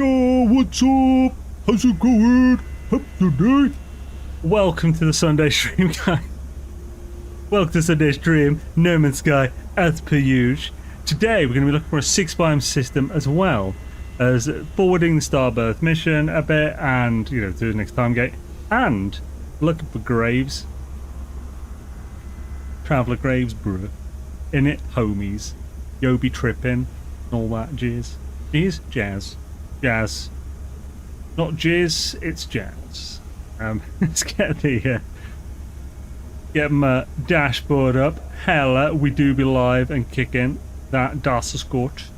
Yo, what's up? How's it going? Up today? Welcome to the Sunday stream, guys. Welcome to Sunday stream, No Man's Sky, as per usual. Today we're going to be looking for a 6-biome system as well as forwarding the Starbirth mission a bit and, you know, to the next time gate. And looking for graves. Traveller graves, bruh. In it, homies. Yo be tripping. And all that jizz. Jizz? Jazz. Jazz. Not jizz, it's jazz. Let's get my dashboard up. Hella, we do be live and kicking that Das Scorch.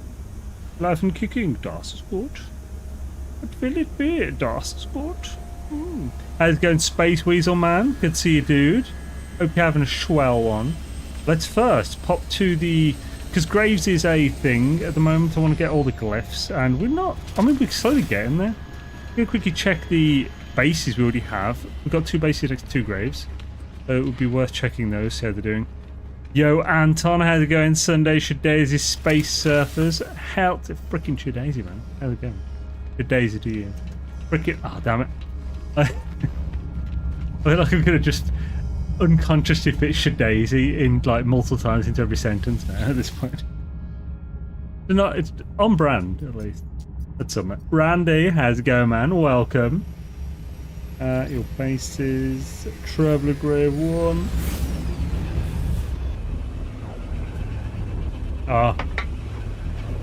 Live and kicking Das Scorch. What will it be, Das Scorch? How's it going, Space Weasel Man? Good to see you, dude. Hope you're having a swell one. Let's first pop to the... Because Graves is a thing at the moment. I want to get all the glyphs, and we're not... I mean, we're slowly getting there. I'm going to quickly check the bases we already have. We've got 2 bases next to 2 graves. So it would be worth checking those, see how they're doing. Yo, Anton, how's it going? Sunday, Shadaisy, Space Surfers. Hell, it's freaking Shadaisy, man. How's it going? Shadaisy to you. Frickin'... Oh, damn it. I feel like I'm going to just unconsciously fit Shadaisy in, like, multiple times into every sentence now at this point. It's on brand, at least. At some. Randy, how's it going, man? Welcome. Your bases. Traveller Grave 1.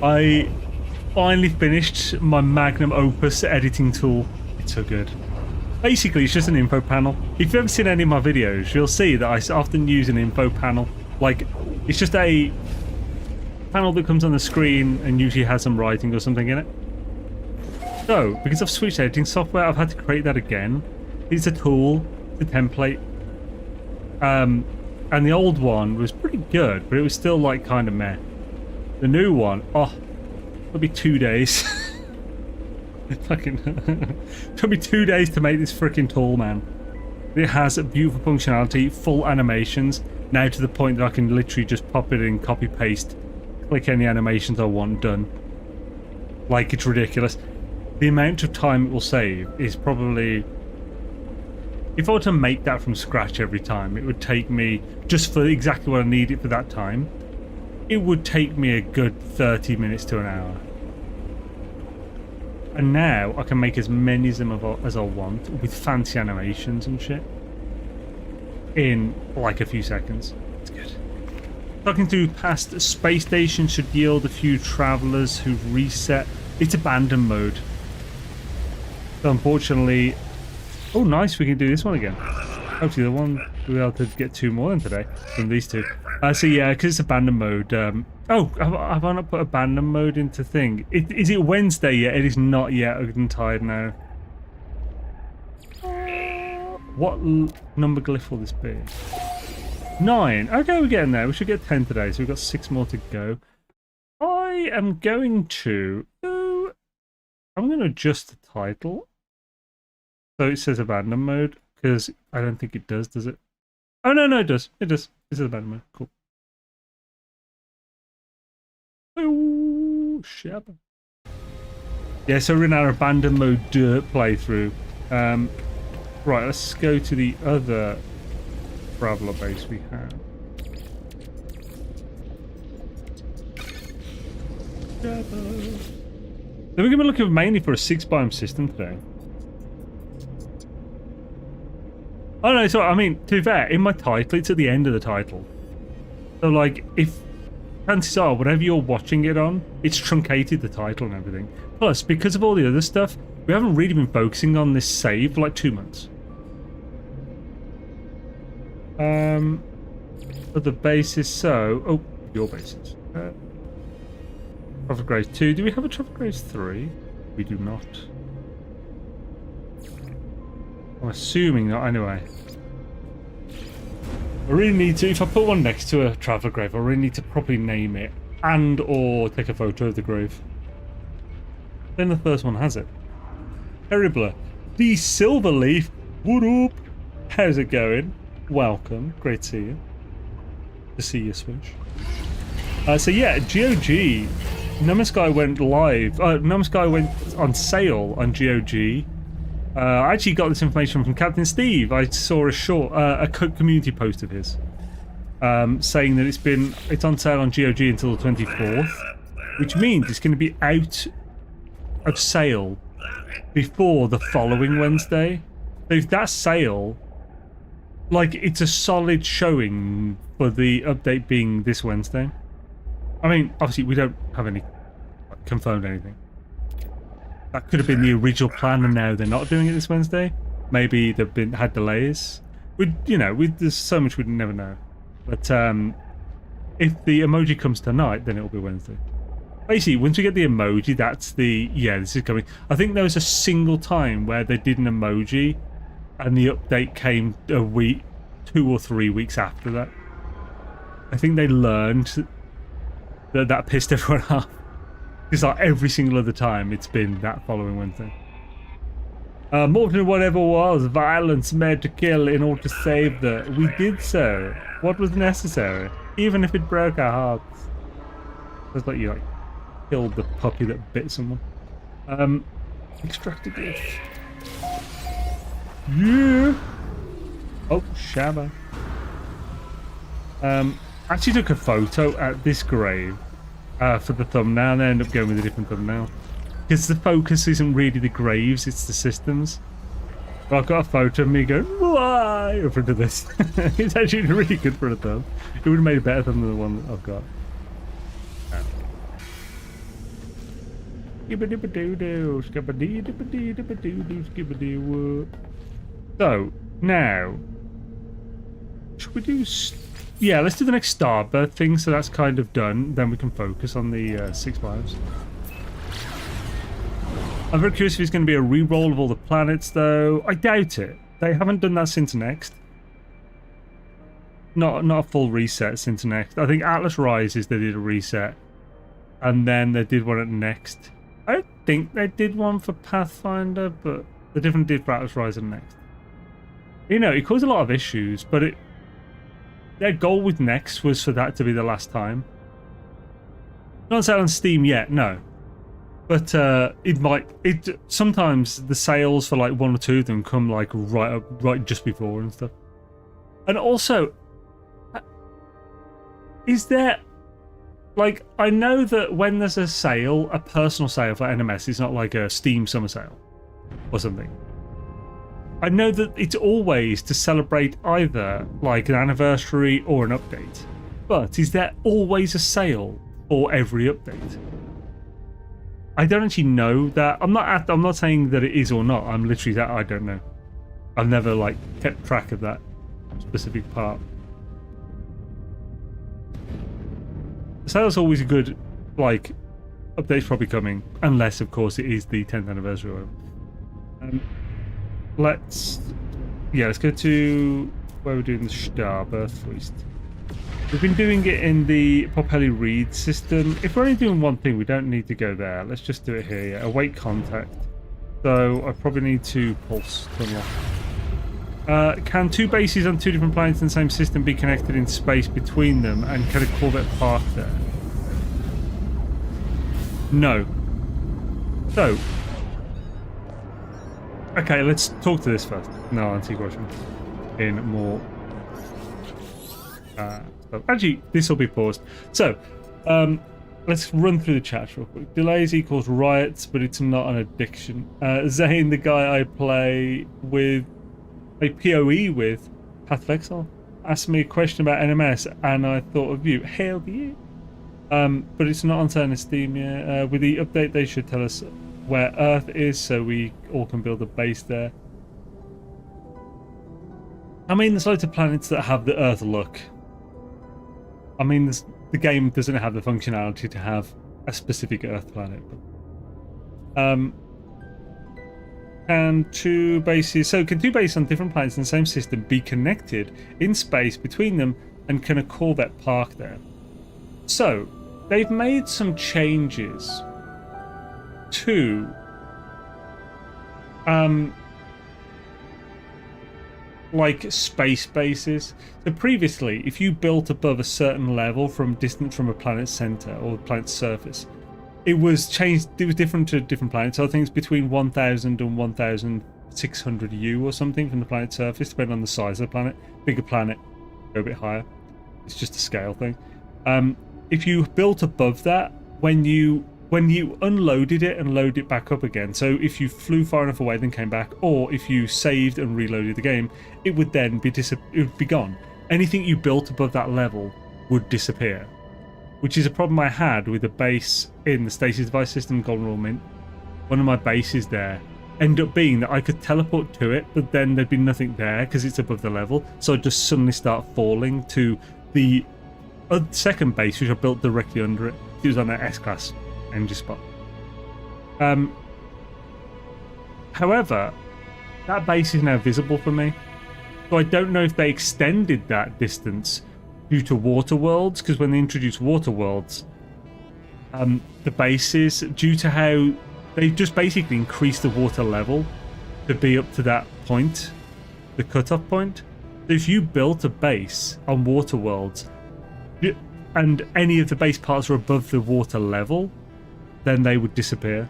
I finally finished my magnum opus editing tool. It's so good. Basically, it's just an info panel. If you've ever seen any of my videos, you'll see that I often use an info panel. Like, it's just a panel that comes on the screen and usually has some writing or something in it. So, because I've switched editing software, I've had to create that again. It's a tool, it's a template. And the old one was pretty good, but it was still, like, kind of meh. The new one, oh, it'll be 2 days. It took me 2 days to make this freaking tool, man. It has beautiful functionality, full animations, now to the point that I can literally just pop it in, copy paste, click any animations I want done. Like, it's ridiculous. The amount of time it will save is probably... If I were to make that from scratch every time, it would take me, just for exactly what I need it for that time, it would take me a good 30 minutes to an hour. And now I can make as many of them as I want with fancy animations and shit in like a few seconds. It's good. Talking to past space station should yield a few travelers who've reset. It's abandoned mode. So unfortunately... Oh, nice, we can do this one again. Hopefully the one we'll be able to get 2 more in today from these 2. So yeah, because it's abandoned mode. Oh, have I not put abandoned mode into thing? Is it Wednesday yet? It is not yet. I'm tired now. What number glyph will this be? 9. Okay, we're getting there. We should get 10 today, so we've got 6 more to go. I am going to... I'm going to adjust the title. So it says abandoned mode, because I don't think it does it? Oh, no, it does. It does. It says abandoned mode. Cool. Oh, shit. Yeah, so we're in our abandoned mode playthrough. Right, let's go to the other traveller base we have. Then we're going to be looking mainly for a 6-biome system today. Oh no, so I mean, to be fair, in my title, it's at the end of the title. So like, if chances are, whatever you're watching it on, it's truncated the title and everything. Plus, because of all the other stuff, we haven't really been focusing on this save for like 2 months. But the bases, so... Oh, your bases. Travel Graves 2. Do we have a Travel Graves 3? We do not. I'm assuming not, anyway. I really need to, if I put one next to a traveller grave, I really need to properly name it and or take a photo of the grave. Then the first one has it. Terribler. The Silverleaf. What up? How's it going? Welcome. Great to see you. To see you, Switch. So yeah, GOG No Man's Sky went live. No Man's Sky went on sale on GOG. I actually got this information from Captain Steve. I saw a community post of his saying that it's on sale on GOG until the 24th, which means it's going to be out of sale before the following Wednesday. So if that sale, like, it's a solid showing for the update being this Wednesday. I mean, obviously we don't have any confirmed anything. That could have been the original plan, and now they're not doing it this Wednesday. Maybe they've had delays. There's so much we'd never know. But if the emoji comes tonight, then it'll be Wednesday. Basically, once we get the emoji, that's this is coming. I think there was a single time where they did an emoji, and the update came a week, 2 or 3 weeks after that. I think they learned that pissed everyone off. Because like every single other time, it's been that following Wednesday. More than whatever was violence made to kill in order to save we did so. What was necessary, even if it broke our hearts. It's like you killed the puppy that bit someone. Extracted it. Yeah. Oh, Shabba. Actually took a photo at this grave for the thumbnail, and I ended up going with a different thumbnail. Because the focus isn't really the graves, it's the systems. But I've got a photo of me going, why? In front of this. It's actually really good for a thumb. It would have made a better thumb than the one that I've got. So, now, should we do... Yeah, let's do the next Starbirth thing, so that's kind of done. Then we can focus on the 6 lives. I'm very curious if it's going to be a re-roll of all the planets, though. I doubt it. They haven't done that since Next. Not a full reset since Next. I think Atlas Rises, they did a reset. And then they did one at Next. I don't think they did one for Pathfinder, but they definitely did for Atlas Rise and Next. It caused a lot of issues, but their goal with Next was for that to be the last time. Not sale on Steam yet, no. But sometimes the sales for like 1 or 2 of them come like right just before and stuff. And also, is there, like, I know that when there's a sale, a personal sale for NMS, it's not like a Steam summer sale or something. I know that it's always to celebrate either like an anniversary or an update. But is there always a sale for every update? I don't actually know that. I'm not saying that it is or not. I'm literally that I don't know. I've never like kept track of that specific part. The sale's always a good, like, update's probably coming, unless of course it is the 10th anniversary. Let's go to where we're doing the Starbirth Feast. We've been doing it in the Popelli Reed system. If we're only doing one thing, we don't need to go there. Let's just do it here. Yeah, await contact. So I probably need to pulse to unlock. Can 2 bases on 2 different planets in the same system be connected in space between them, and can a Corvette park there? No. So, okay, let's talk to this first. No, I'll answer your question in more. Actually, this will be paused. So, let's run through the chat real quick. Delays equals riots, but it's not an addiction. Zane, the guy I play PoE with, Path of Exile, asked me a question about NMS, and I thought of you. Hail to you. But it's not on sale in Steam yet. With the update, they should tell us where Earth is, so we all can build a base there. I mean, there's loads of planets that have the Earth look. I mean, the game doesn't have the functionality to have a specific Earth planet. But, can 2 bases on different planets in the same system be connected in space between them, and can a Corvette park there? So, they've made some changes to like space bases. So previously, if you built above a certain level from distance from a planet's center or the planet's surface, it was changed. It was different to different planets. So I think it's between 1,000 and 1,600 U or something from the planet's surface, depending on the size of the planet. Bigger planet, go a bit higher. It's just a scale thing. If you built above that, when you unloaded it and loaded it back up again, so if you flew far enough away then came back, or if you saved and reloaded the game, it would then be gone. Anything you built above that level would disappear, which is a problem I had with a base in the stasis device system, Golden Rule Mint. One of my bases there ended up being that I could teleport to it, but then there'd be nothing there because it's above the level, so I'd just suddenly start falling to the second base, which I built directly under it. It was on an S-class energy spot. However, that base is now visible for me, so I don't know if they extended that distance due to water worlds, because when they introduced water worlds, the bases, due to how they've just basically increased the water level to be up to that point, the cutoff point. So if you built a base on water worlds and any of the base parts are above the water level, then they would disappear.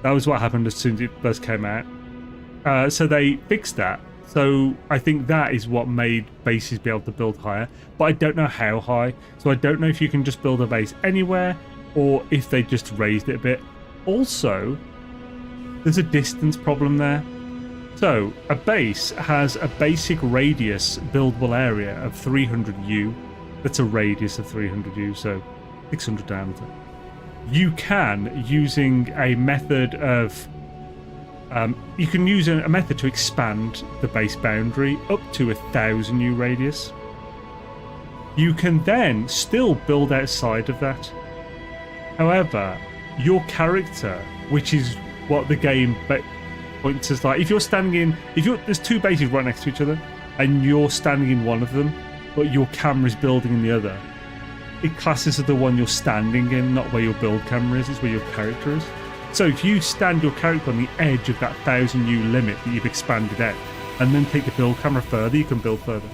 That was what happened as soon as it first came out. So they fixed that. So I think that is what made bases be able to build higher, but I don't know how high. So I don't know if you can just build a base anywhere or if they just raised it a bit. Also, there's a distance problem there. So a base has a basic radius buildable area of 300 U. That's a radius of 300 U, so 600 diameter. You can, using a method of you can use a method to expand the base boundary up to 1,000 U radius. You can then still build outside of that. However, your character, which is what the game points as, like if you're standing in, there's two bases right next to each other, and you're standing in one of them, but your camera's building in the other, it classes as the one you're standing in, not where your build camera is. It's where your character is. So if you stand your character on the edge of that 1,000 U limit that you've expanded out, and then take the build camera further, you can build further.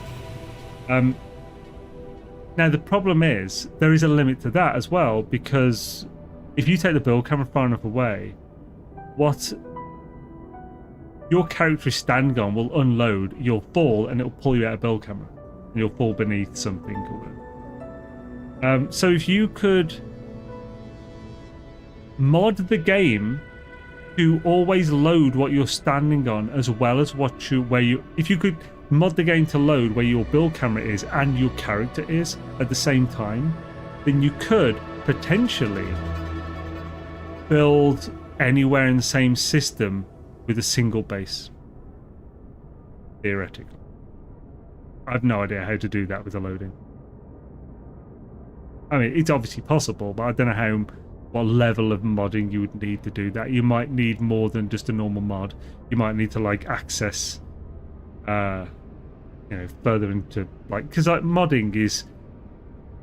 Now the problem is, there is a limit to that as well, because if you take the build camera far enough away, what your character is standing on will unload, you'll fall, and it'll pull you out of build camera, and you'll fall beneath something or whatever. So if you could mod the game to always load what you're standing on as well as if you could mod the game to load where your build camera is and your character is at the same time, then you could potentially build anywhere in the same system with a single base. Theoretically. I have no idea how to do that with the loading. I mean, it's obviously possible, but I don't know what level of modding you would need to do that. You might need more than just a normal mod. You might need to like access further into because modding is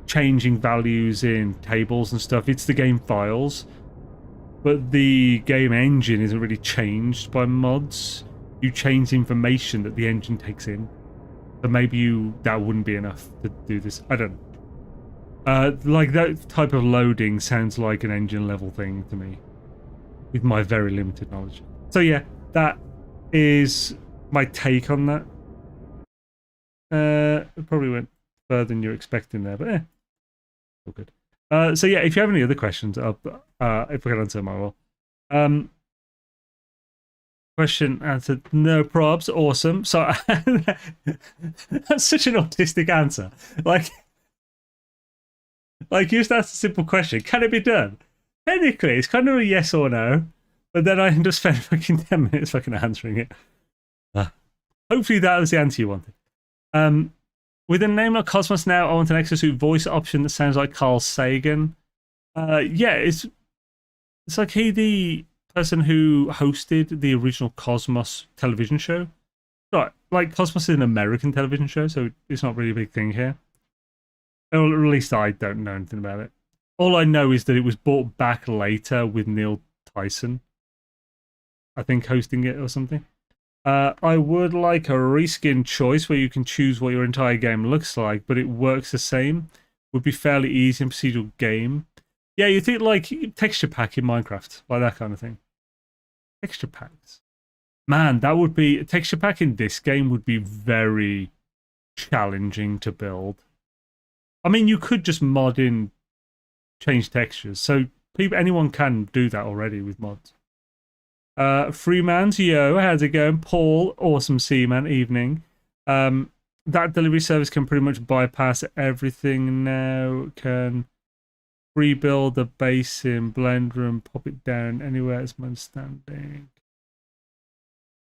changing values in tables and stuff. It's the game files, but the game engine isn't really changed by mods. You change the information that the engine takes in. So maybe that wouldn't be enough to do this. I don't know. Like that type of loading sounds like an engine level thing to me, with my very limited knowledge. So yeah, that is my take on that. It probably went further than you're expecting there, but all good. So yeah, if you have any other questions, if I can answer them, I will. Question answered. No probs. Awesome. So that's such an autistic answer. Like you just asked a simple question. Can it be done? Technically, it's kind of a yes or no, but then I can just spend fucking 10 minutes fucking answering it. Hopefully that was the answer you wanted. With a name like Cosmos now, I want an exosuit voice option that sounds like Carl Sagan. Yeah, it's like the person who hosted the original Cosmos television show. Right, like Cosmos is an American television show, so it's not really a big thing here. Or at least I don't know anything about it. All I know is that it was brought back later with Neil Tyson, I think, hosting it or something. I would like a reskin choice where you can choose what your entire game looks like, but it works the same. Would be fairly easy in procedural game. Yeah, you think like texture pack in Minecraft, like that kind of thing. Texture packs. Man, that would be texture pack in this game would be very challenging to build. I mean, you could just mod in change textures, so anyone can do that already with mods. Freeman's, yo, how's it going? Paul, awesome seaman, evening. That delivery service can pretty much bypass everything now. Can rebuild a base in Blender and pop it down anywhere, is my understanding.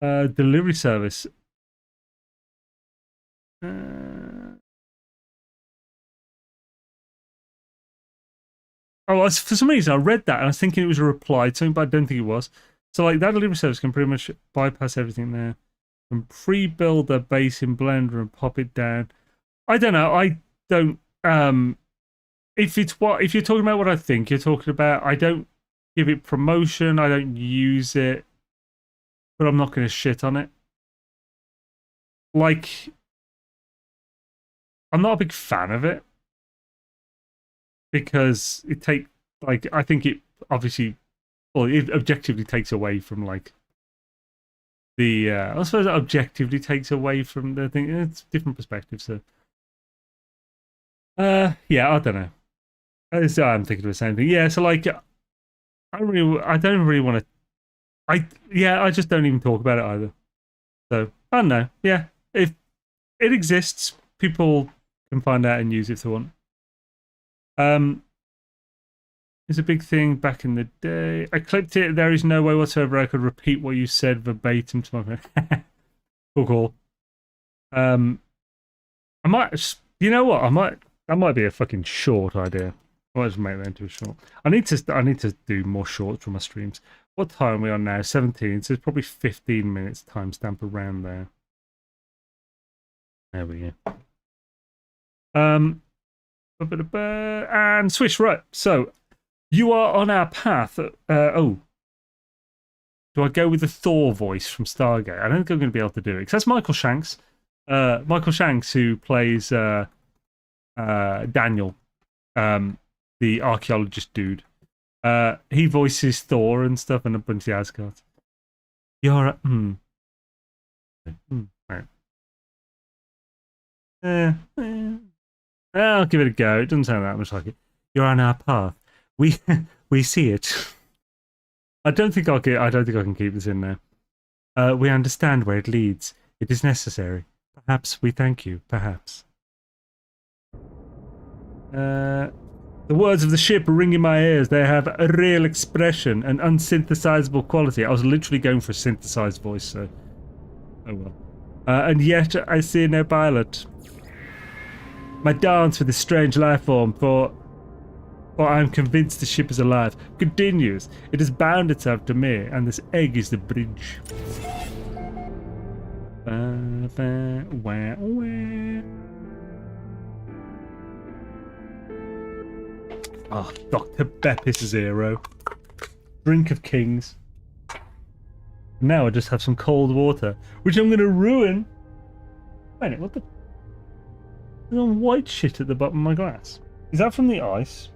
Delivery service. For some reason I read that and I was thinking it was a reply to something, but I don't think it was. So like that delivery service can pretty much bypass everything there. And pre-build a base in Blender and pop it down. I don't know. I don't. If you're talking about what I think you're talking about, I don't give it promotion. I don't use it, but I'm not going to shit on it. Like, I'm not a big fan of it because I think it obviously, well, it objectively takes away from like. I suppose it objectively takes away from the thing. It's different perspectives. So, yeah, I don't know. I'm thinking of the same thing. Yeah, so like, I don't really want to. I just don't even talk about it either. So I don't know. Yeah, if it exists, people can find out and use it if they want. It's a big thing back in the day. I clicked it. There is no way whatsoever I could repeat what you said verbatim to my friend. Cool. I might. You know what? That might be a fucking short idea. I might just make that into a short. I need to do more shorts for my streams. What time are we on now? 17. So it's probably 15 minutes timestamp around there. There we go. And switch right. So. You are on our path. Do I go with the Thor voice from Stargate? I don't think I'm going to be able to do it because that's Michael Shanks. Michael Shanks, who plays Daniel, the archaeologist dude. He voices Thor and stuff and a bunch of Asgard. You're right. I'll give it a go. It doesn't sound that much like it. You're on our path. We see it. I don't think I can keep this in there. We understand where it leads. It is necessary. Perhaps we thank you. Perhaps. The words of the ship ring in my ears. They have a real expression, an unsynthesizable quality. I was literally going for a synthesized voice, so oh well. And yet I see no pilot. My dance with this strange life form, for I am convinced the ship is alive, continues. It has bound itself to me, and this egg is the bridge. Oh, Dr. Beppis Zero. Drink of kings. Now I just have some cold water, which I'm going to ruin. Wait a minute, what the? There's some white shit at the bottom of my glass. Is that from the ice?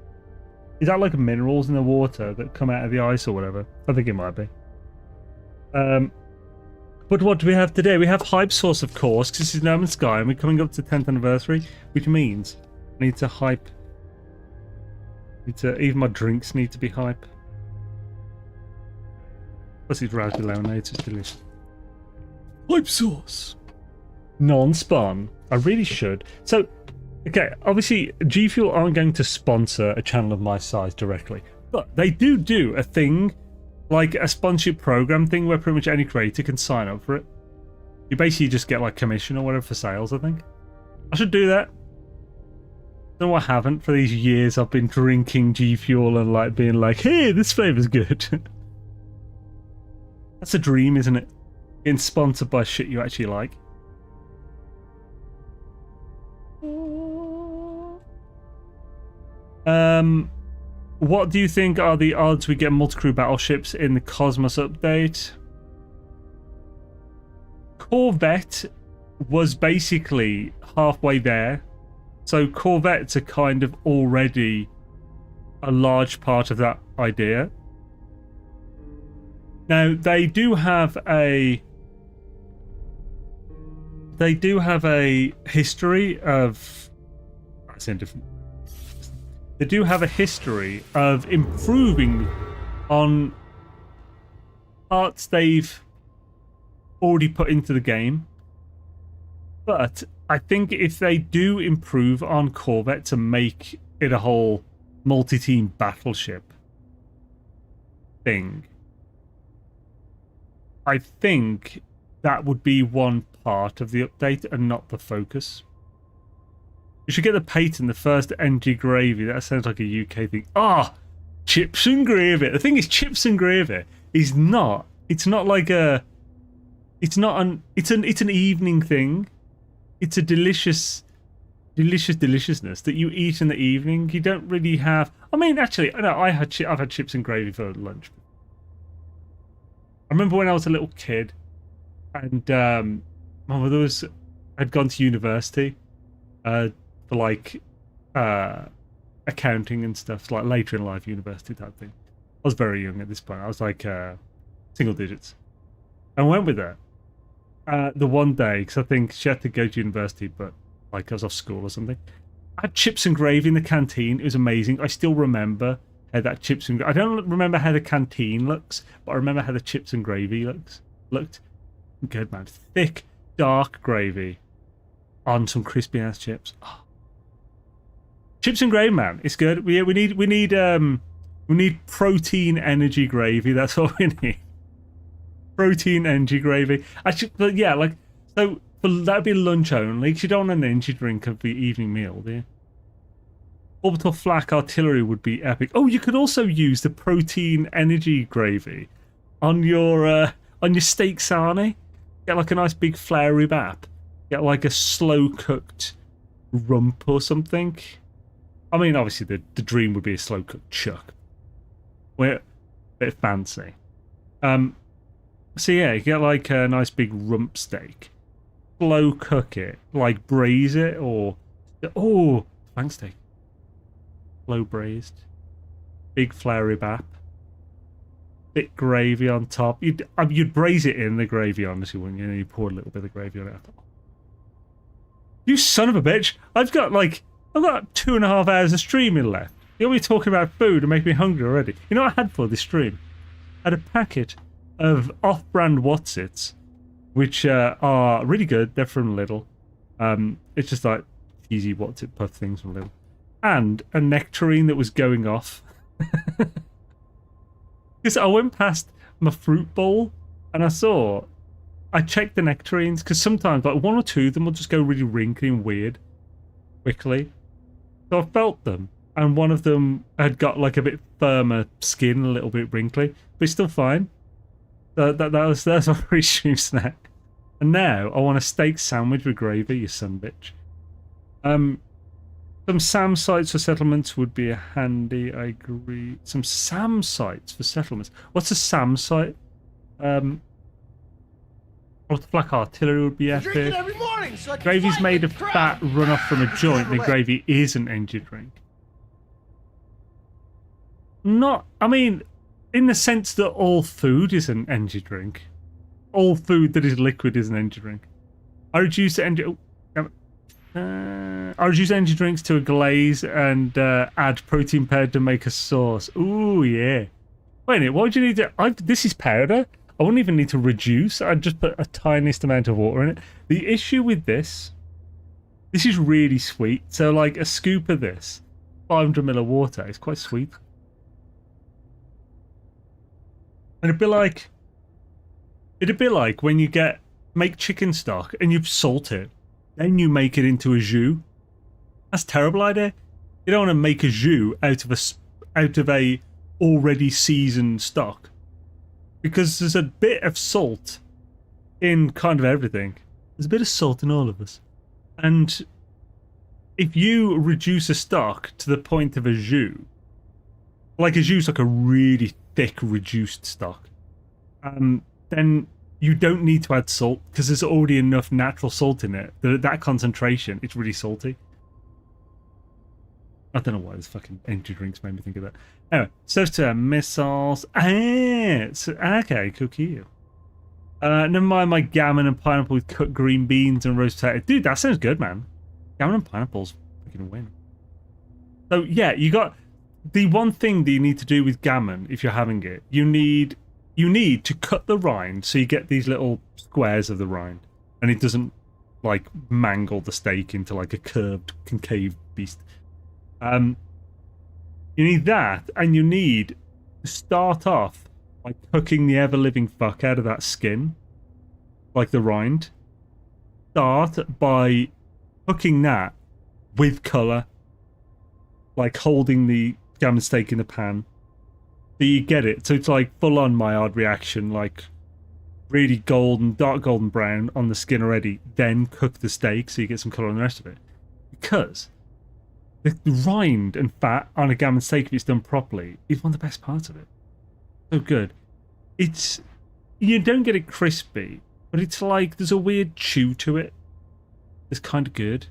Is that like minerals in the water that come out of the ice or whatever? I think it might be. But what do we have today? We have hype source, of course, because this is No Man's Sky and we're coming up to 10th anniversary, which means I need to hype. Even my drinks need to be hype. Plus it's raspberry lemonade, so it's delicious. Hype source. Non-spawn. I really should. So, okay, obviously G Fuel aren't going to sponsor a channel of my size directly, but they do a thing, like a sponsorship program thing where pretty much any creator can sign up for it. You basically just get like commission or whatever for sales, I think. I should do that. No, I haven't. For these years I've been drinking G Fuel and like being like, hey, this flavor's good. That's a dream, isn't it? Getting sponsored by shit you actually like. What do you think are the odds we get multi-crew battleships in the Cosmos update? Corvette was basically halfway there. So Corvettes are kind of already a large part of that idea. Now they do have a history of they do have a history of improving on parts they've already put into the game. But I think if they do improve on Corvette to make it a whole multi-team battleship thing, I think that would be one part of the update and not the focus. You should get the patent, the first NG gravy. That sounds like a UK thing. Chips and gravy. The thing is, chips and gravy is not. It's not like a. It's not an. It's an evening thing. It's a deliciousness that you eat in the evening. You don't really have. I mean, actually, no. I've had chips and gravy for lunch. I remember when I was a little kid, and my mother had gone to university, for like accounting and stuff, like later in life university type thing. I was very young at this point. I was like single digits, and I went with her the one day because I think she had to go to university, but like I was off school or something. I had chips and gravy in the canteen. It was amazing. I still remember how that chips and I don't remember how the canteen looks, but I remember how the chips and gravy looked. Good, man. Thick, dark gravy on some crispy ass chips. Oh. Chips and gravy, man. It's good. We need protein energy gravy. That's what we need. Protein energy gravy. Actually, but yeah, like so. But that'd be lunch only. Because you don't want an energy drink of the evening meal, do you? Orbital flak artillery would be epic. Oh, you could also use the protein energy gravy on your steak sarnie. Get like a nice big flowery bap. Get like a slow cooked rump or something. I mean, obviously the dream would be a slow cooked chuck. We're a bit fancy. So yeah, you get like a nice big rump steak. Slow cook it, like braise it, or flank steak. Low braised, big flowery bap, bit gravy on top. You'd braise it in the gravy, honestly, wouldn't you? And you pour a little bit of gravy on it. You son of a bitch! I've got 2.5 hours of streaming left. You'll be talking about food and make me hungry already. You know what I had for this stream? I had a packet of off-brand Wotsits, which are really good. They're from Lidl. It's just like easy Wotsit puff things from Lidl. And a nectarine that was going off. Because I went past my fruit bowl and I checked the nectarines because sometimes like one or two of them will just go really wrinkly and weird quickly. So I felt them and one of them had got like a bit firmer skin, a little bit wrinkly, but it's still fine. That's a very stream snack. And now I want a steak sandwich with gravy, you son of a bitch. Some SAM sites for settlements would be handy, I agree. Some SAM sites for settlements. What's a SAM site? Flak artillery would be epic. Every morning, so Gravy's made of fat runoff from a joint, and the gravy is an energy drink. Not, I mean, in the sense that all food is an energy drink. All food that is liquid is an energy drink. I reduce energy drinks to a glaze and add protein powder to make a sauce. Ooh, yeah. Wait a minute, what would you need to... this is powder. I wouldn't even need to reduce. I'd just put a tiniest amount of water in it. The issue with this is really sweet. So, like, a scoop of this, 500 ml of water, is quite sweet. And it'd be like when you make chicken stock and you salt it, then you make it into a jus. That's a terrible idea. You don't want to make a jus out of a already seasoned stock, because there's a bit of salt in kind of everything. There's a bit of salt in all of us, and if you reduce a stock to the point of a jus, like a jus, like a really thick reduced stock, then you don't need to add salt because there's already enough natural salt in it that at that concentration it's really salty. I don't know why this fucking energy drinks made me think of that. Anyway, software, missiles. Okay, cool. Never mind my gammon and pineapple with cut green beans and roast potato. Dude, that sounds good, man. Gammon and pineapple's fucking win. So yeah, you got the one thing that you need to do with gammon if you're having it. You need to cut the rind so you get these little squares of the rind, and it doesn't like mangle the steak into like a curved concave beast. You need that, and you need to start off by cooking the ever-living fuck out of that skin, like the rind. Start by cooking that with colour, like holding the gammon steak in the pan. So you get it. So it's like full-on Maillard reaction, like really golden, dark golden brown on the skin already. Then cook the steak so you get some colour on the rest of it. Because the rind and fat on a gammon steak, if it's done properly, is one of the best parts of it. So good. You don't get it crispy, but it's like there's a weird chew to it. It's kind of good.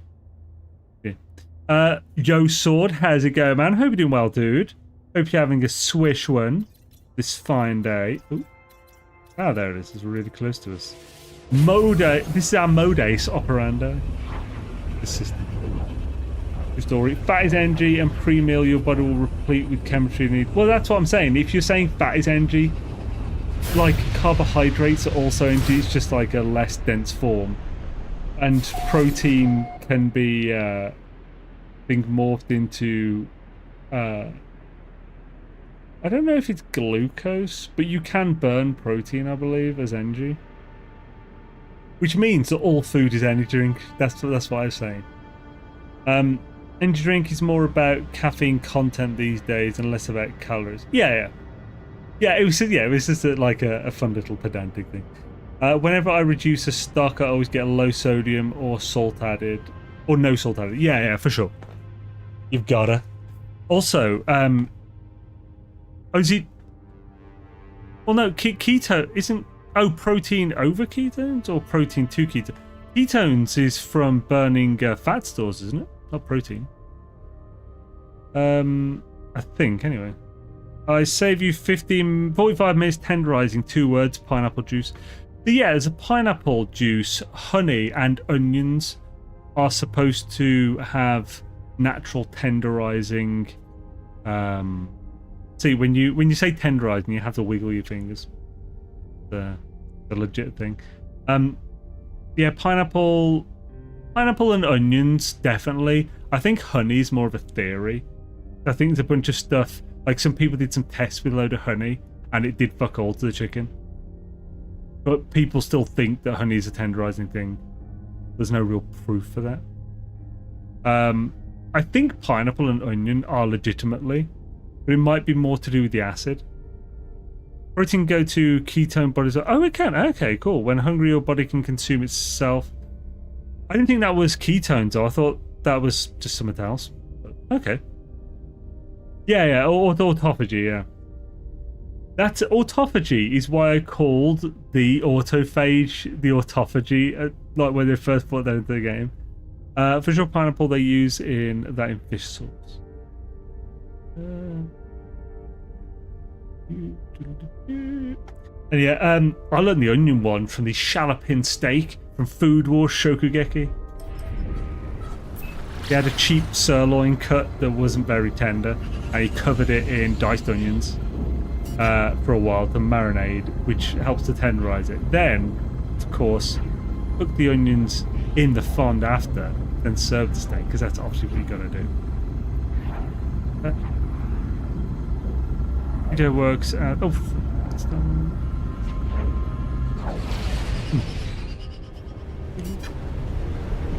Yeah. Yo Sword, how's it going, man? Hope you're doing well, dude. Hope you're having a swish one this fine day. Ooh. Ah, there it is. It's really close to us. This is our modus operandi. The system. Story. Fat is energy, and pre-meal your body will replete with chemistry need. Well, that's what I'm saying. If you're saying fat is energy, like carbohydrates are also energy, it's just like a less dense form. And protein can be, I think, morphed into, I don't know if it's glucose, but you can burn protein, I believe, as energy. Which means that all food is energy drink. That's what I was saying. Energy drink is more about caffeine content these days and less about calories. Yeah. It was just like a fun little pedantic thing. Whenever I reduce a stock, I always get a low sodium or salt added, or no salt added. Yeah, for sure. You've gotta. Also, is it? Well, no, keto isn't. Oh, protein over ketones or protein to ketones? Ketones is from burning fat stores, isn't it? Not protein. I think, anyway. I save you 45 minutes tenderizing 2 words, pineapple juice. But yeah, there's a pineapple juice, honey, and onions are supposed to have natural tenderizing. See, when you say tenderizing, you have to wiggle your fingers. The legit thing. Yeah, pineapple and onions, definitely. I think honey's more of a theory. I think it's a bunch of stuff. Like, some people did some tests with a load of honey, and it did fuck all to the chicken. But people still think that honey is a tenderizing thing. There's no real proof for that. I think pineapple and onion are legitimately, but it might be more to do with the acid. Protein go to ketone bodies. Oh, it can. Okay, cool. When hungry, your body can consume itself. I didn't think that was ketones, though. I thought that was just something else. But, okay. Yeah, autophagy, yeah. That autophagy is why I called the autophage the autophagy, like when they first brought that into the game. For sure, pineapple they use in fish sauce. And yeah, I learned the onion one from the Shalapin steak from Food Wars Shokugeki. He had a cheap sirloin cut that wasn't very tender, and he covered it in diced onions for a while to marinade, which helps to tenderize it. Then, of course, cook the onions in the fond after, then serve the steak, because that's obviously what you gotta do. Video works at... Oh, it's done.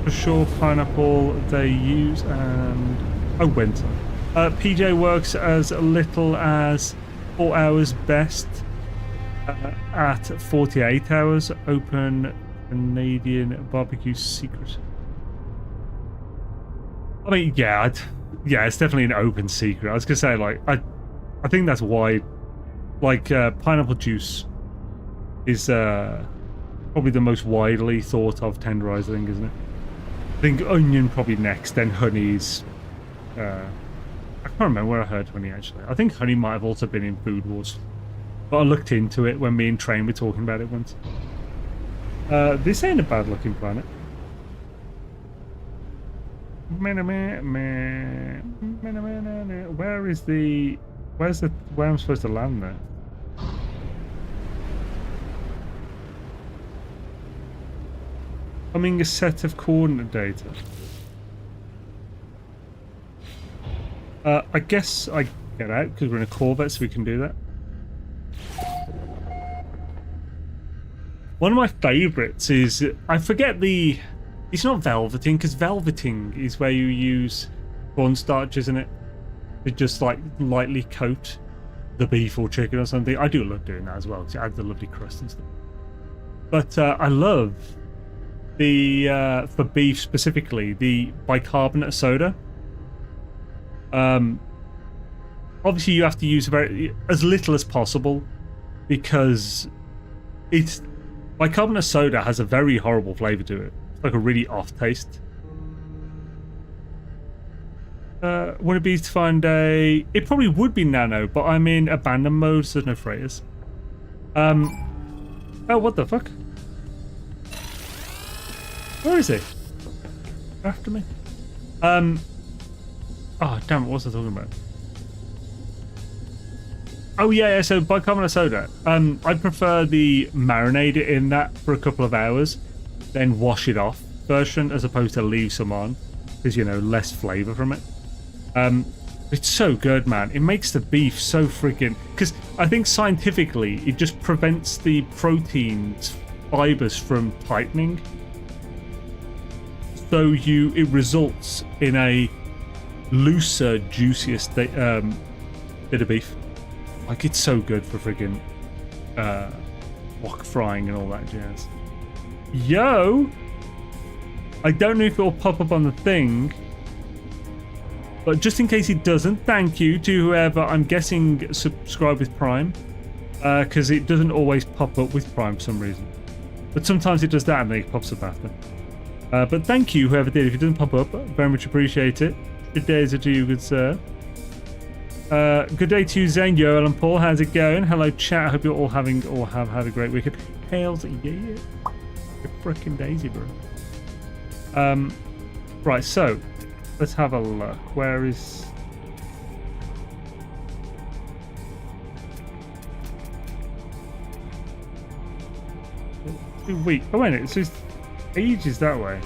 For sure, pineapple they use, and... Oh, winter. PJ works as little as 4 hours best at 48 hours. Open Canadian barbecue secret. I mean, yeah, it's definitely an open secret. I was gonna say, like, I think that's why, like, pineapple juice is probably the most widely thought of tenderized thing, isn't it? I think onion probably next, then honey's I can't remember where I heard honey, actually. I think honey might have also been in Food Wars. But I looked into it when me and Train were talking about it once. This ain't a bad-looking planet. Where is the... Where am I supposed to land there? Coming a set of coordinate data. I guess I get out because we're in a Corvette, so we can do that. One of my favourites is, I forget the... It's not velveting, because velveting is where you use cornstarch, isn't it? To just like lightly coat the beef or chicken or something. I do love doing that as well, because it adds a lovely crust and stuff. But I love the, for beef specifically, the bicarbonate soda. Obviously you have to use as little as possible, because it's... Bicarbonate soda has a very horrible flavour to it. It's like a really off taste. Would it be to find a... It probably would be nano, but I'm in abandoned mode, so there's no freighters. Oh, what the fuck? Where is he? After me? Oh, damn it, what was I talking about? Oh yeah, so bicarbonate soda. I prefer the marinate it in that for a couple of hours, then wash it off version, as opposed to leave some on, because, you know, less flavour from it. It's so good, man. It makes the beef so freaking... Because I think scientifically, it just prevents the protein's fibres from tightening. So it results in a looser, juicier bit of beef. Like, it's so good for friggin' wok frying and all that jazz. Yo! I don't know if it'll pop up on the thing, but just in case it doesn't, thank you to whoever, I'm guessing, subscribe with Prime, because it doesn't always pop up with Prime for some reason. But sometimes it does that and then it pops up after. But thank you, whoever did. If it doesn't pop up, very much appreciate it. Good days to you, good sir. Good day to you, Zane, Yoel, and Paul. How's it going? Hello, chat. I hope you're all having or have had a great weekend. Hails, yeah. Good frickin' daisy, bro. Right, so let's have a look. Where is... Wait, oh wait, it's just ages that way.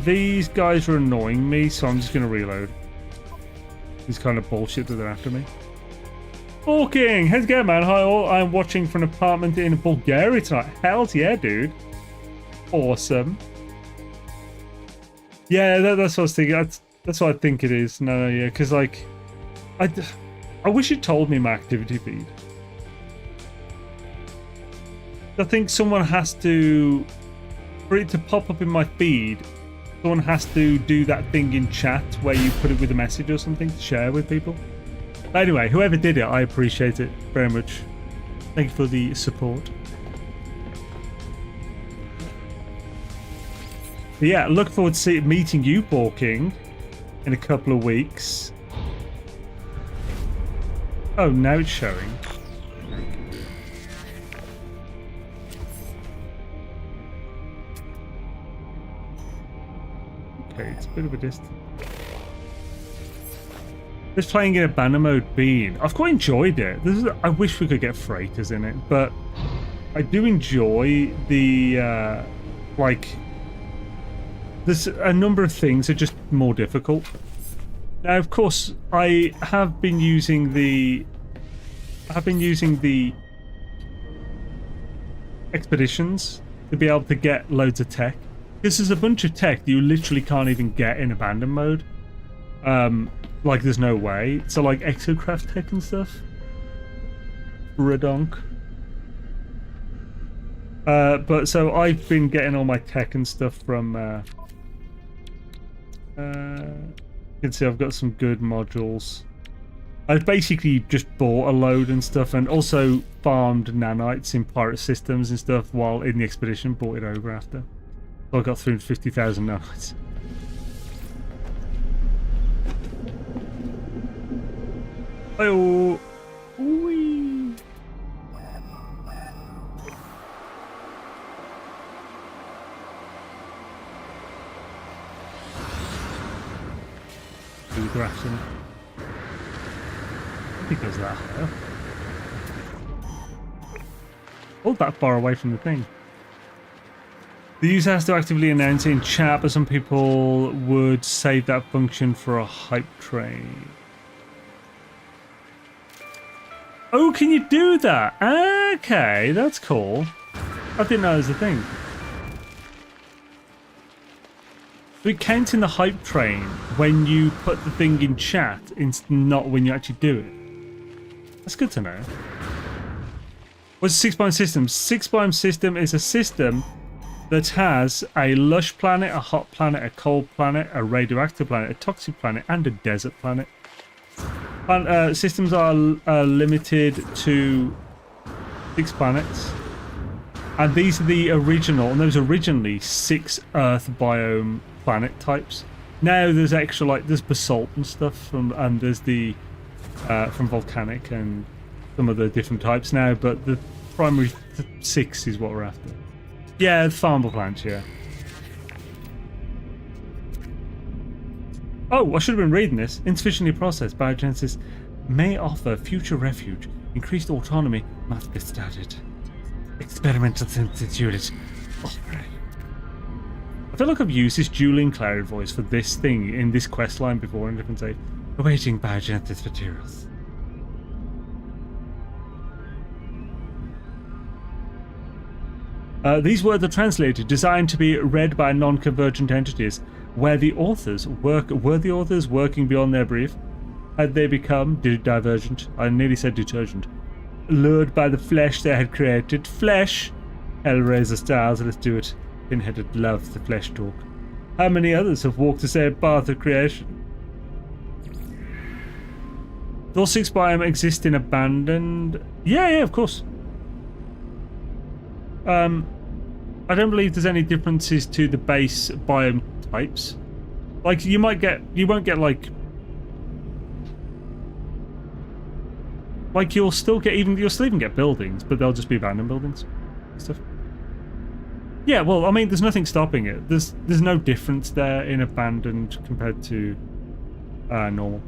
These guys are annoying me, so I'm just gonna reload. This kind of bullshit that they're after me. Walking! How's it going, man? Hi all. I'm watching from an apartment in Bulgaria tonight. Hells yeah, dude. Awesome. Yeah, that's what I was thinking. That's what I think it is. No, yeah, because like, I wish it told me my activity feed. I think someone has to, for it to pop up in my feed, someone has to do that thing in chat where you put it with a message or something to share with people. But anyway, whoever did it, I appreciate it very much. Thank you for the support. But yeah, look forward to meeting you, Paul King, in a couple of weeks. Oh, now it's showing. Okay, it's a bit of a distance. Just playing in abandoned mode being, I've quite enjoyed it. I wish we could get freighters in it, but I do enjoy the like. There's a number of things that are just more difficult. Now, of course, I have been using the expeditions to be able to get loads of tech. Because there's a bunch of tech that you literally can't even get in abandoned mode. Like there's no way. So like exocraft tech and stuff. Redonk. But so I've been getting all my tech and stuff from you can see I've got some good modules. I've basically just bought a load and stuff, and also farmed nanites in pirate systems and stuff while in the expedition, bought it over after. So I got 350,000 nanites. Oh, wee. Grass in it. Because of that higher. Hold that far away from the thing. The user has to actively announce it in chat, but some people would save that function for a hype train. Oh, can you do that? Okay, that's cool. I didn't know it was a thing. So it counts in the hype train when you put the thing in chat, not when you actually do it. That's good to know. What's a 6-biome system? 6-biome system is a system that has a lush planet, a hot planet, a cold planet, a radioactive planet, a toxic planet, and a desert planet. Systems are limited to 6 planets. And these are the original, and there was originally 6 Earth biome planet types. Now there's extra, like there's basalt and stuff, and there's the from volcanic and some of the different types now, but the primary 6 is what we're after. Yeah, the farmable plants, yeah. Oh, I should have been reading this. Insufficiently processed biogenesis may offer future refuge. Increased autonomy must be studied. Experimental sensitivity. Alright. I feel like I've used this dueling cloud voice for this thing in this quest line before in a different save. Awaiting biogenesis materials. These words are translated, designed to be read by non-convergent entities, where the authors were the authors working beyond their brief? Had they become divergent? I nearly said detergent. Lured by the flesh they had created. Flesh! Hellraiser stars, let's do it. Pinheaded loves the flesh talk. How many others have walked the same path of creation? Does 6 biome exist in abandoned? Yeah, of course. I don't believe there's any differences to the base biome types. Like you won't get like you'll still even get buildings, but they'll just be abandoned buildings and stuff. Yeah, well, I mean, there's nothing stopping it. There's no difference there in abandoned compared to normal.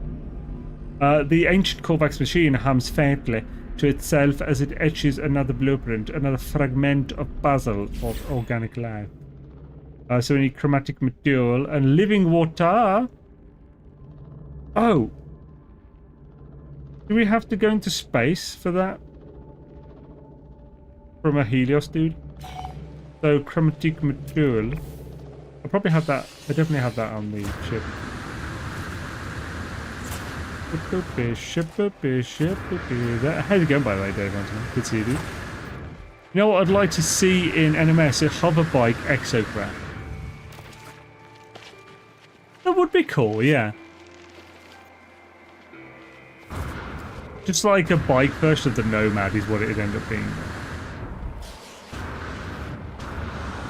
The ancient Korvax machine hums faintly to itself as it etches another blueprint, another fragment of puzzle of organic life. So we need chromatic material and living water. Oh. Do we have to go into space for that? From a Helios dude? So chromatic material. I probably have that. I definitely have that on the ship. How's it going, by the way, Dave Anthony? Good to see you, dude. You know what I'd like to see in NMS? A hover bike exocraft. That would be cool, yeah. Just like a bike version of the Nomad is what it'd end up being.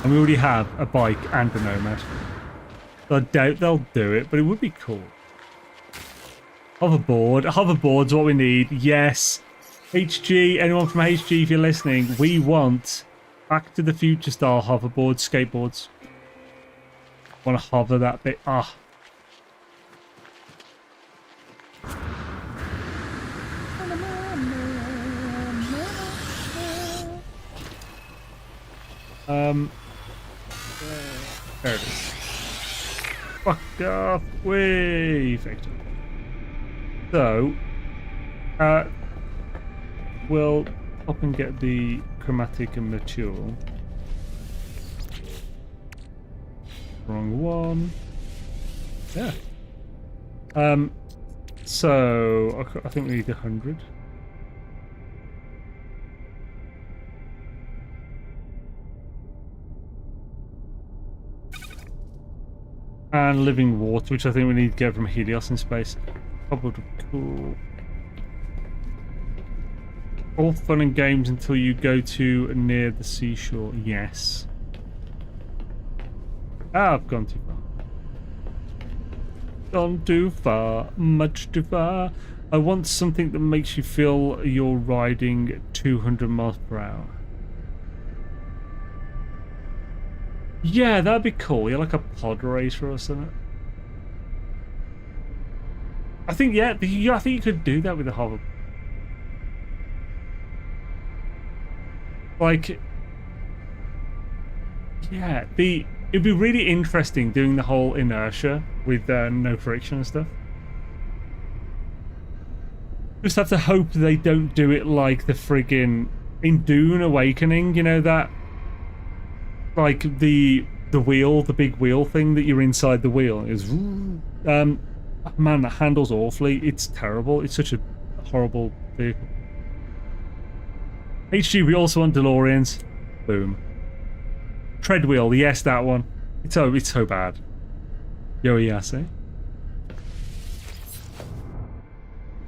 And we already have a bike and a Nomad. So I doubt they'll do it, but it would be cool. Hoverboard. Hoverboard's what we need. Yes. HG, anyone from HG, if you're listening, we want Back to the Future style hoverboards, skateboards. Want to hover that bit. Ah. There it is. Fuck off. Way effective. So, we'll up and get the chromatic and mature. Wrong one. Yeah. So I think we need 100. And living water, which I think we need to get from Helios in space. Probably cool. All fun and games until you go to near the seashore. Yes. Ah, I've gone too far. Gone too far. Much too far. I want something that makes you feel you're riding 200 miles per hour. Yeah, that'd be cool. You're like a pod racer or something. I think, yeah, I think you could do that with a hover. Like, yeah, it'd be really interesting doing the whole inertia with no friction and stuff. Just have to hope they don't do it like the friggin' in Dune Awakening, you know, that like the wheel, the big wheel thing that you're inside the wheel is man, that handles awfully. It's terrible. It's such a horrible vehicle. HG, we also want DeLoreans. Boom. Treadwheel, yes, that one. It's so bad. Yo, Yase.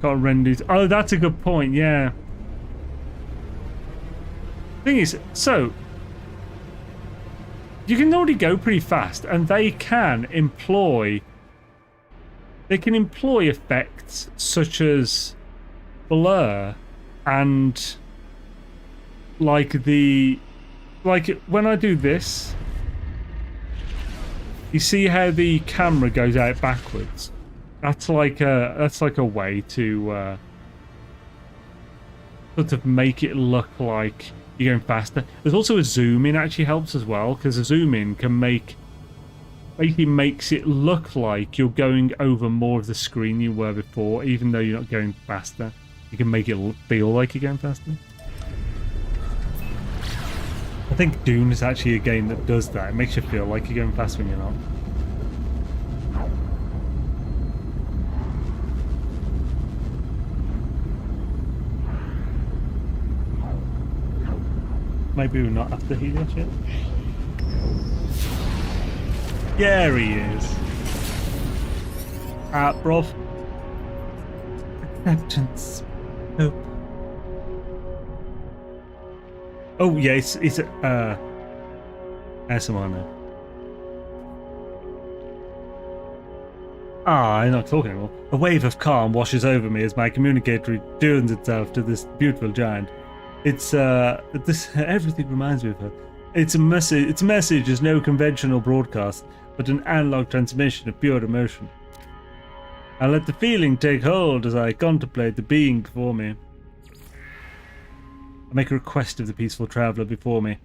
Can't render it. Oh, that's a good point, yeah. Thing is, so you can already go pretty fast, and they can employ effects such as blur and like when I do this, you see how the camera goes out backwards. That's like a way to sort of make it look like you're going faster. There's also a zoom in actually helps as well, because a zoom in can basically makes it look like you're going over more of the screen you were before, even though you're not going faster. You can make it feel like you're going faster. I think Dune is actually a game that does that. It makes you feel like you're going fast when you're not. Maybe we're not after Helios yet. There he is. Bruv. Acceptance. Hope. Oh, yeah, it's SMR now. I'm not talking anymore. A wave of calm washes over me as my communicator returns itself to this beautiful giant. Everything reminds me of her. Its message is no conventional broadcast, but an analog transmission of pure emotion. I let the feeling take hold as I contemplate the being before me. I make a request of the peaceful traveller before me.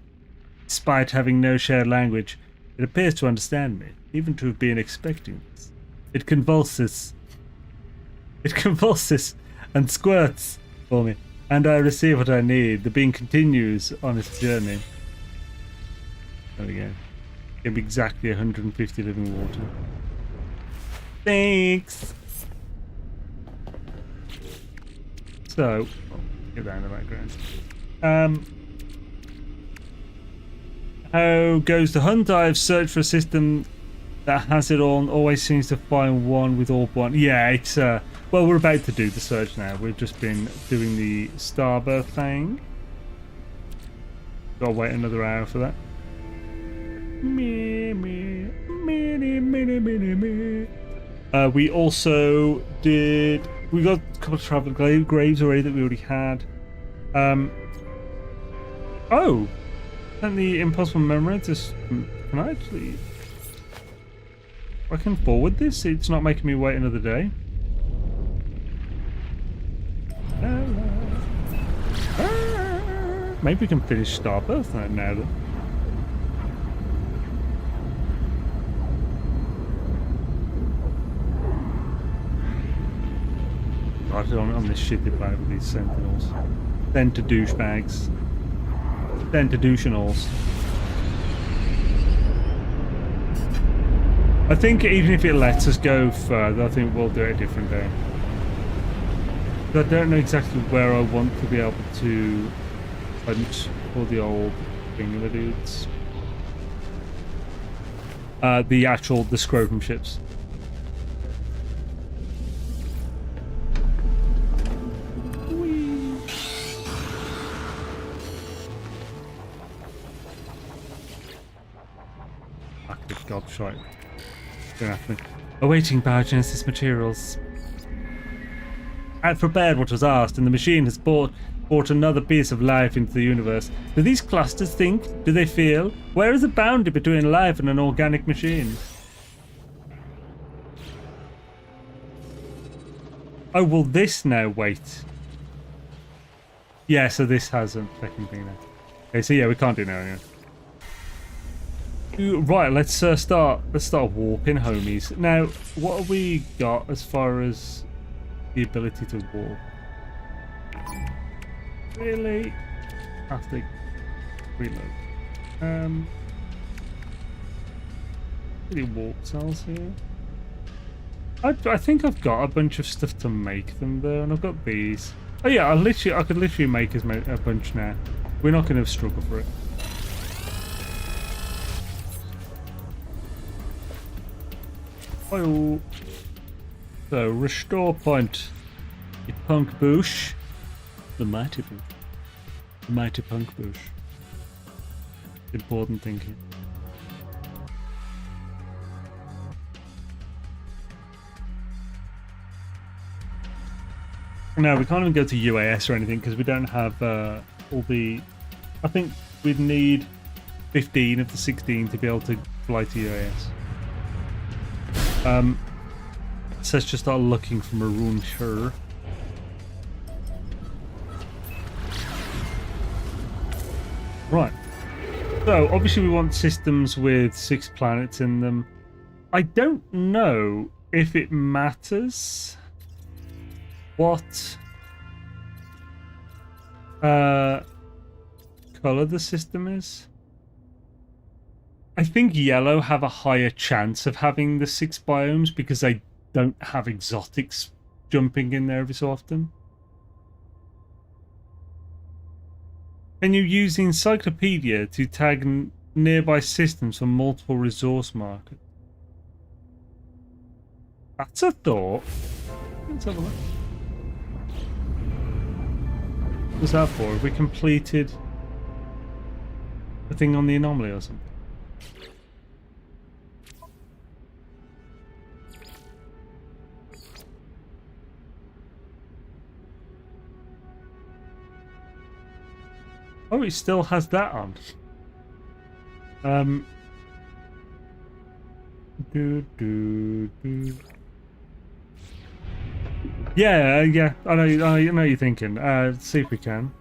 Despite having no shared language, it appears to understand me, even to have been expecting this. It convulses and squirts for me, and I receive what I need. The being continues on its journey. There we go. It's going to be exactly 150 living water. Thanks! So, get down in the background. How goes the hunt? I've searched for a system that has it all and always seems to find one with orb one. Yeah, it's well, we're about to do the search now. We've just been doing the Starbirth thing. Gotta wait another hour for that. We also did. We got a couple of travel graves already that we already had. Oh, and the impossible memory. Just can I actually? I can forward this. It's not making me wait another day. Maybe we can finish Starbirth now then. On this shit about with these sentinels. Then to douchebags. Then to douchenals. I think even if it lets us go further, I think we'll do it a different day. But I don't know exactly where I want to be able to hunt for the old thingamadudes. The scrotum ships. Active gobshite. Awaiting biogenesis materials. I had prepared what was asked, and the machine has brought another piece of life into the universe. Do these clusters think? Do they feel? Where is the boundary between life and an organic machine? Oh, will this now wait? Yeah, so this has a second thing now. Okay, so yeah, we can't do now anyway. Right, let's start walking, homies. Now, what have we got as far as the ability to walk? Really? Have to reload. Any warp cells here? I think I've got a bunch of stuff to make them though, and I've got these. Oh yeah, I could literally make a bunch now. We're not going to struggle for it. Oh, so restore point. You punk boosh. The mighty punk boosh. Important thinking. No, we can't even go to UAS or anything because we don't have all the... I think we'd need 15 of the 16 to be able to fly to UAS. So let's just start looking for Maroon Sure. Right. So obviously we want systems with 6 planets in them. I don't know if it matters what color the system is. I think yellow have a higher chance of having the 6 biomes because they don't have exotics jumping in there every so often. Can you use the encyclopedia to tag nearby systems for multiple resource markers? That's a thought. Let's have a look. What's that for? Have we completed a thing on the anomaly or something? Oh, it still has that on. Yeah. I know you're thinking. Let's see if we can.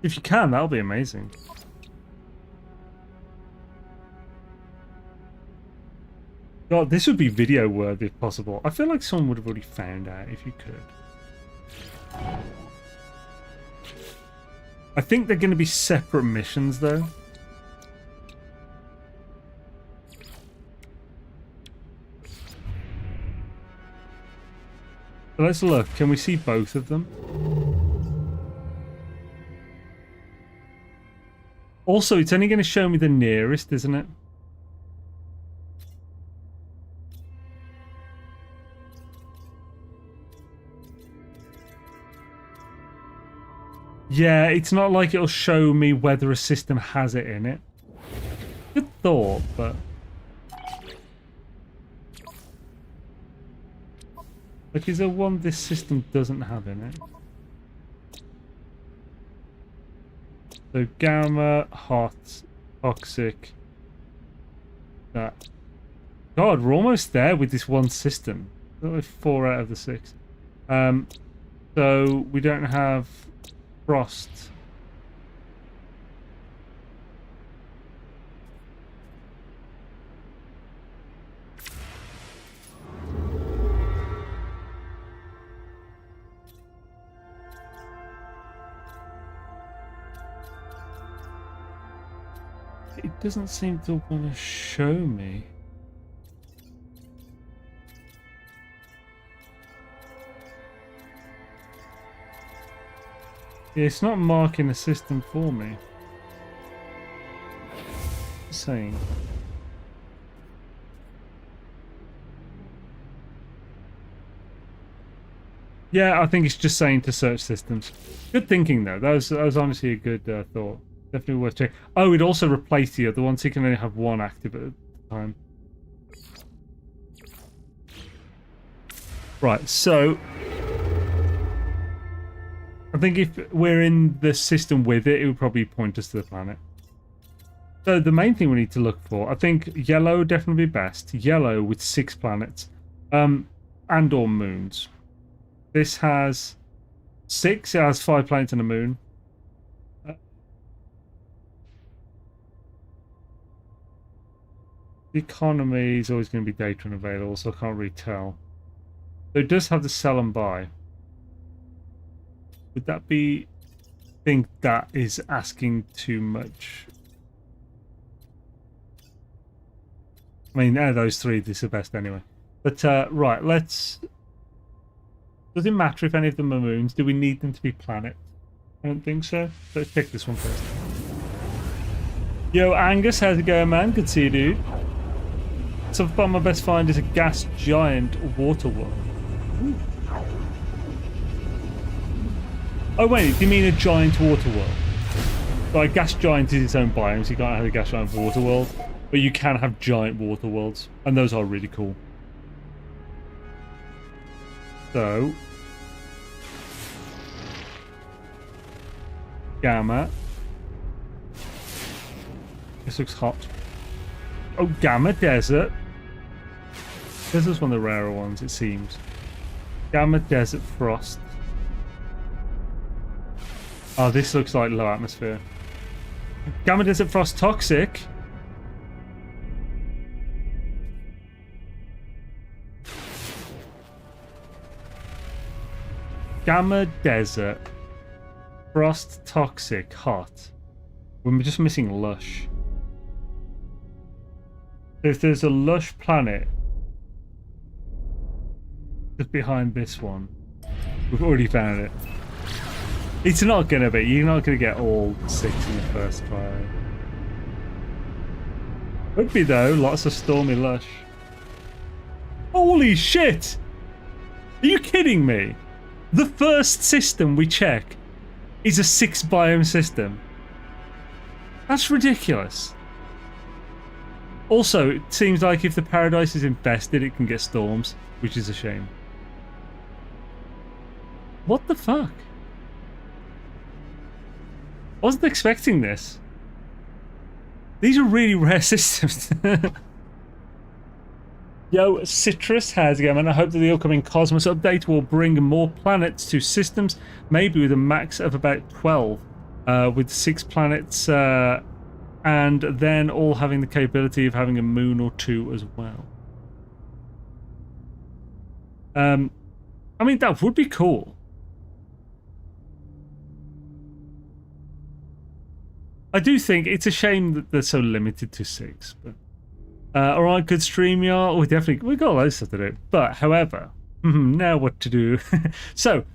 If you can, that'll be amazing. God, this would be video worthy if possible. I feel like someone would have already found out if you could. I think they're going to be separate missions, though. So let's look. Can we see both of them? Also, it's only going to show me the nearest, isn't it? Yeah, it's not like it'll show me whether a system has it in it. Good thought, but... Like, is there one this system doesn't have in it? So, gamma, hot, toxic... That. God, we're almost there with this one system. Only 4 out of the 6. So, we don't have... Frost. It doesn't seem to want to show me. Yeah, it's not marking the system for me. Just saying. Yeah, I think it's just saying to search systems. Good thinking though. That was honestly a good thought. Definitely worth checking. Oh, it also replaced the other one, so you can only have one active at a time. Right, so I think if we're in the system with it, it would probably point us to the planet. So the main thing we need to look for, I think yellow would definitely be best. Yellow with 6 planets, and or moons. This has 6. It has 5 planets and a moon. The economy is always going to be data unavailable, so I can't really tell. So it does have the sell and buy. Would that be... I think that is asking too much. I mean, out of those 3, this is the best anyway. But, right, let's... Does it matter if any of them are moons? Do we need them to be planets? I don't think so. Let's pick this one first. Yo, Angus, how's it going, man? Good to see you, dude. So far, my best find is a gas giant water world. Ooh. Oh, wait, do you mean a giant water world? Like, gas giant is its own biome, so you can't have a gas giant water world. But you can have giant water worlds, and those are really cool. So... Gamma. This looks hot. Oh, Gamma Desert. This is one of the rarer ones, it seems. Gamma Desert Frost. Oh, this looks like low atmosphere. Gamma Desert Frost Toxic. Gamma Desert Frost Toxic Hot. We're just missing Lush. If there's a Lush planet just behind this one, we've already found it. It's not gonna be. You're not gonna get all 6 in the first try. Would be though. Lots of stormy Lush. Holy shit! Are you kidding me? The first system we check is a 6 biome system. That's ridiculous. Also, it seems like if the paradise is infested, it can get storms, which is a shame. What the fuck? I wasn't expecting this. These are really rare systems. Yo, Citrus, how's it going, man? I hope that the upcoming Cosmos update will bring more planets to systems, maybe with a max of about 12, with 6 planets, and then all having the capability of having a moon or 2 as well. I mean, that would be cool. I do think it's a shame that they're so limited to 6, but... alright, good stream, y'all. We got a lot of stuff to do. But, however, now what to do? So,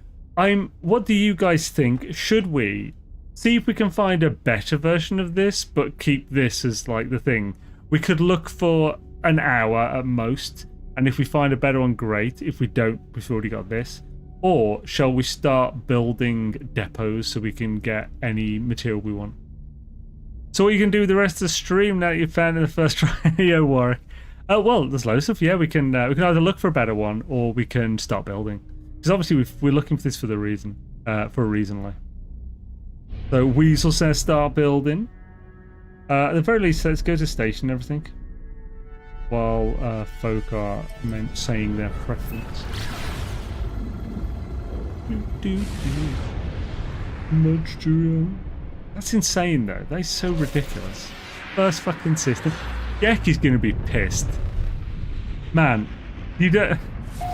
what do you guys think? Should we see if we can find a better version of this, but keep this as like the thing? We could look for an hour at most, and if we find a better one, great. If we don't, we've already got this. Or shall we start building depots so we can get any material we want? So what you can do with the rest of the stream now that you've found in the first try, yo, Warwick. Well, there's loads of stuff. Yeah, we can either look for a better one or we can start building. Because obviously we're looking for this for a reason, like. So Weasel says start building. At the very least, let's go to station and everything. While folk are saying their preference. Much too. That's insane, though. That's so ridiculous. First fucking system. Gek is going to be pissed. Man, you don't...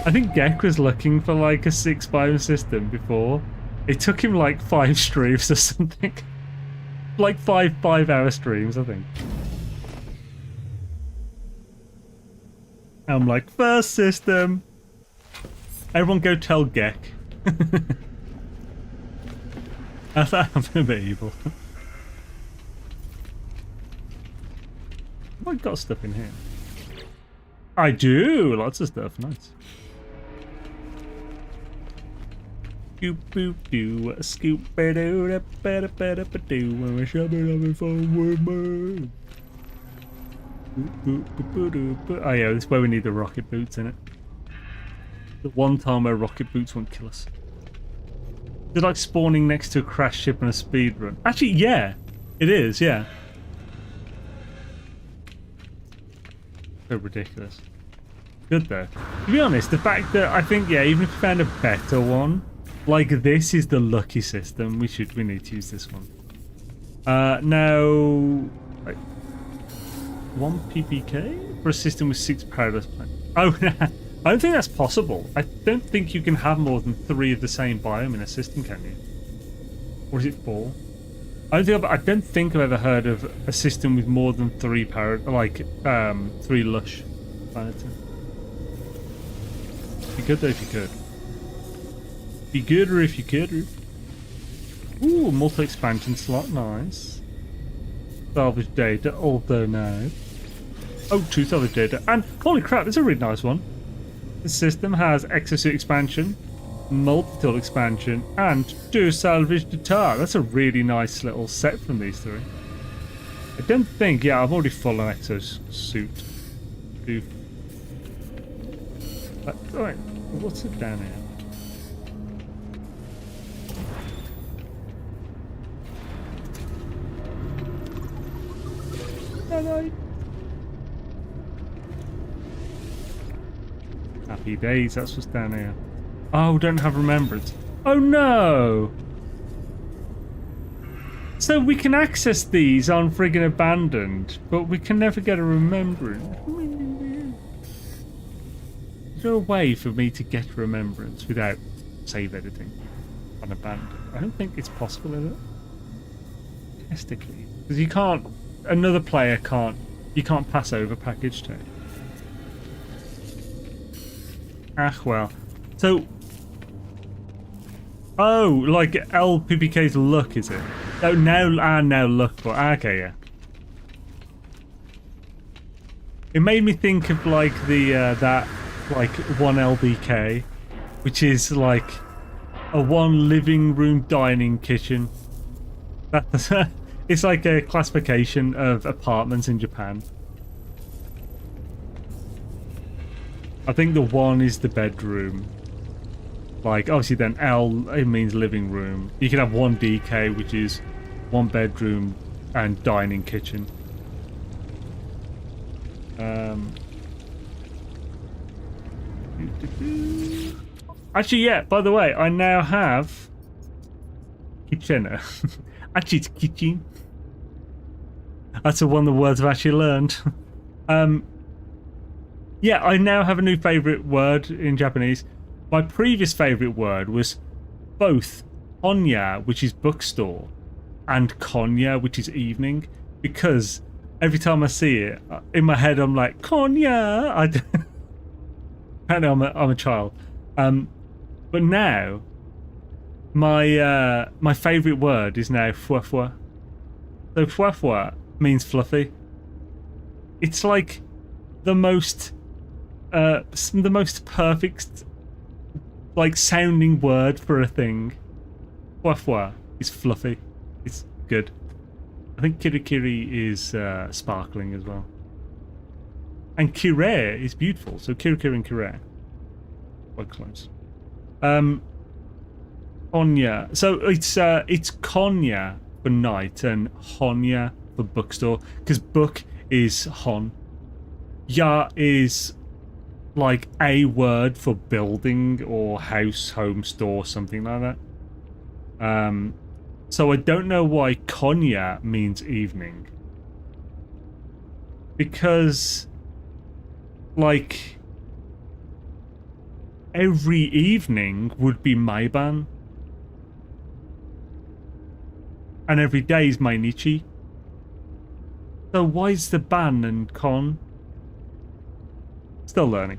I think Gek was looking for like a 6 biome system before. It took him like 5 streams or something. Like 5-hour streams, I think. I'm like, first system. Everyone go tell Gek. I thought I'm a bit evil. Have I got stuff in here? I do! Lots of stuff, nice. Scoop boop doo, scoop ba doo da ba da ba da ba doo, when we shove it up and forward move. Oh yeah, this is where we need the rocket boots in it. The one time where rocket boots won't kill us. It's like spawning next to a crash ship on a speed run. Actually, yeah. It is, yeah. So ridiculous. Good though. To be honest, the fact that I think, yeah, even if we found a better one, like this is the lucky system. We need to use this one. Now, like, 1 ppk for a system with 6 paradise planets. Oh, I don't think that's possible. I don't think you can have more than 3 of the same biome in a system, can you? Or is it 4? I don't think I've ever heard of a system with more than 3 3 lush planets. Be good though if you could. Be gooder if you could. Ooh, multi-expansion slot, nice. Salvage data, although no. Oh, 2 salvage data. And holy crap, it's a really nice one. The system has exosuit expansion, multi-tool expansion, and 2 salvage data. That's a really nice little set from these 3. I don't think, yeah, I've already full on exosuit. Alright, what's it down here? No. Happy days, that's what's down here. Oh, don't have remembrance. Oh no! So we can access these on friggin' abandoned, but we can never get a remembrance. Is there a way for me to get remembrance without save editing on abandoned? I don't think it's possible, is it? Testically. Because you can't, another player can't, you can't pass over package tag. Ah, well. So, oh, like LPPK's luck, is it? Oh, now luck for, okay, yeah. It made me think of like the, that, like 1 LBK, which is like a 1 living room dining kitchen. It's like a classification of apartments in Japan. I think the 1 is the bedroom. Like, obviously then L, it means living room. You can have 1 DK, which is 1 bedroom and dining kitchen. Actually, yeah, by the way, I now have kitchen. Actually, it's kitchen. That's one of the words I've actually learned. Yeah, I now have a new favourite word in Japanese. My previous favourite word was both Honya, which is bookstore, and Konya, which is evening, because every time I see it, in my head I'm like, Konya! I know I'm a child. But now, my favourite word is now fuafua. So fuafua means fluffy. It's like the most perfect, like, sounding word for a thing. Fuafua is fluffy. It's good. I think kirikiri is sparkling as well. And kire is beautiful. So kirikiri and kire. Quite close. Konya. So it's Konya for night and Honya for bookstore, because book is hon. Ya is like a word for building or house, home, store, something like that. So I don't know why Konya means evening. Because, like, every evening would be Maiban. And every day is Mainichi. So why is the ban and con? Still learning.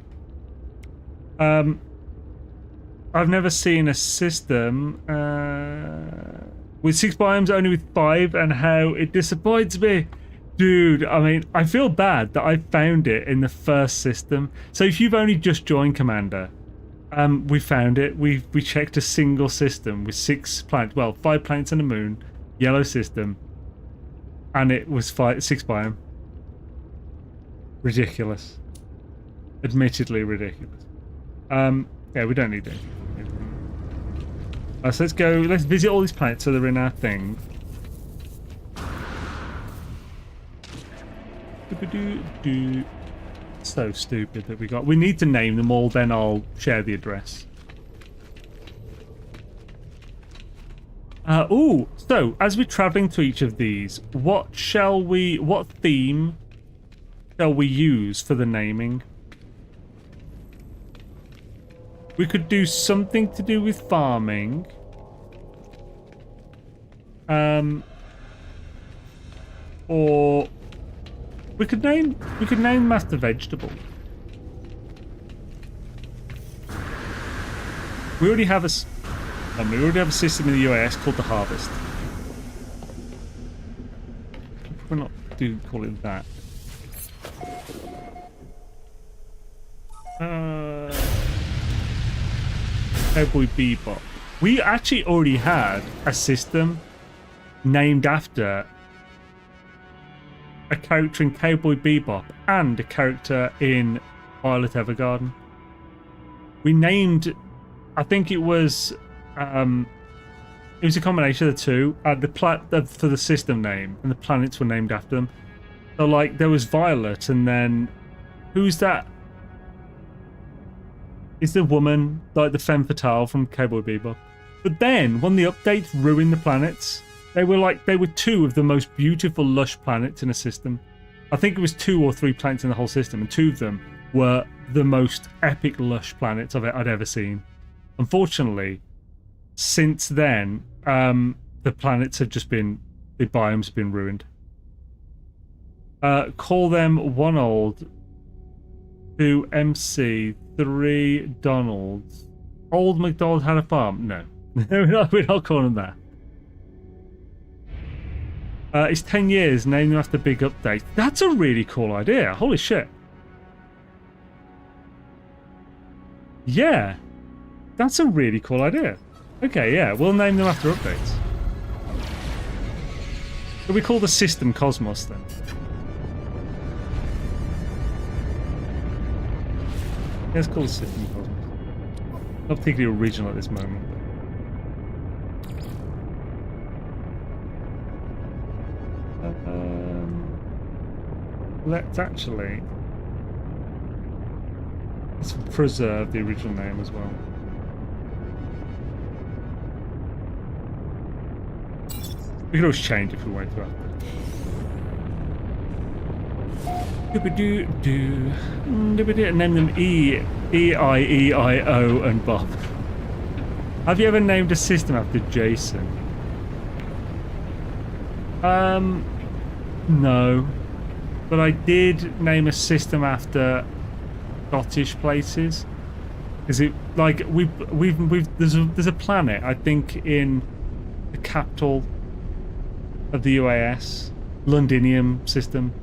I've never seen a system with 6 biomes, only with 5, and how it disappoints me. Dude, I mean, I feel bad that I found it in the first system. So if you've only just joined Commander, we found it. We checked a single system with 6 planets, well, 5 planets and a moon, yellow system, and it was 6 biome. Ridiculous. Admittedly ridiculous. Yeah, we don't need it. So let's go. Let's visit all these planets so they're in our thing. So stupid that we got. We need to name them all, then I'll share the address. So as we're traveling to each of these, what theme shall we use for the naming? We could do something to do with farming. Or we could name Master Vegetable. We already have a system in the UAS called the Harvest. We're not call it that. Cowboy Bebop. We actually already had a system named after a character in Cowboy Bebop and a character in Violet Evergarden. We named, I think it was a combination of the two. For the system name, and the planets were named after them. So like there was Violet, and then who's that? Is the woman like the femme fatale from Cowboy Bebop? But then when the updates ruined the planets, they were two of the most beautiful lush planets in a system. I think it was 2 or 3 planets in the whole system, and 2 of them were the most epic lush planets I'd ever seen. Unfortunately, since then, the planets have just been, the biomes have been ruined. Call them 1 old, 2 MC, 3 Donalds. Old MacDonald had a farm? No. we're not calling them that. It's 10 years, name them after big update. That's a really cool idea. Holy shit. Yeah. That's a really cool idea. Okay, yeah, we'll name them after updates. So we call the system Cosmos then. Let's call the system Cosmos. Not particularly original at this moment. Let's preserve the original name as well. We could always change if we wanted to after. Name them E-I-E-I-O and Bob. Have you ever named a system after Jason? No. But I did name a system after Scottish places. Is it like there's a planet, I think, in the capital of the UAS, Londinium system,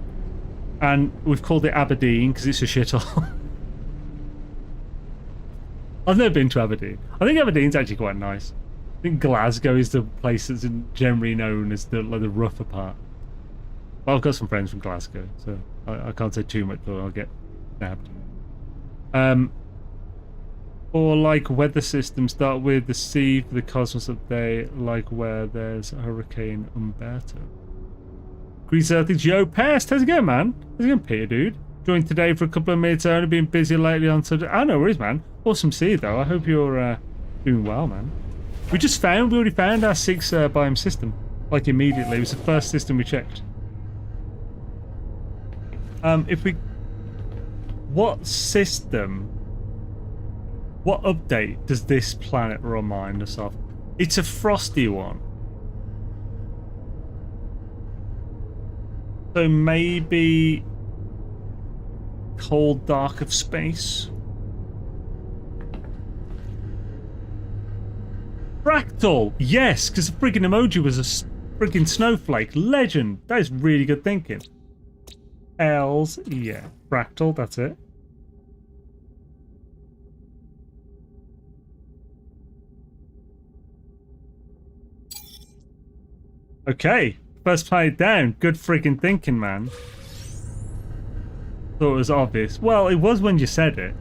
and we've called it Aberdeen because it's a shithole. I've never been to Aberdeen. I think Aberdeen's actually quite nice. I think Glasgow is the place that's generally known as the rougher part. Well, I've got some friends from Glasgow, so I can't say too much or I'll get nabbed. Or like weather systems, start with the C for the Cosmos update, like where there's Hurricane Umberto. Grease Earthings, yo, Pest, how's it going, man? How's it going, Peter, dude? Joined today for a couple of minutes, only been busy lately on Sunday. Oh, no worries, man. Awesome to see you, though. I hope you're doing well, man. We already found our 6 biome system, like immediately. It was the first system we checked. What update does this planet remind us of? It's a frosty one. So maybe Cold Dark of Space? Fractal! Yes, because the friggin' emoji was a friggin' snowflake. Legend! That is really good thinking. L's, yeah. Fractal, that's it. Okay, first planet down. Good freaking thinking, man. Thought it was obvious. Well, it was when you said it.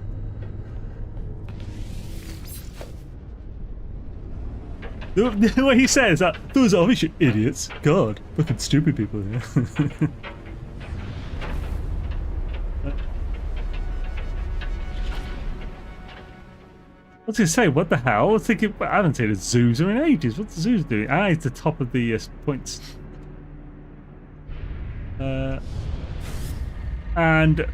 The way he says that, those obviously idiots. God, fucking stupid people here. I was going to say, what the hell? I was thinking, I haven't seen a Zoozer in ages. What's the Zoozer doing? Ah, it's the top of the points. And...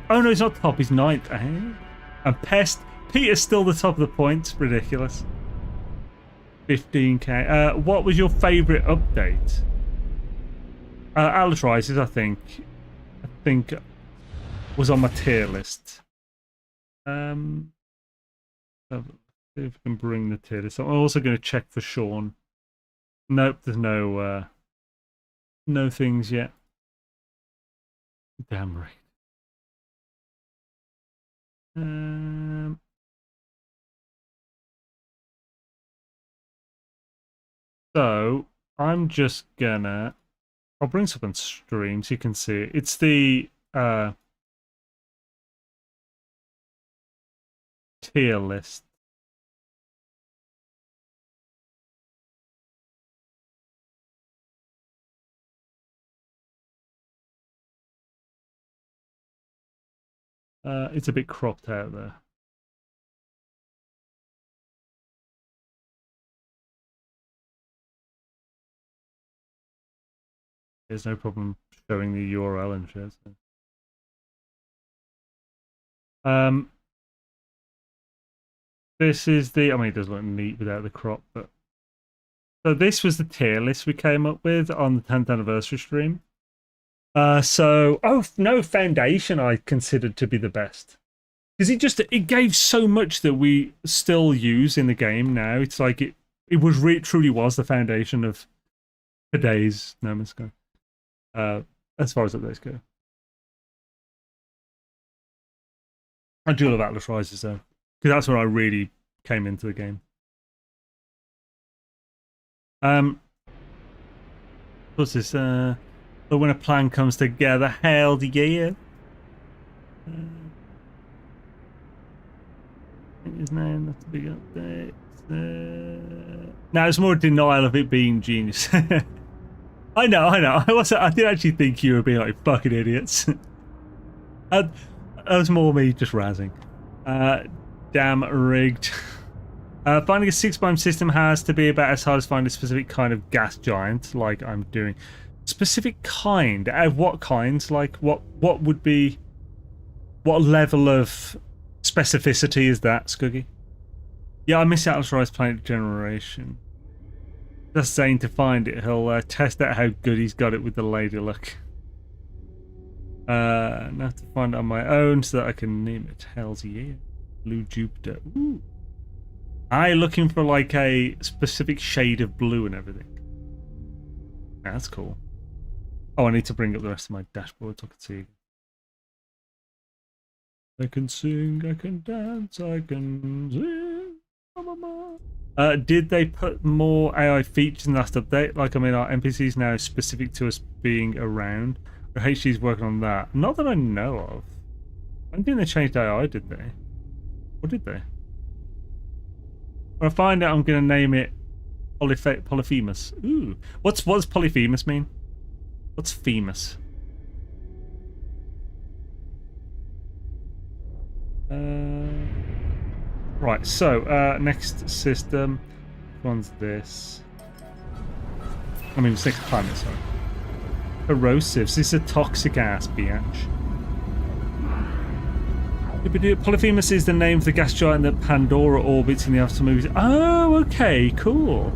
oh no, he's not top, he's ninth. And Pest, Peter's still the top of the points. Ridiculous. 15k. What was your favourite update? Atlas Rises, I think was on my tier list. See if we can bring the tier list. I'm also going to check for Sean. Nope, there's no things yet. Damn right. So I'm just gonna. I'll bring this up on stream so you can see it. It's the tier list. It's a bit cropped out there. There's no problem showing the URL and shit. So. This is the. I mean, it does look neat without the crop, but so this was the tier list we came up with on the 10th anniversary stream. No, Foundation I considered to be the best because it gave so much that we still use in the game now. It's like it truly was the foundation of today's No Man's Sky. As far as updates go, I do love Atlas Rises though, because that's where I really came into the game. What's this? But when a plan comes together, hell yeah. His name, that's a big update. Now it's more denial of it being genius. I know. I did actually think you were being like fucking idiots. That was more me just razzing. Damn rigged. Finding a 6-biome system has to be about as hard as finding a specific kind of gas giant, like I'm doing. Specific kind? What kinds? Like what would be? What level of specificity is that, Scuggy? Yeah, I miss Atlas Rise Planet Generation. Just saying to find it, he'll test out how good he's got it with the lady luck. I have to find it on my own so that I can name it. Hell's yeah. Blue Jupiter. Ooh. Looking for like a specific shade of blue and everything. That's cool. Oh, I need to bring up the rest of my dashboard so I can see. I can sing, I can dance, I can sing. Did they put more AI features in the last update? Like, I mean, are NPCs now specific to us being around? Or HG's working on that? Not that I know of. I don't think they changed AI, did they? Or did they? When I find out, I'm going to name it Polyphemus. Ooh. What does Polyphemus mean? What's Phemus? Right, so next system. Which one's this? I mean, it's next planet, sorry. Corrosives. This is a toxic ass biatch. Polyphemus is the name of the gas giant that Pandora orbits in the Avatar movies. Oh, okay, cool.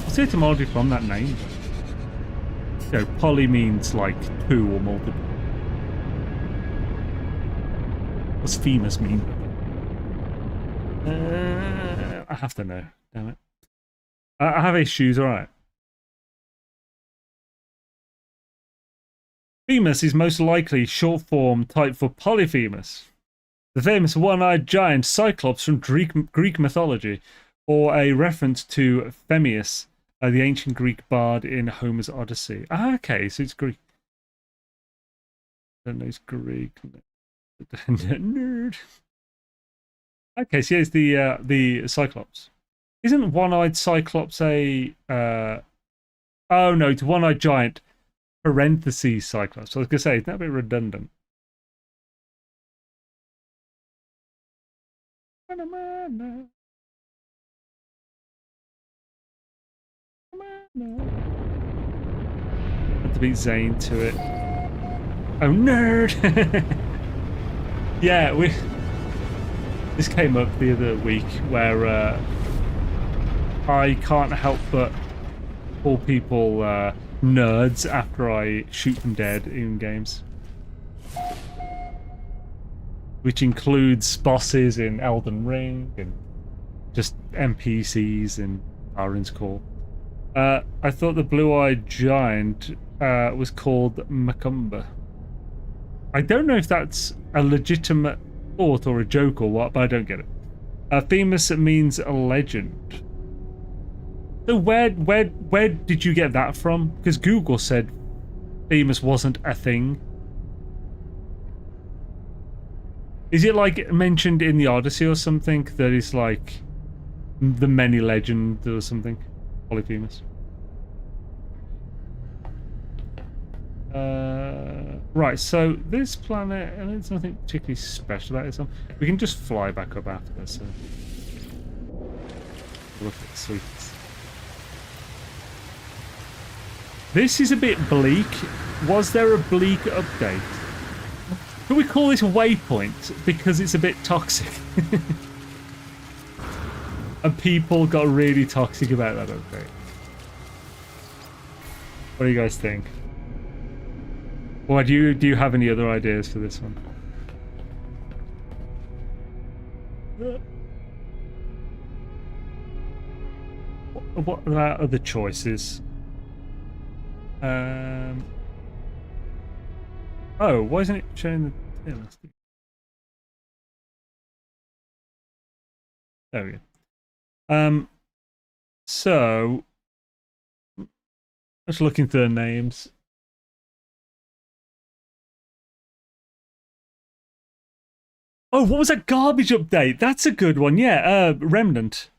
What's the etymology from that name? You know, poly means like two or multiple. What's Phemus mean? I have to know. Damn it. I have issues, alright. Phemus is most likely short form type for Polyphemus, the famous one-eyed giant cyclops from Greek mythology, or a reference to Phemius, the ancient Greek bard in Homer's Odyssey. Ah, okay, so it's Greek. I don't know, it's Greek. Nerd. Okay, so here's the Cyclops. Isn't one-eyed Cyclops a oh no, it's one-eyed giant parentheses Cyclops. So I was gonna say, isn't that a bit redundant? Had to beat Zane to it. Oh nerd! Yeah, this came up the other week where I can't help but call people nerds after I shoot them dead in games. Which includes bosses in Elden Ring and just NPCs in Aaron's Call. I thought the blue-eyed giant was called Macumba. I don't know if that's a legitimate thought or a joke or what, but I don't get it. Famous means a legend. So where did you get that from? Because Google said famous wasn't a thing. Is it like mentioned in the Odyssey or something that is like the many legend or something? Polyphemus. Right, so this planet, and there's nothing particularly special about this one. We can just fly back up after this. So. Look at the sweets. This is a bit bleak. Was there a bleak update? Can we call this waypoint because it's a bit toxic? And people got really toxic about that update. What do you guys think? Or do you have any other ideas for this one? What are other choices? Oh, why isn't it showing the tier list? There we go. So just looking through the names. Oh, what was that garbage update? That's a good one. Yeah, Remnant.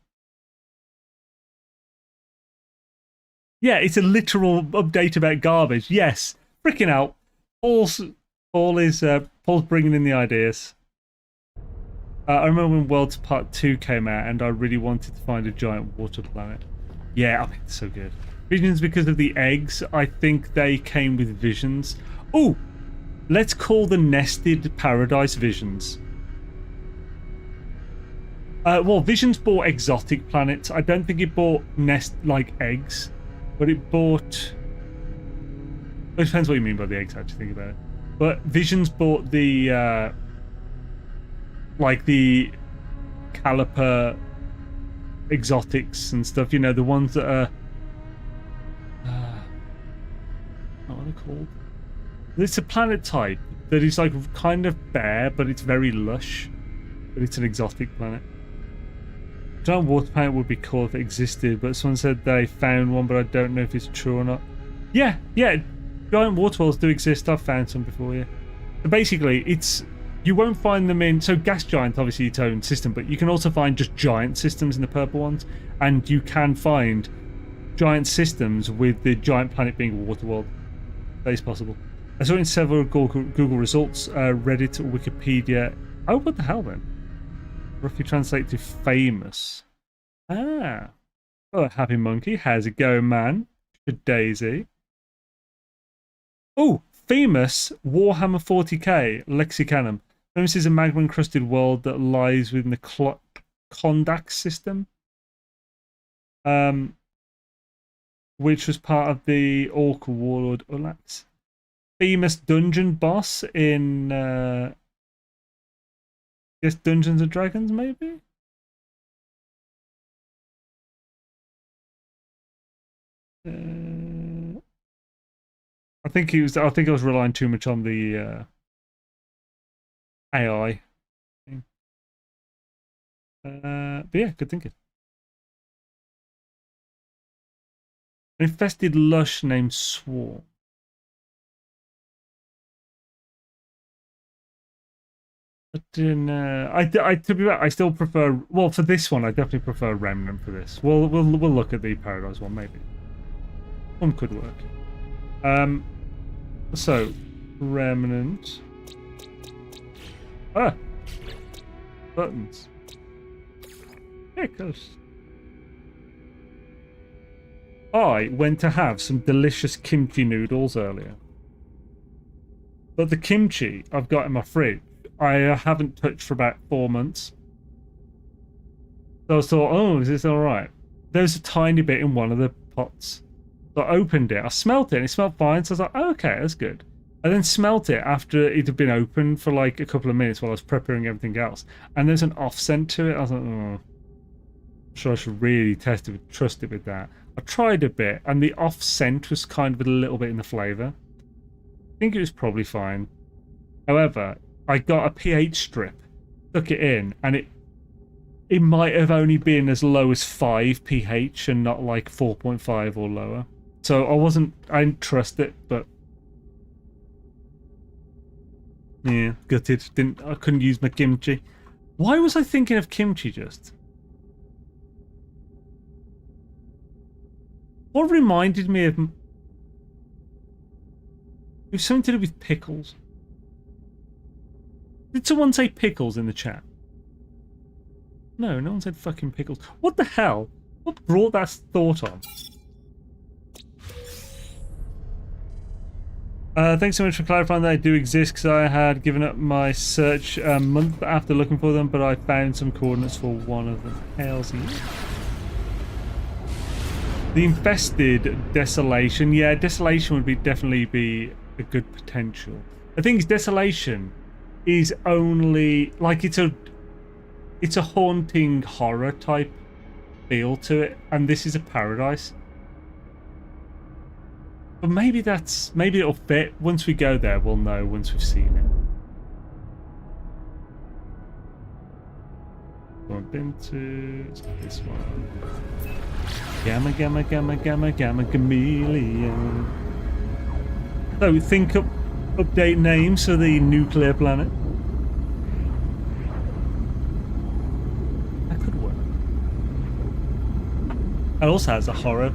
Yeah, it's a literal update about garbage. Yes, freaking out. Paul's bringing in the ideas. I remember when Worlds Part 2 came out and I really wanted to find a giant water planet. Yeah, I mean, it's so good. Visions because of the eggs. I think they came with visions. Oh, let's call the nested paradise visions. Well, Visions bought exotic planets. I don't think it bought like eggs, but it bought... It depends what you mean by the eggs, actually, think about it. But Visions bought the... like the caliper exotics and stuff, you know, the ones that are... what are they called? It's a planet type that is like kind of bare, but it's very lush. But it's an exotic planet. Giant water planet would be cool if it existed, but someone said they found one, but I don't know if it's true or not. Yeah, giant water worlds do exist. I've found some before, yeah. So basically, it's... You won't find them in... So gas giant, obviously, its own system, but you can also find just giant systems in the purple ones, and you can find giant systems with the giant planet being a water world. That is possible. I saw in several Google results, Reddit or Wikipedia. Oh, what the hell then? Roughly translate to famous. Ah. Oh, Happy Monkey. How's it going, man? Good Daisy. Oh, famous Warhammer 40k Lexicanum. Famous is a magma-encrusted world that lies within the Kondak system. Which was part of the Orc warlord Ulax. Famous dungeon boss in I guess Dungeons and Dragons, maybe? I think I was relying too much on the AI thing. But yeah, good thinking. An infested lush named Swarm. But to be fair, I still prefer. Well, for this one, I definitely prefer Remnant for this. We'll look at the Paradise one maybe. One could work. So Remnant. Ah, buttons. Because I went to have some delicious kimchi noodles earlier, but the kimchi I've got in my fridge I haven't touched for about 4 months. So I thought, oh, is this all right? There's a tiny bit in one of the pots. So I opened it, I smelt it, and it smelled fine. So I was like, oh, okay, that's good. I then smelt it after it had been open for like a couple of minutes while I was preparing everything else. And there's an off scent to it. I was like, oh, I'm sure I should really trust it with that. I tried a bit, and the off scent was kind of a little bit in the flavour. I think it was probably fine. However, I got a pH strip, took it in, and it might have only been as low as 5 pH and not like 4.5 or lower. So I didn't trust it, but yeah, gutted. I couldn't use my kimchi. Why was I thinking of kimchi just? What reminded me of? It was something to do with pickles. Did someone say pickles in the chat? No, no one said fucking pickles. What the hell? What brought that thought on? Thanks so much for clarifying that they do exist, because I had given up my search a month after looking for them, but I found some coordinates for one of them. Hell's yeah. The infested desolation. Yeah, desolation would definitely be a good potential. The thing is, desolation is only like it's a haunting horror type feel to it, and this is a paradise. But maybe it'll fit. Once we go there, we'll know once we've seen it. I've been to this one. Gamma, gamma, gamma, gamma, gamma, chameleon. So think up, update names for the nuclear planet. That could work. It also has a horror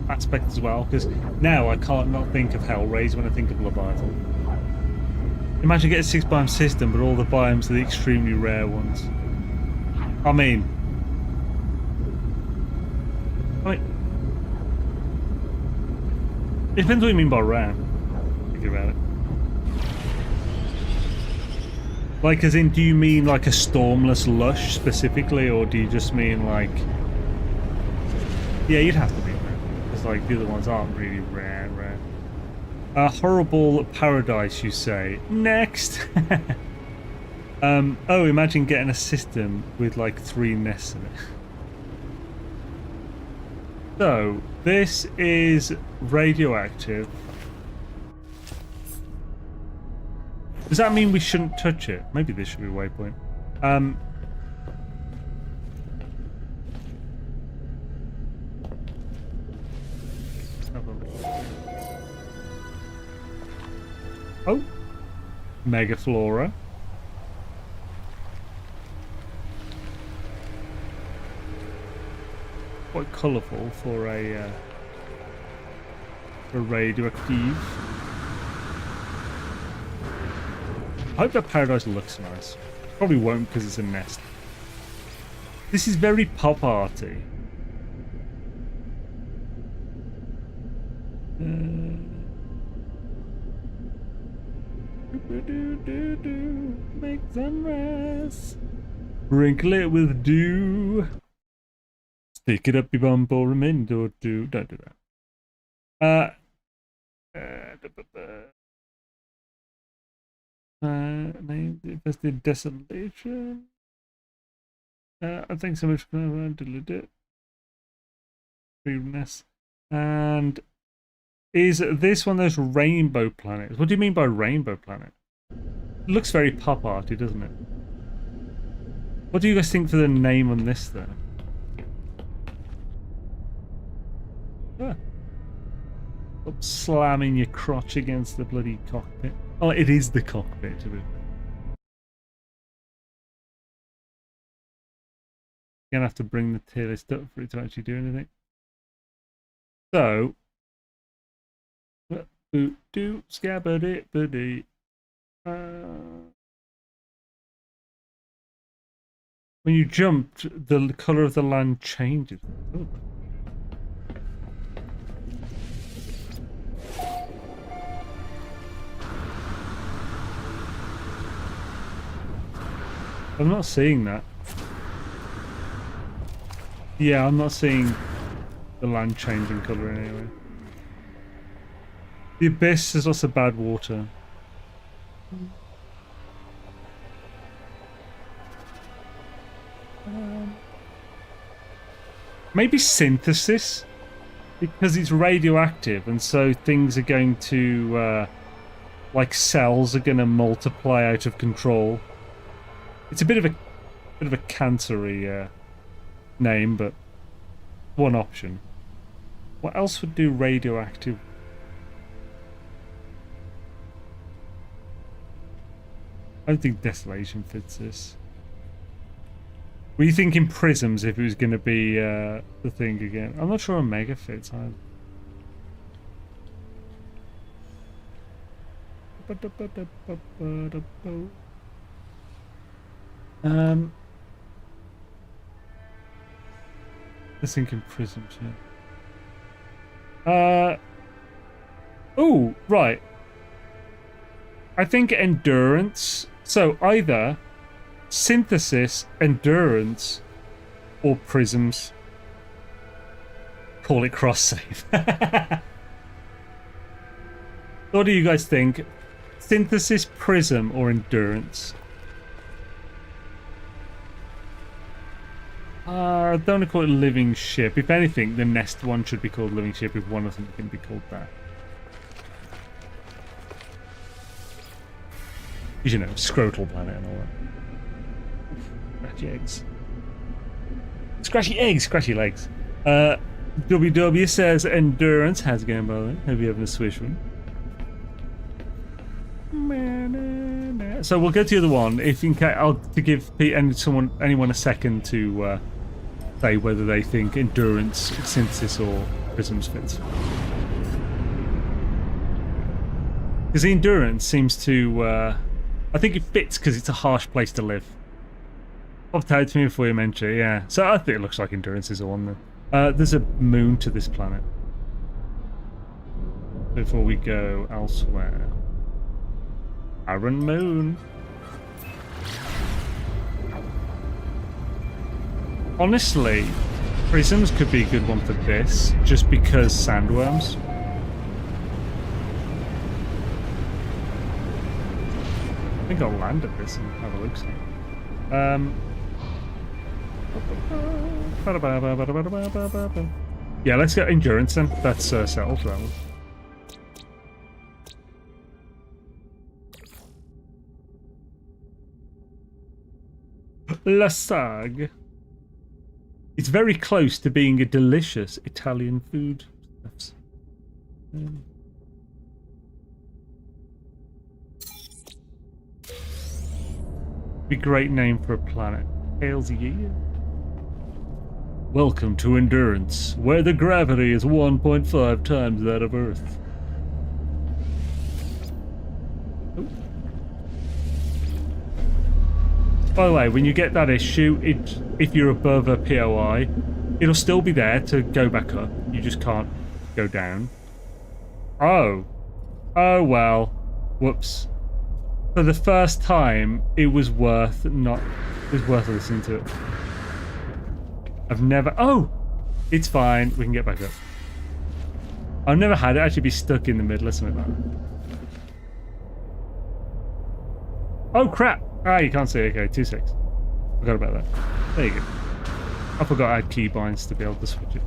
aspect as well, because now I can't not think of Hellraiser when I think of Leviathan. Imagine getting a 6 biome system, but all the biomes are the extremely rare ones. I mean, it depends what you mean by rare. Think about it. Like, as in, do you mean like a stormless lush specifically, or do you just mean like? Yeah, you'd have to be rare. Because like the other ones aren't really rare. A horrible paradise, you say? Next. Oh, imagine getting a system with like 3 nests in it. So this is radioactive. Does that mean we shouldn't touch it? Maybe this should be a waypoint. Oh, Megaflora. Quite colourful for a radioactive. I hope that paradise looks nice. Probably won't because it's a nest. This is very pop arty. Make some rest. Sprinkle it with dew. Stick it up your bum for a minute or two. Don't do that. Name infested desolation. I think so much for delete it. Ness. And is this one of those rainbow planets? What do you mean by rainbow planet? It looks very pop arty, doesn't it? What do you guys think for the name on this then? Ah. Stop slamming your crotch against the bloody cockpit. Oh, it is the cockpit, to be fair. Gonna have to bring the tier list up for it to actually do anything. So, do scabbard it, buddy. When you jump, the color of the land changes. Oh. I'm not seeing that. Yeah, I'm not seeing the land changing colour anyway. The abyss is also bad water. Maybe synthesis, because it's radioactive, and so things are going to, like cells are going to multiply out of control. It's a bit of a cancery name, but one option. What else would do radioactive? I don't think desolation fits this. Were you thinking prisms if it was going to be the thing again? I'm not sure Omega fits either. Let's think in prisms, yeah. Oh, right. I think endurance. So either synthesis, endurance, or prisms. Call it cross-save. What do you guys think? Synthesis, prism, or endurance? I don't want to call it living ship. If anything, the next one should be called living ship if one of them can be called that. You know, scrotal planet and all that. Scratchy eggs. Scratchy eggs, scratchy legs. WW says endurance. How's it going, by the way? Hope you're having a swish one. So we'll go to the other one. If in case, I'll to give anyone a second to say whether they think endurance, synthesis, or prisms fits. Because the endurance seems to, I think it fits because it's a harsh place to live. Popped out to me before you mentioned it, yeah. So I think it looks like endurance is the one then. There's a moon to this planet. Before we go elsewhere. Iron Moon. Honestly, prisms could be a good one for this, just because sandworms. I think I'll land at this and have a look. Yeah, let's get endurance then. That's settled. That one. La Sag. It's very close to being a delicious Italian food. Be a great name for a planet. Hails ye. Welcome to Endurance, where the gravity is 1.5 times that of Earth. Oh. By the way, when you get that issue, if you're above a POI, it'll still be there to go back up. You just can't go down. Oh. Oh well. Whoops. For the first time, it was worth listening to it. I've never... Oh! It's fine. We can get back up. I've never had it actually be stuck in the middle or something like that. Oh, crap! Ah, you can't see. Okay, 2 seconds. Forgot about that. There you go. I forgot I had keybinds to be able to switch it.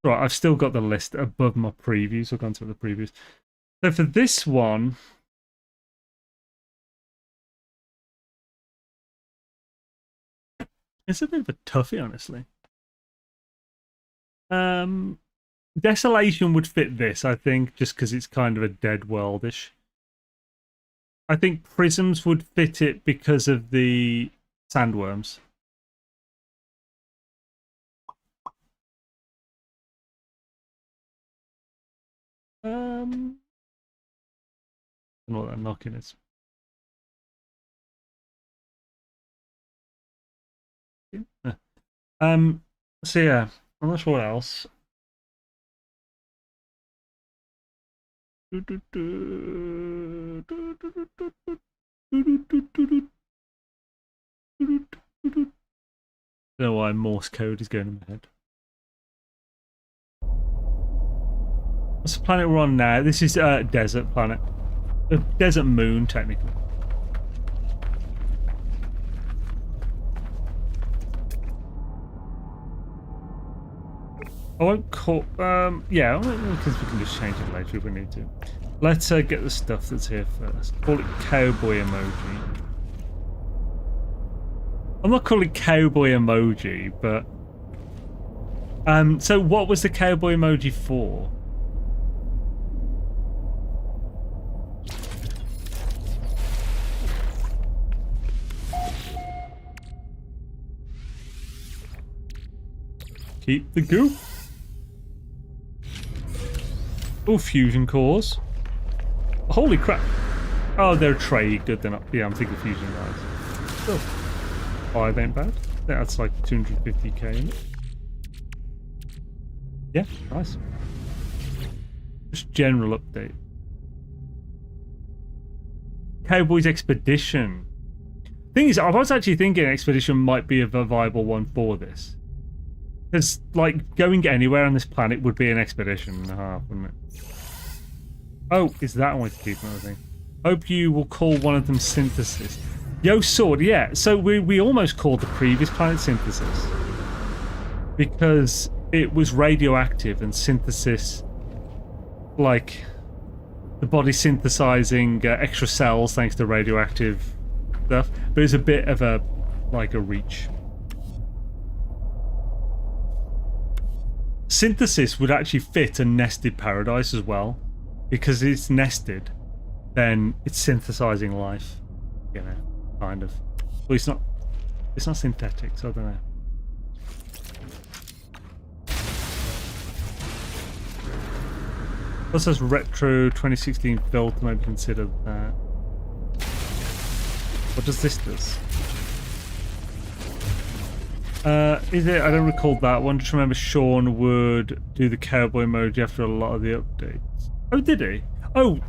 Right, I've still got the list above my previews. I've gone through the previews. So for this one... It's a bit of a toughie, honestly. Desolation would fit this, I think, just because it's kind of a dead worldish. I think prisms would fit it because of the sandworms. don't know what that knocking is. So yeah, I'm not sure what else. Don't know why Morse code is going in my head. What's the planet we're on now? This is a desert planet. A desert moon, technically. I won't call... yeah, because we can just change it later if we need to. Let's get the stuff that's here first. Call it cowboy emoji. I'm not calling it cowboy emoji, but... so what was the cowboy emoji for? Keep the goop. Oh, fusion cores. Holy crap. Oh, they're a trade. Good, they're not. Yeah, I'm thinking fusion guys. Oh, 5 ain't bad. That's like 250k. Yeah, nice. Just general update. Cowboys Expedition. Thing is, I was actually thinking Expedition might be a viable one for this. Because, like, going anywhere on this planet would be an expedition and a half, wouldn't it? Oh, is that one to keep another thing? Hope you will call one of them Synthesis. Yo, Sword, yeah. So we almost called the previous planet Synthesis. Because it was radioactive and Synthesis, like, the body synthesizing extra cells thanks to radioactive stuff. But it's a bit of a, like, a reach. Synthesis would actually fit a nested paradise as well, because it's nested, then it's synthesizing life, you know, kind of. Well, it's not synthetic, so I don't know. Plus there's retro 2016 filter, maybe consider that. What does this do? Is it? I don't recall that one. Just remember Sean would do the cowboy emoji after a lot of the updates. Oh, did he? Oh,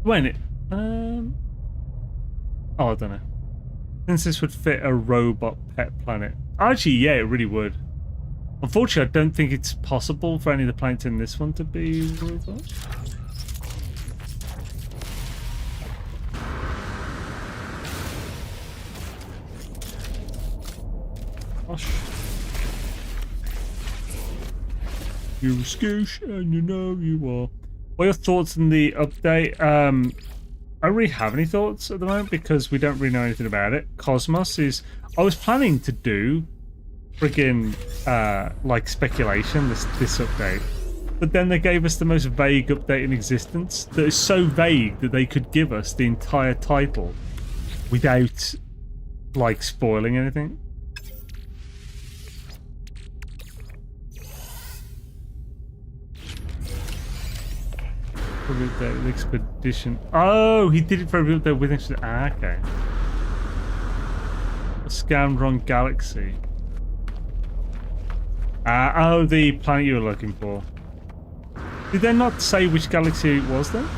when it? Oh, I don't know. Since this would fit a robot pet planet. Actually, yeah, it really would. Unfortunately, I don't think it's possible for any of the planets in this one to be robots. You're a scoosh, and you know you are. What are your thoughts on the update? I don't really have any thoughts at the moment because we don't really know anything about it. Cosmos is... I was planning to do friggin' like speculation this update, but then they gave us the most vague update in existence that is so vague that they could give us the entire title without like spoiling anything. The expedition. Oh, he did it for every update with expedition. Ah, okay. Scammed wrong galaxy. Oh, the planet you were looking for. Did they not say which galaxy it was then?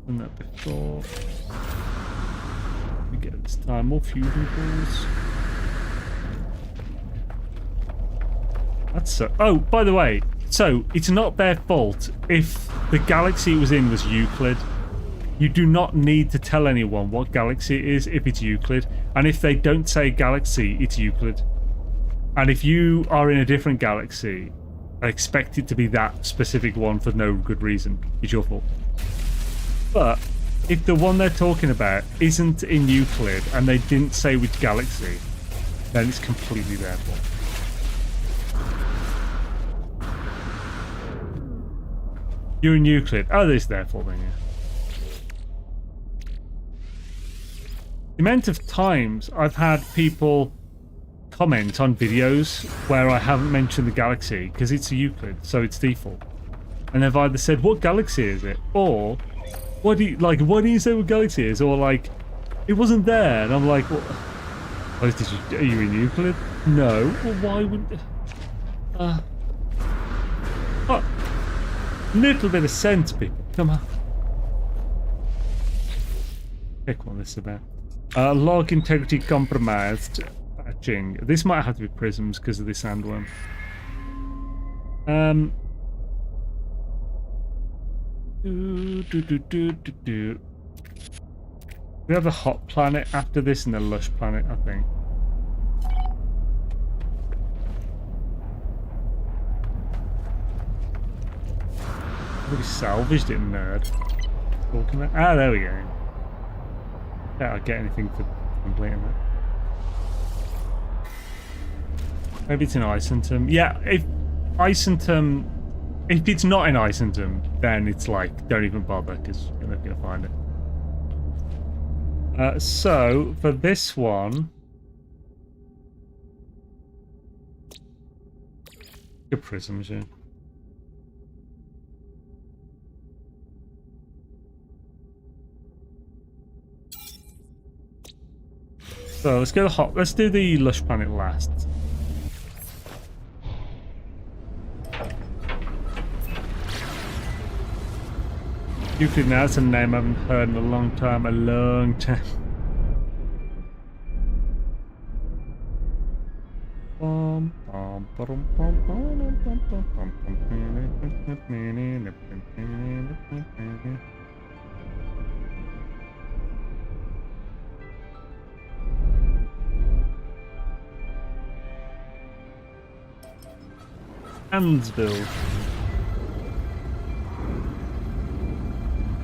Done that before. We get this time more fusion cores. That's so. Oh, by the way, so it's not their fault if the galaxy it was in was Euclid. You do not need to tell anyone what galaxy it is if it's Euclid. And if they don't say galaxy, it's Euclid. And if you are in a different galaxy, I expect it to be that specific one for no good reason. It's your fault. But if the one they're talking about isn't in Euclid and they didn't say which galaxy, then it's completely their fault. You're in Euclid. Oh, it's their fault then, yeah. The amount of times I've had people comment on videos where I haven't mentioned the galaxy because it's a Euclid, so it's default. And they've either said, what galaxy is it? Or, why do you say what galaxy it is? Or like, it wasn't there. And I'm like, what? Are you in Euclid? No. Well, why would... little bit of sense, people. Come on. Check what this is about. Log integrity compromised. Patching. This might have to be prisms because of the sandworm. We have a hot planet after this and a lush planet, I think. We salvaged it, nerd. Talking about. Ah, there we go. Doubt I'll get anything for completing that. Maybe it's an isentum. Yeah, if it's not an isentum, then it's like, don't even bother because you're never going to find it. So, for this one... Good prisms, yeah. So, let's go to hot. Let's do the lush planet last. Euclid now, that's a name I haven't heard in a long time, Ansville.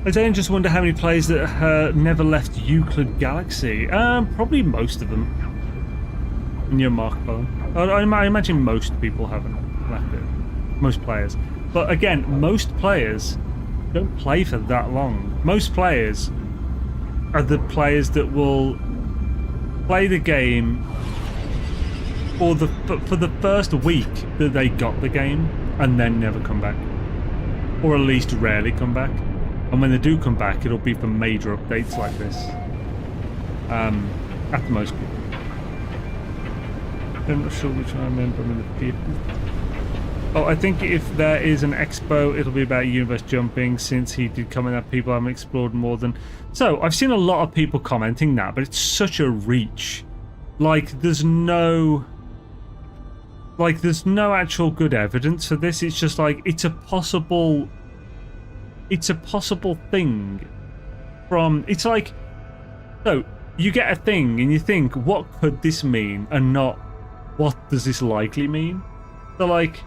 I don't just wonder how many players that never left Euclid Galaxy. Probably most of them. In your mark bone. I imagine most people haven't left it. Most players. But again, most players don't play for that long. Most players are the players that will play the game for the first week that they got the game and then never come back. Or at least rarely come back. And when they do come back, it'll be for major updates like this. At the most people. I'm not sure which one I remember in the people. Oh, I think if there is an expo, it'll be about universe jumping, since he did comment that people haven't explored more than... So, I've seen a lot of people commenting that, but it's such a reach. Like, there's no actual good evidence for this. It's just like, it's a possible thing from... It's like... So, you get a thing and you think, what could this mean? And not, what does this likely mean? So, like...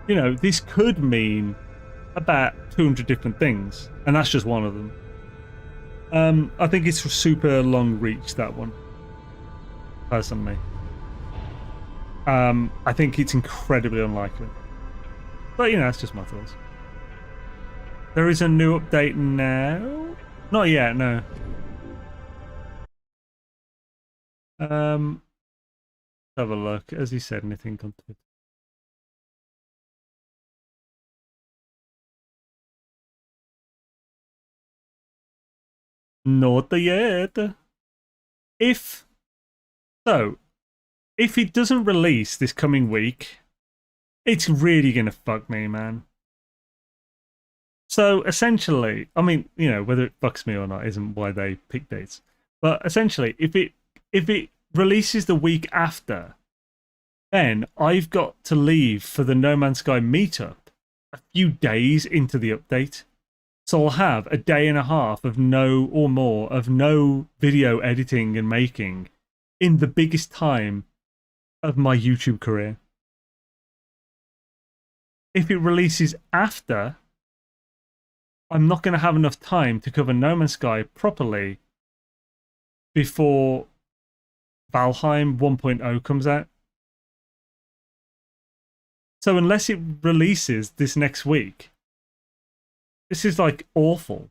You know, this could mean about 200 different things. And that's just one of them. I think it's a super long reach, that one. Personally. I think it's incredibly unlikely. But, you know, that's just my thoughts. There is a new update now? Not yet, no. Have a look. Has he said anything on Twitter? Not yet. If it doesn't release this coming week, it's really gonna fuck me, man. So essentially, I mean, you know, whether it fucks me or not isn't why they pick dates. But essentially, if it releases the week after, then I've got to leave for the No Man's Sky meetup a few days into the update. So I'll have a day and a half of no video editing and making in the biggest time of my YouTube career. If it releases after, I'm not going to have enough time to cover No Man's Sky properly before Valheim 1.0 comes out. So unless it releases this next week, this is like awful.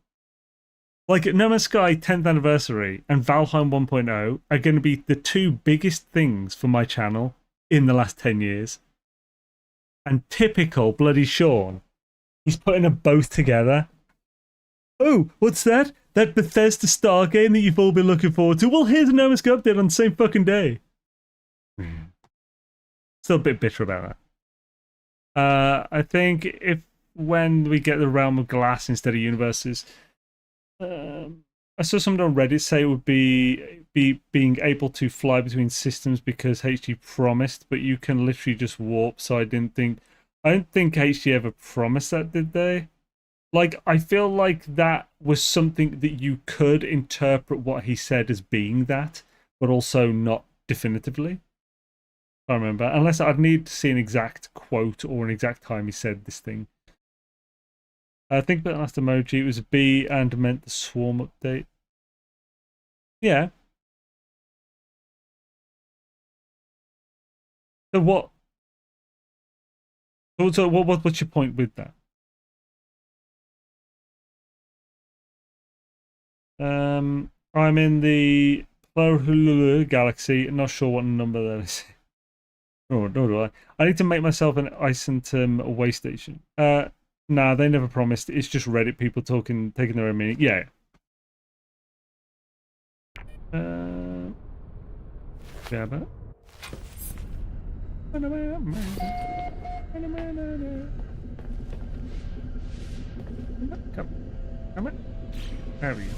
Like, No Man's Sky 10th anniversary and Valheim 1.0 are going to be the two biggest things for my channel in the last 10 years. And typical bloody Sean, he's putting them both together. Oh, what's that? That Bethesda Star game that you've all been looking forward to? Well, here's a No Man's Sky update on the same fucking day. Still a bit bitter about that. I think when we get the Realm of Glass instead of universes, I saw someone on Reddit say it would be being able to fly between systems because HG promised, but you can literally just warp. So I don't think HG ever promised that, did they? Like, I feel like that was something that you could interpret what he said as being that, but also not definitively. I don't remember, unless I'd need to see an exact quote or an exact time he said this thing. I think about the last emoji, it was a B and meant the swarm update. Yeah. So what? So what's your point with that? I'm in the galaxy. Not sure what number that is. Oh, no, do I? I need to make myself an Isentum way station. Nah, they never promised. It's just Reddit people taking their own meaning. Yeah. Yeah, but. Come on. There we go.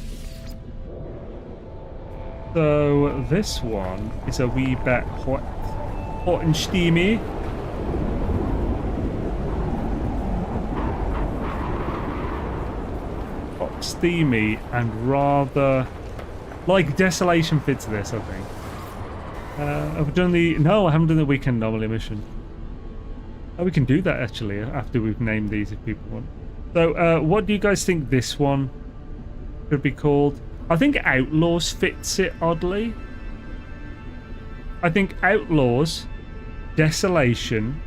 So this one is a wee bit hot and steamy. Hot, steamy, and rather like Desolation fits this, I think. Have we done the? No, I haven't done the weekend anomaly mission. Oh, we can do that actually after we've named these if people want. So, what do you guys think this one should be called? I think Outlaws fits it oddly. I think Outlaws, Desolation.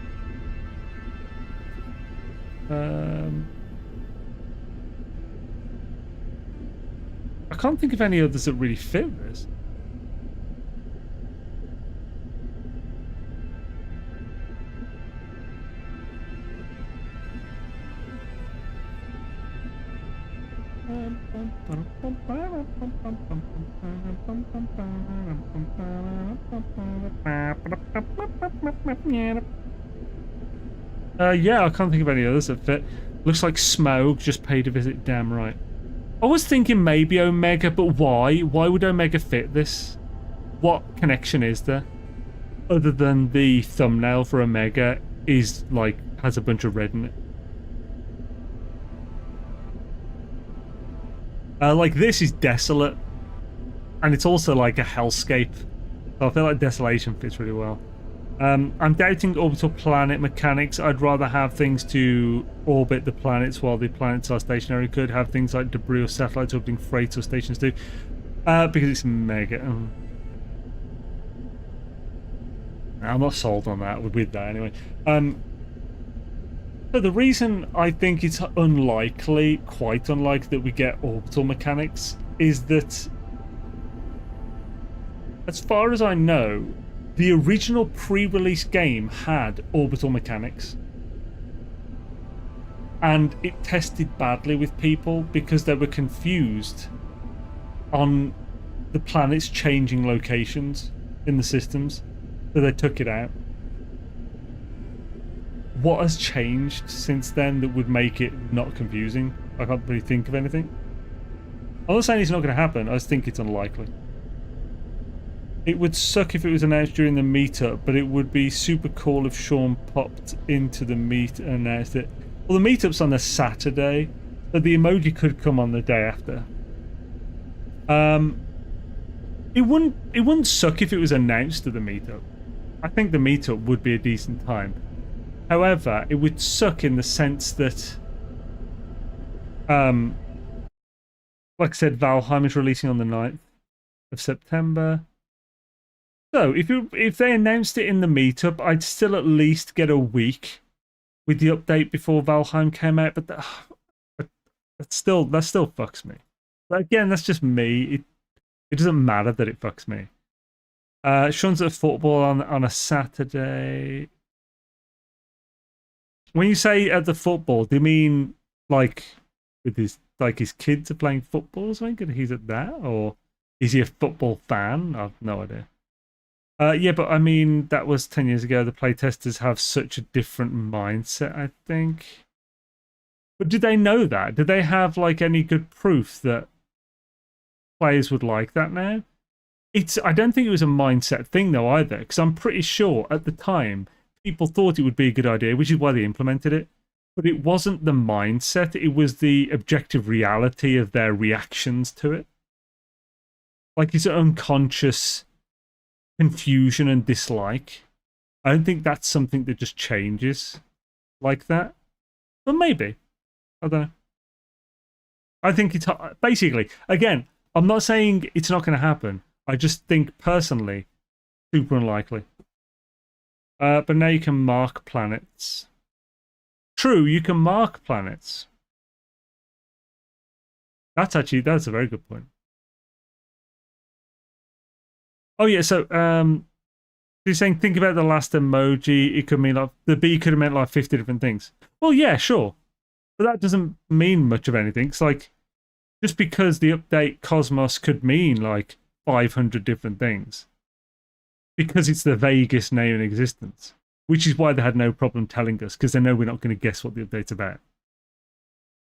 I can't think of any others that really fit this. Yeah, I can't think of any others that fit. Looks like Smoke just paid a visit, damn right. I was thinking maybe Omega, but why? Why would Omega fit this? What connection is there? Other than the thumbnail for Omega is like, has a bunch of red in it. Like this is desolate, and it's also like a hellscape. So I feel like Desolation fits really well. I'm doubting orbital planet mechanics. I'd rather have things to orbit the planets while the planets are stationary. Could have things like debris or satellites orbiting freight or stations too, because it's mega. I'm not sold on that with that anyway. So the reason I think it's unlikely, quite unlikely, that we get orbital mechanics is that, as far as I know, the original pre-release game had orbital mechanics. And it tested badly with people because they were confused on the planets changing locations in the systems, so they took it out. What has changed since then that would make it not confusing? I can't really think of anything. I'm not saying it's not going to happen, I just think it's unlikely. It would suck if it was announced during the meetup, but it would be super cool if Sean popped into the meet and announced it. Well, the meetup's on a Saturday, but the emoji could come on the day after. It wouldn't suck if it was announced at the meetup. I think the meetup would be a decent time. However, it would suck in the sense that, like I said, Valheim is releasing on the 9th of September. So if they announced it in the meetup, I'd still at least get a week with the update before Valheim came out. But that still fucks me. But again, that's just me. It doesn't matter that it fucks me. Sean's at football on a Saturday. When you say at the football, do you mean like with his kids are playing football or something and he's at that? Or is he a football fan? I've no idea. Yeah, but I mean, that was 10 years ago. The playtesters have such a different mindset, I think. But did they know that? Did they have like any good proof that players would like that now? I don't think it was a mindset thing though either, because I'm pretty sure at the time people thought it would be a good idea, which is why they implemented it. But it wasn't the mindset, it was the objective reality of their reactions to it. Like his unconscious confusion and dislike. I don't think that's something that just changes like that. But maybe. I don't know. I think it's basically, again, I'm not saying it's not going to happen. I just think personally, super unlikely. But now you can mark planets. True, you can mark planets. That's a very good point. Oh yeah, so you're saying think about the last emoji. It could mean like the B could have meant like 50 different things. Well, yeah, sure, but that doesn't mean much of anything. It's like just because the update Cosmos could mean like 500 different things, because it's the vaguest name in existence, which is why they had no problem telling us, because they know we're not going to guess what the update's about.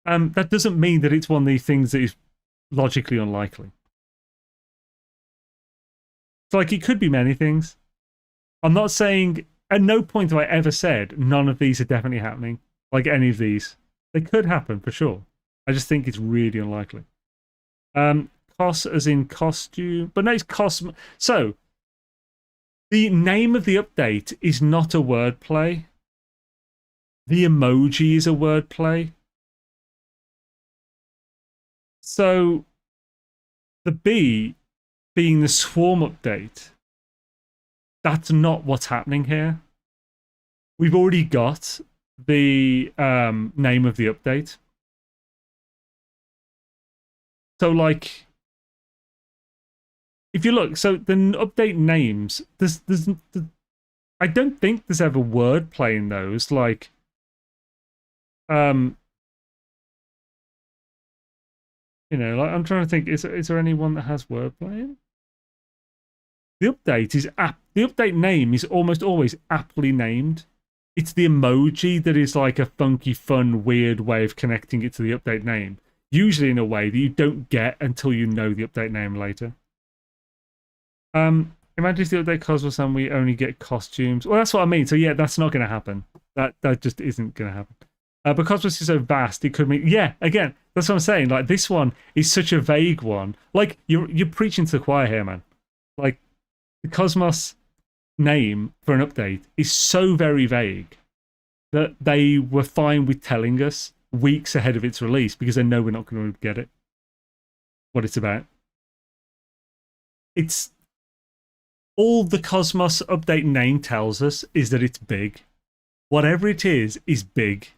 That doesn't mean that it's one of these things that is logically unlikely. So, like, it could be many things. I'm not saying, at no point have I ever said none of these are definitely happening. Like any of these. They could happen, for sure. I just think it's really unlikely. Cos as in costume. But no, it's cosm. So, the name of the update is not a wordplay. The emoji is a wordplay. So, the B being the swarm update, that's not what's happening here. We've already got the name of the update. So, like, if you look, so the update names, I don't think there's ever wordplay in those. Like, you know, like I'm trying to think, is there anyone that has wordplay in? The update is the update name is almost always aptly named. It's the emoji that is like a funky, fun, weird way of connecting it to the update name. Usually in a way that you don't get until you know the update name later. Imagine if the update Cosmos and we only get costumes. Well, that's what I mean. So yeah, that's not going to happen. That just isn't going to happen. But Cosmos is so vast, it could mean, yeah, again, that's what I'm saying. Like, this one is such a vague one. Like, you're preaching to the choir here, man. Like, the Cosmos name for an update is so very vague that they were fine with telling us weeks ahead of its release because they know we're not going to get it. What it's about. It's all the Cosmos update name tells us is that it's big. Whatever it is big.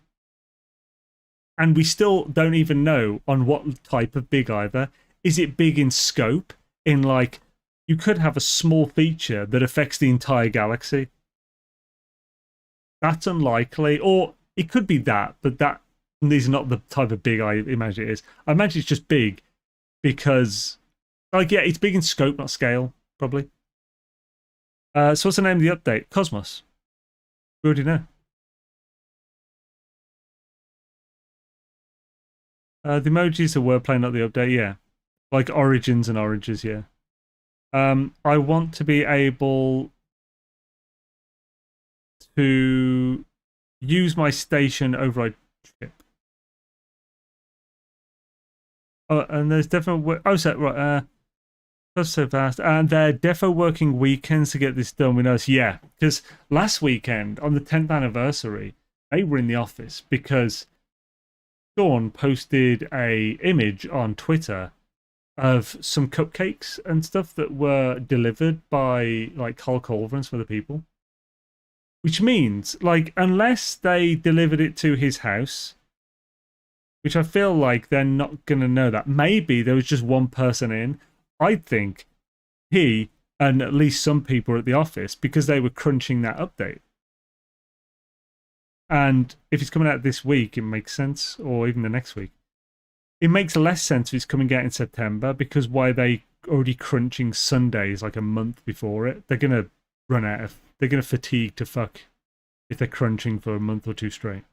And we still don't even know on what type of big either. Is it big in scope? In like, you could have a small feature that affects the entire galaxy. That's unlikely. Or it could be that, but that is not the type of big I imagine it is. I imagine it's just big because, like, yeah, it's big in scope, not scale, probably. So what's the name of the update? Cosmos. We already know. The emojis are wordplay, not the update, yeah. Like origins and oranges, yeah. I want to be able to use my station override chip. Oh, and there's definitely... Oh, so, right, that's so fast. And they're defo working weekends to get this done with us. Yeah, because last weekend, on the 10th anniversary, they were in the office because Sean posted a image on Twitter of some cupcakes and stuff that were delivered by like Carl Culver and some other people. Which means, like, unless they delivered it to his house, which I feel like they're not going to know that. Maybe there was just one person in. I think he and at least some people at the office, because they were crunching that update. And if it's coming out this week, it makes sense, or even the next week. It makes less sense if it's coming out in September, because why are they already crunching Sundays like a month before it? They're going to run out of... They're going to fatigue to fuck if they're crunching for a month or two straight.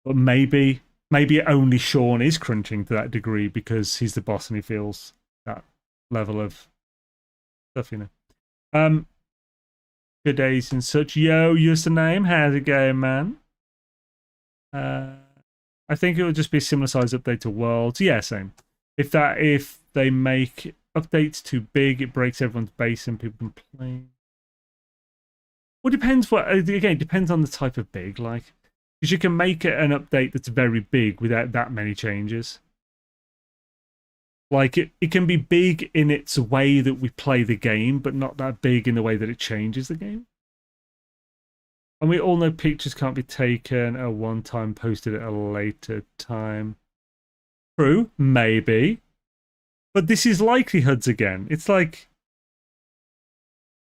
But maybe only Sean is crunching to that degree because he's the boss and he feels that level of stuff, you know. Good days and such. Yo, username, how's it going, man? I think it would just be a similar size update to Worlds. Yeah, same. If they make updates too big, it breaks everyone's base and people complain. Well, depends what. Again, it depends on the type of big. Like, because you can make it an update that's very big without that many changes. Like, it can be big in its way that we play the game, but not that big in the way that it changes the game. And we all know pictures can't be taken at one time, posted at a later time. True, maybe. But this is likelihoods again. It's like,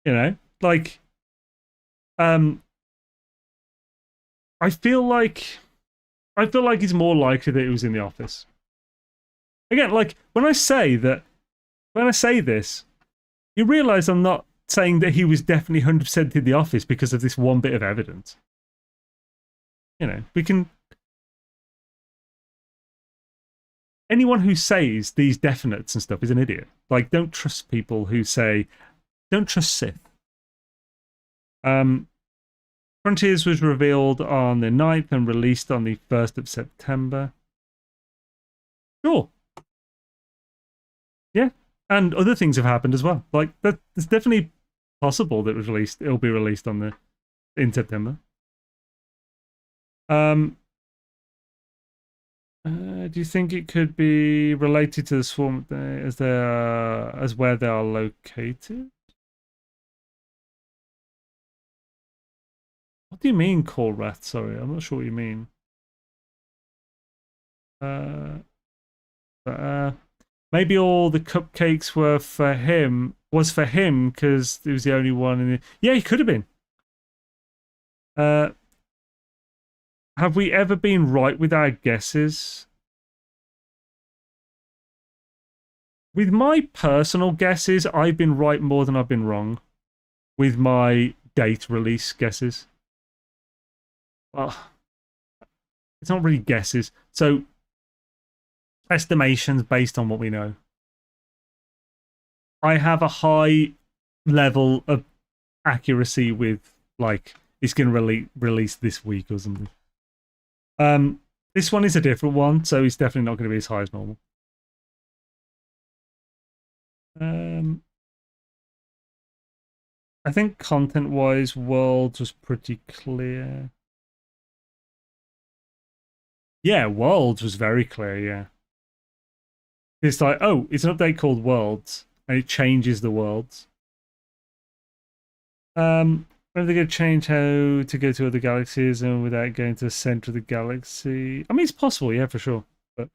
you know, like, I feel like it's more likely that it was in the office. Again, like, when I say this, you realize I'm not saying that he was definitely 100% in the office because of this one bit of evidence. You know, we can... Anyone who says these definites and stuff is an idiot. Like, don't trust people who say... Don't trust Sith. Frontiers was revealed on the 9th and released on the 1st of September. Sure. Yeah, and other things have happened as well. Like, it's definitely possible that it'll be released in September. Do you think it could be related to the swarm as where they are located? What do you mean, Call Rat? Sorry, I'm not sure what you mean. Maybe all the cupcakes were for him. Was for him because he was the only one in the... Yeah, he could have been. Have we ever been right with our guesses? With my personal guesses, I've been right more than I've been wrong. With my date release guesses. Well, it's not really guesses. So, estimations based on what we know. I have a high level of accuracy with, like, it's going to release this week or something. This one is a different one, so it's definitely not going to be as high as normal. I think content-wise, Worlds was pretty clear. Yeah, Worlds was very clear, yeah. It's like, oh, it's an update called Worlds, and it changes the worlds. Are they going to change how to go to other galaxies and without going to the center of the galaxy? I mean, it's possible, yeah, for sure. But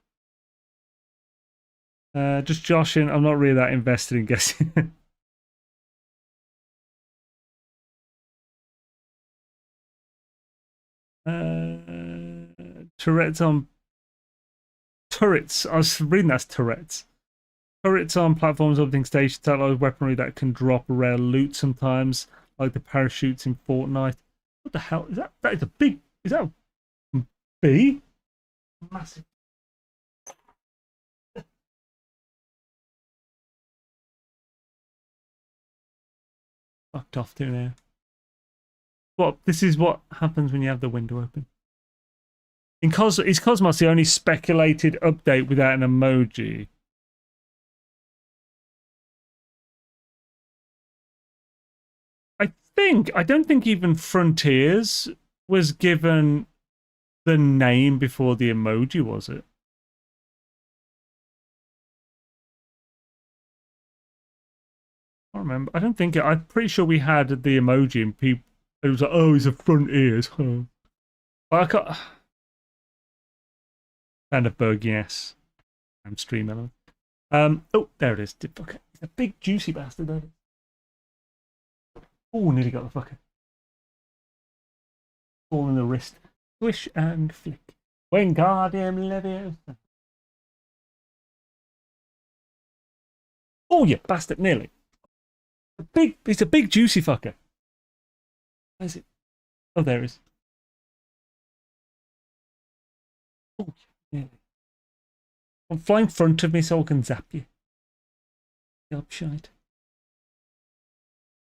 just joshing, I'm not really that invested in guessing. Tourette's on... Turrets. I was reading that's Tourette's. Turrets on platforms, orbiting stations, satellite weaponry that can drop rare loot sometimes, like the parachutes in Fortnite. What the hell is that? That is a big... Is that a bee? Massive. Fucked off to now. Well, this is what happens when you have the window open. Is Cosmos the only speculated update without an emoji? I don't think even Frontiers was given the name before the emoji, was it? I don't remember. I don't think it. I'm pretty sure we had the emoji and people. It was like, oh, it's a Frontiers. Huh. I can't. And a bug, yes. I'm streaming. Oh, there it is. Fucker. It's a big juicy bastard, that is. Oh, nearly got the fucker. All in the wrist. Swish and flick. Wingardium Leviosa. Oh, you bastard, nearly. It's a big juicy fucker. Where is it? Oh, there it is. Oh, nearly. I'm flying in front of me so I can zap you. Yup, shite.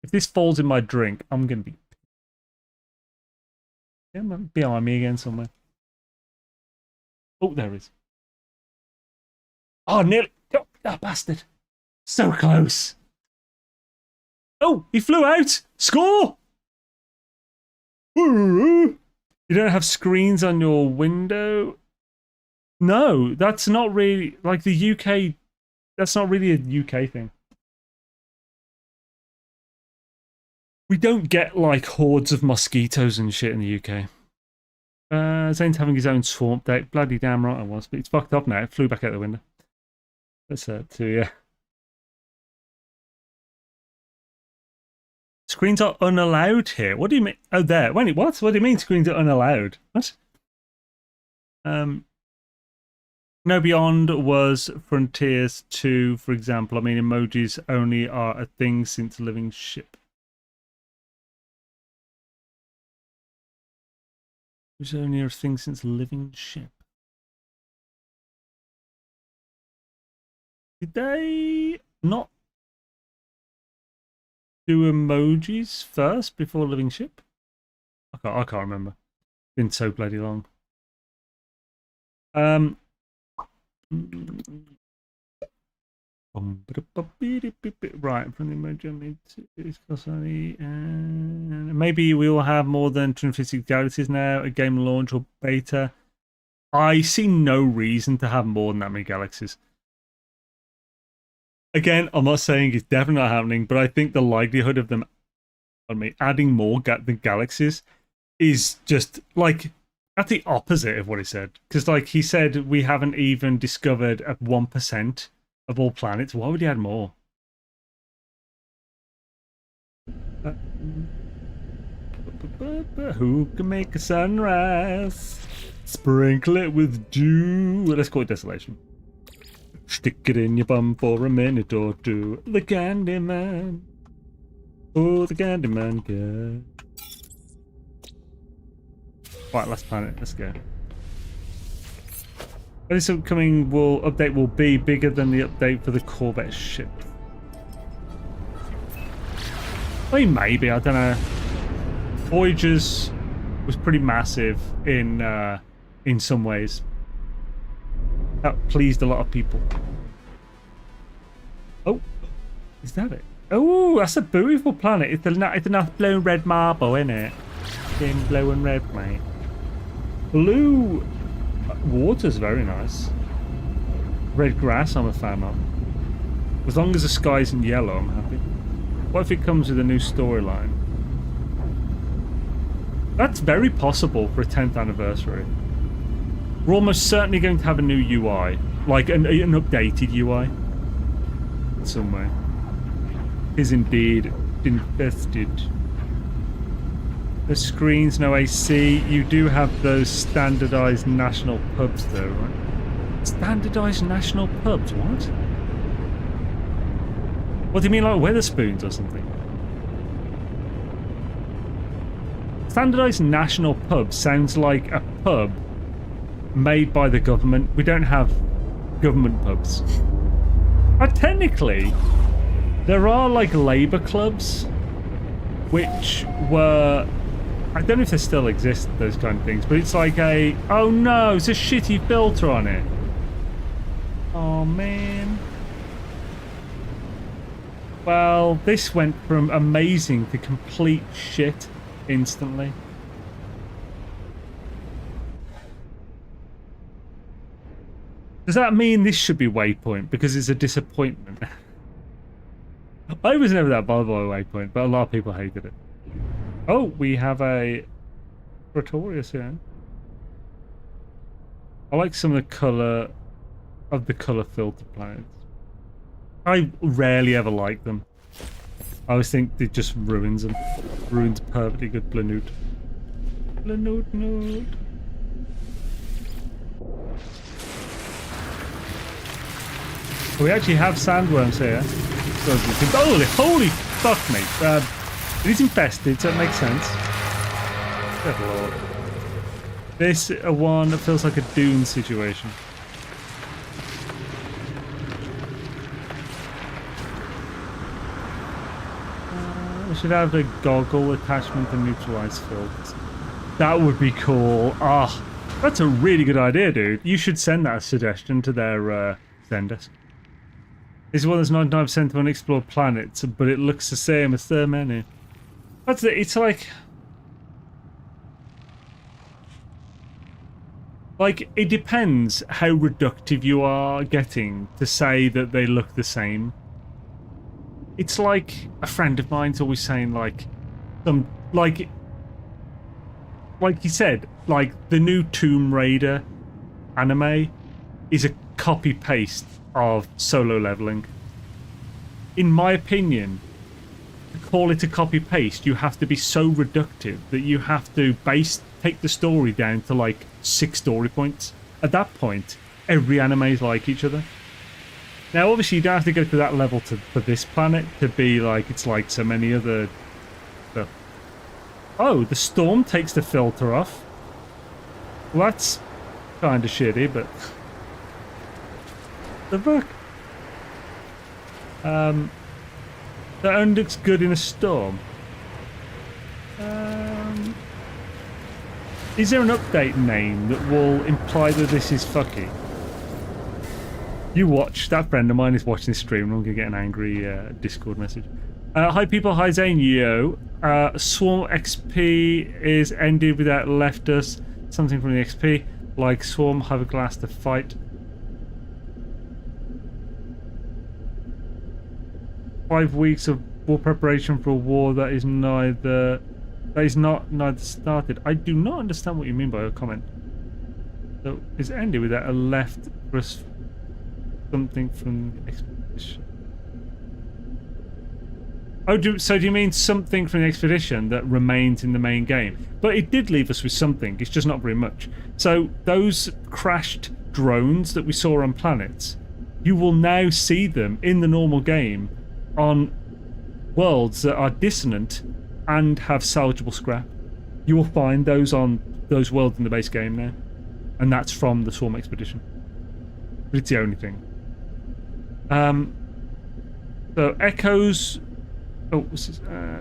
If this falls in my drink, I'm going to be... Yeah, behind me again somewhere. Oh, there it is. Oh, nearly. Oh, that bastard. So close. Oh, he flew out. Score! You don't have screens on your window? No, that's not really... Like the UK... That's not really a UK thing. We don't get, like, hordes of mosquitoes and shit in the UK. Zane's having his own swarm update. Bloody damn right I was. But it's fucked up now. It flew back out the window. That's to yeah. Screens are unallowed here. What do you mean? Oh, there. Wait, what? What do you mean screens are unallowed? What? No Beyond was Frontiers 2, for example. I mean, emojis only are a thing since Living Ship. It's only a thing since Living Ship. Did they not do emojis first before Living Ship? I can't remember. It's been so bloody long. Right, from the emoji I made and maybe we will have more than 250 galaxies now, a game launch or beta. I see no reason to have more than that many galaxies. Again, I'm not saying it's definitely not happening, but I think the likelihood of them adding more the galaxies is just like that's the opposite of what he said. Because like he said, we haven't even discovered at 1% of all planets. Why would he add more? Who can make a sunrise? Sprinkle it with dew. Let's call it desolation. Stick it in your bum for a minute or two. The Candyman. Oh, the Candyman girl. Right, last planet. Let's go. This upcoming update will be bigger than the update for the Corvette ship. I mean, maybe. I don't know. Voyager's was pretty massive in some ways. That pleased a lot of people. Oh, is that it? Oh, that's a beautiful planet. It's a nice blue red marble, isn't it? In blue and red, mate. Blue water's very nice. Red grass, I'm a fan of. As long as the sky isn't yellow, I'm happy. What if it comes with a new storyline? That's very possible for a 10th anniversary. We're almost certainly going to have a new UI, like an updated UI, some way. Is indeed infested. The screens, no AC. You do have those standardized national pubs, though, right? Standardized national pubs? What? What do you mean, like Wetherspoons or something? Standardized national pub sounds like a pub made by the government. We don't have government pubs. Technically, there are like labour clubs, which were... I don't know if they still exist, those kind of things, but it's like a... Oh no, it's a shitty filter on it. Oh man. Well, this went from amazing to complete shit instantly. Does that mean this should be Waypoint because it's a disappointment? I was never that bothered by Waypoint, but a lot of people hated it. Oh, we have a Pretorius here. I like some of the colour of the colour filter planets. I rarely ever like them. I always think it just ruins them. Ruins perfectly good Planute. Planute. We actually have sandworms here. So holy fuck me. It is infested, so it makes sense. Good lord. This one that feels like a Dune situation. We should have the goggle attachment to neutralize filters. That would be cool. Ah, that's a really good idea, dude. You should send that as a suggestion to their senders. This is one that's 99% of unexplored planets, but it looks the same as their menu. That's it. It's like it depends how reductive you are getting to say that they look the same. It's like a friend of mine's always saying like he said, like the new Tomb Raider anime is a copy paste of Solo Leveling. In my opinion, to call it a copy paste, you have to be so reductive that you have to take the story down to like 6 story points. At that point, every anime is like each other. Now, obviously, you don't have to go to that level for this planet to be like it's like so many other stuff. Oh, the storm takes the filter off. Well, that's kind of shitty, but the fuck. That only looks good in a storm. Is there an update name that will imply that this is fucky? You watch. That friend of mine is watching this stream and I'm going to get an angry Discord message. Hi people, hi Zane, yo. Swarm XP is ended without left us something from the XP, like Swarm have a glass to fight. 5 weeks of war preparation for a war that is neither started. I do not understand what you mean by a comment. So it's ended without a left for something from the expedition. Oh, so do you mean something from the expedition that remains in the main game? But it did leave us with something, it's just not very much. So those crashed drones that we saw on planets, you will now see them in the normal game on worlds that are dissonant and have salvageable scrap. You will find those on those worlds in the base game now. And that's from the Swarm expedition. But it's the only thing. So Echoes...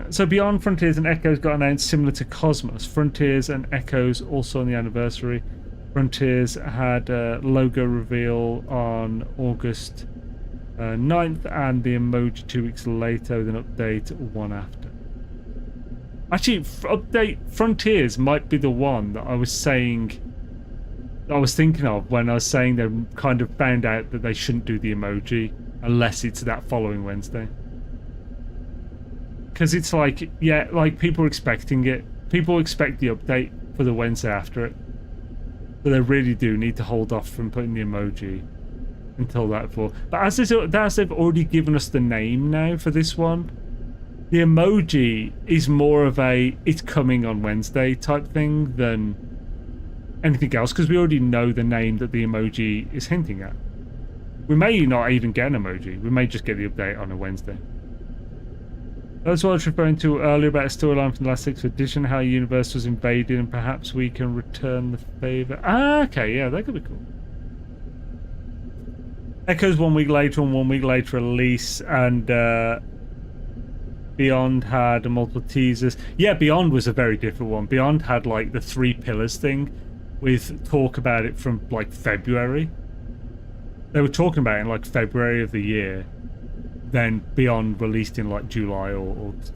so Beyond Frontiers and Echoes got announced similar to Cosmos. Frontiers and Echoes also on the anniversary. Frontiers had a logo reveal on August 9th and the emoji 2 weeks later with an update one after. Actually, update Frontiers might be the one that I was saying, I was thinking of when I was saying they kind of found out that they shouldn't do the emoji unless it's that following Wednesday. Because it's like, yeah, like people are expecting it. People expect the update for the Wednesday after it. So they really do need to hold off from putting the emoji until that fall. But as they've already given us the name now for this one, the emoji is more of a it's coming on Wednesday type thing than anything else, because we already know the name that the emoji is hinting at. We may not even get an emoji. We may just get the update on a Wednesday. That's what I was referring to earlier about a storyline from the last 6th edition, how a universe was invaded and perhaps we can return the favour. Ah, okay, yeah, that could be cool. Echoes 1 week later and 1 week later release, and Beyond had multiple teasers. Yeah, Beyond was a very different one. Beyond had like the 3 pillars thing with talk about it from like February. They were talking about it in like February of the year. Then Beyond released in like July or August.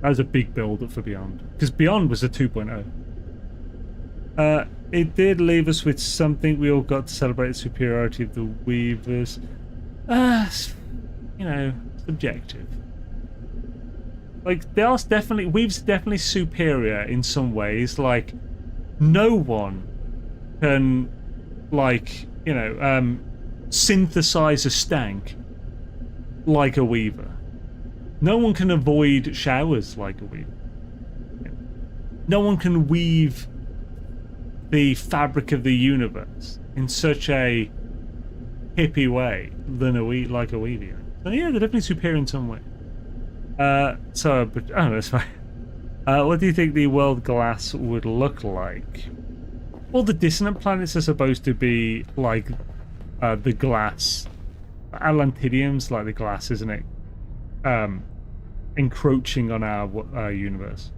That was a big build up for Beyond. Because Beyond was a 2.0. It did leave us with something. We all got to celebrate the superiority of the Weavers. You know, subjective. Like, Weaves are definitely superior in some ways. Like, no one can like, you know, synthesize a stank like a weaver. No one can avoid showers like a weaver. No one can weave the fabric of the universe in such a hippie way than like a weaver. So yeah, they're definitely superior in some way. But I don't know, it's fine. What do you think the world glass would look like? Well, the dissonant planets are supposed to be like the glass. Atlantidium's like the glass, isn't it? Encroaching on our universe.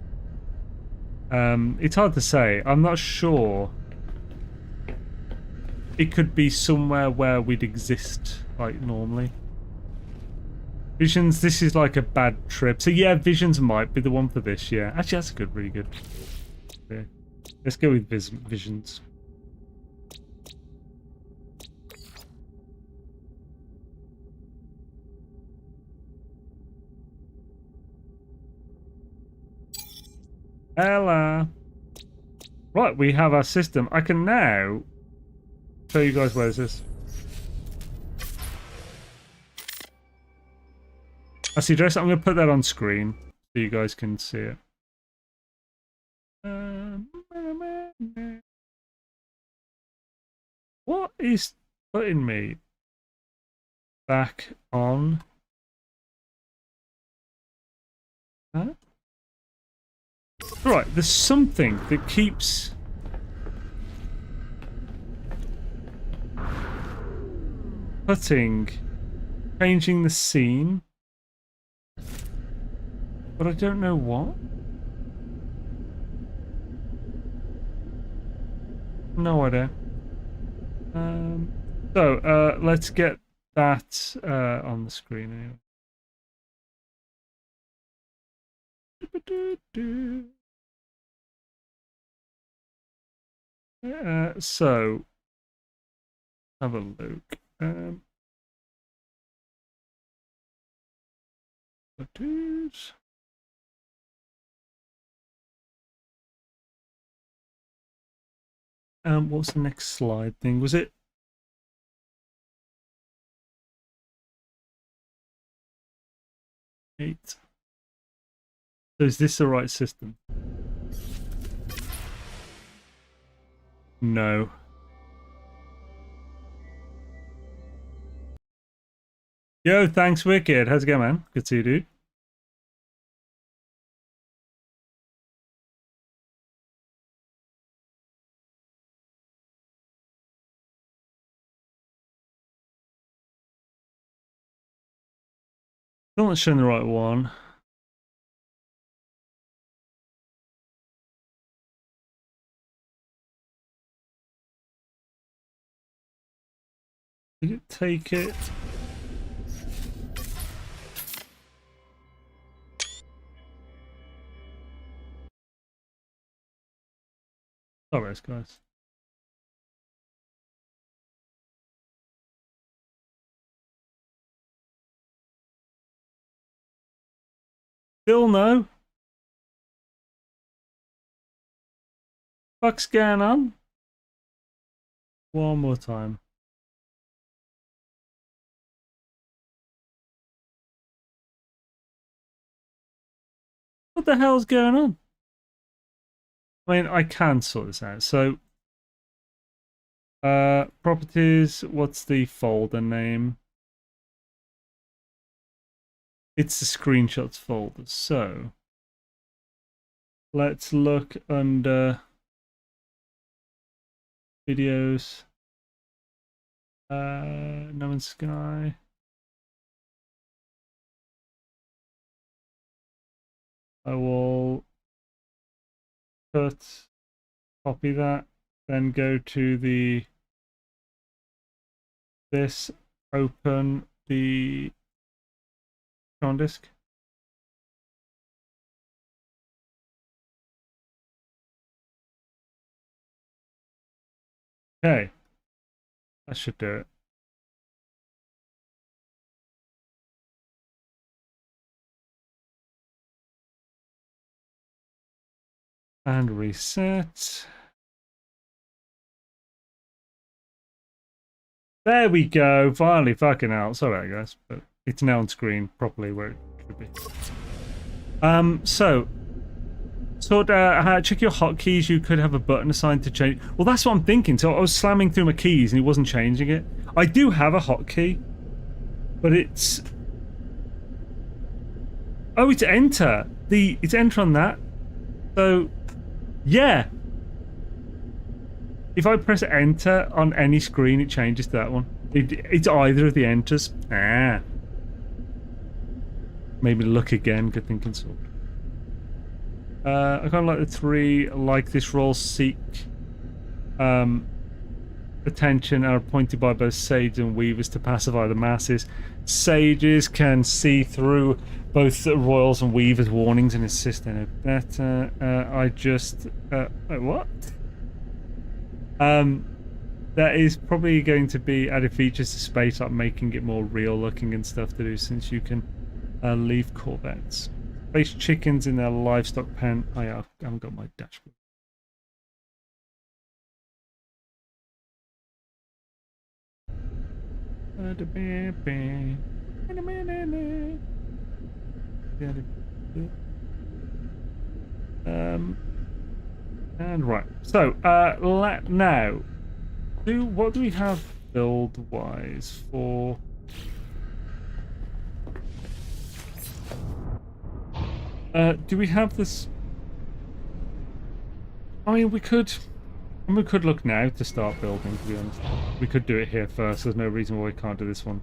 It's hard to say. I'm not sure. It could be somewhere where we'd exist like normally. Visions, this is like a bad trip. So yeah, Visions might be the one for this, yeah. Actually, that's good, really good. Yeah. Let's go with Visions. Ella. Right, we have our system. I can now show you guys where this is. I see dress. I'm going to put that on screen so you guys can see it. What is putting me back on? Huh? Right, there's something that keeps changing the scene, but I don't know what. No idea. So let's get that on the screen anyway. So have a look. What's the next slide thing? Was it? Eight. So is this the right system? No. Yo, thanks, Wicked. How's it going, man? Good to see you, dude. Still not showing the right one. Did it take it? Sorry, guys. Still no? Fuck's going on? One more time. What the hell's going on? I mean, I can sort this out. So, properties, what's the folder name? It's the screenshots folder. So, let's look under videos. No Man's Sky. I will copy that, then go to this, open the on disk. Okay, that should do it. And reset. There we go. Finally, fucking hell. Sorry about that, guys, but it's now on screen properly where it should be. So check your hotkeys. You could have a button assigned to change. Well, that's what I'm thinking. So I was slamming through my keys and it wasn't changing it. I do have a hotkey, but it's... Oh, it's enter. It's enter on that. So, yeah. If I press enter on any screen, it changes to that one. It's either of the enters. Ah. Maybe look again. Good thinking, sort. I kind of like the 3. Like this role, seek attention are appointed by both sages and weavers to pacify the masses. Sages can see through both the royals and weavers' warnings and assist in it better. Wait, what? That is probably going to be added features to space, like making it more real looking and stuff to do, since you can leave corvettes. Space chickens in their livestock pen. Oh yeah, I haven't got my dashboard. And right, so now, what do we have build wise for? Do we have this? I mean, we could look now to start building, to be honest. We could do it here first. There's no reason why we can't do this one.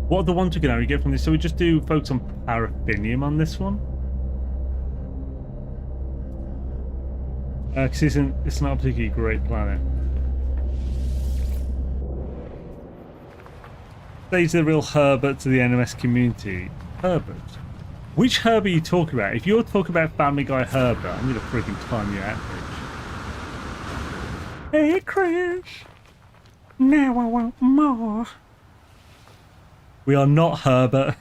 What are the ones we can get from this? So we just do focus on paraffinium on this one. Because it's not a particularly great planet. These are the real Herbert to the NMS community. Herbert? Which Herbert are you talking about? If you're talking about Family Guy Herbert, I'm going to freaking time you out, bitch. Hey, Chris. Now I want more. We are not Herbert.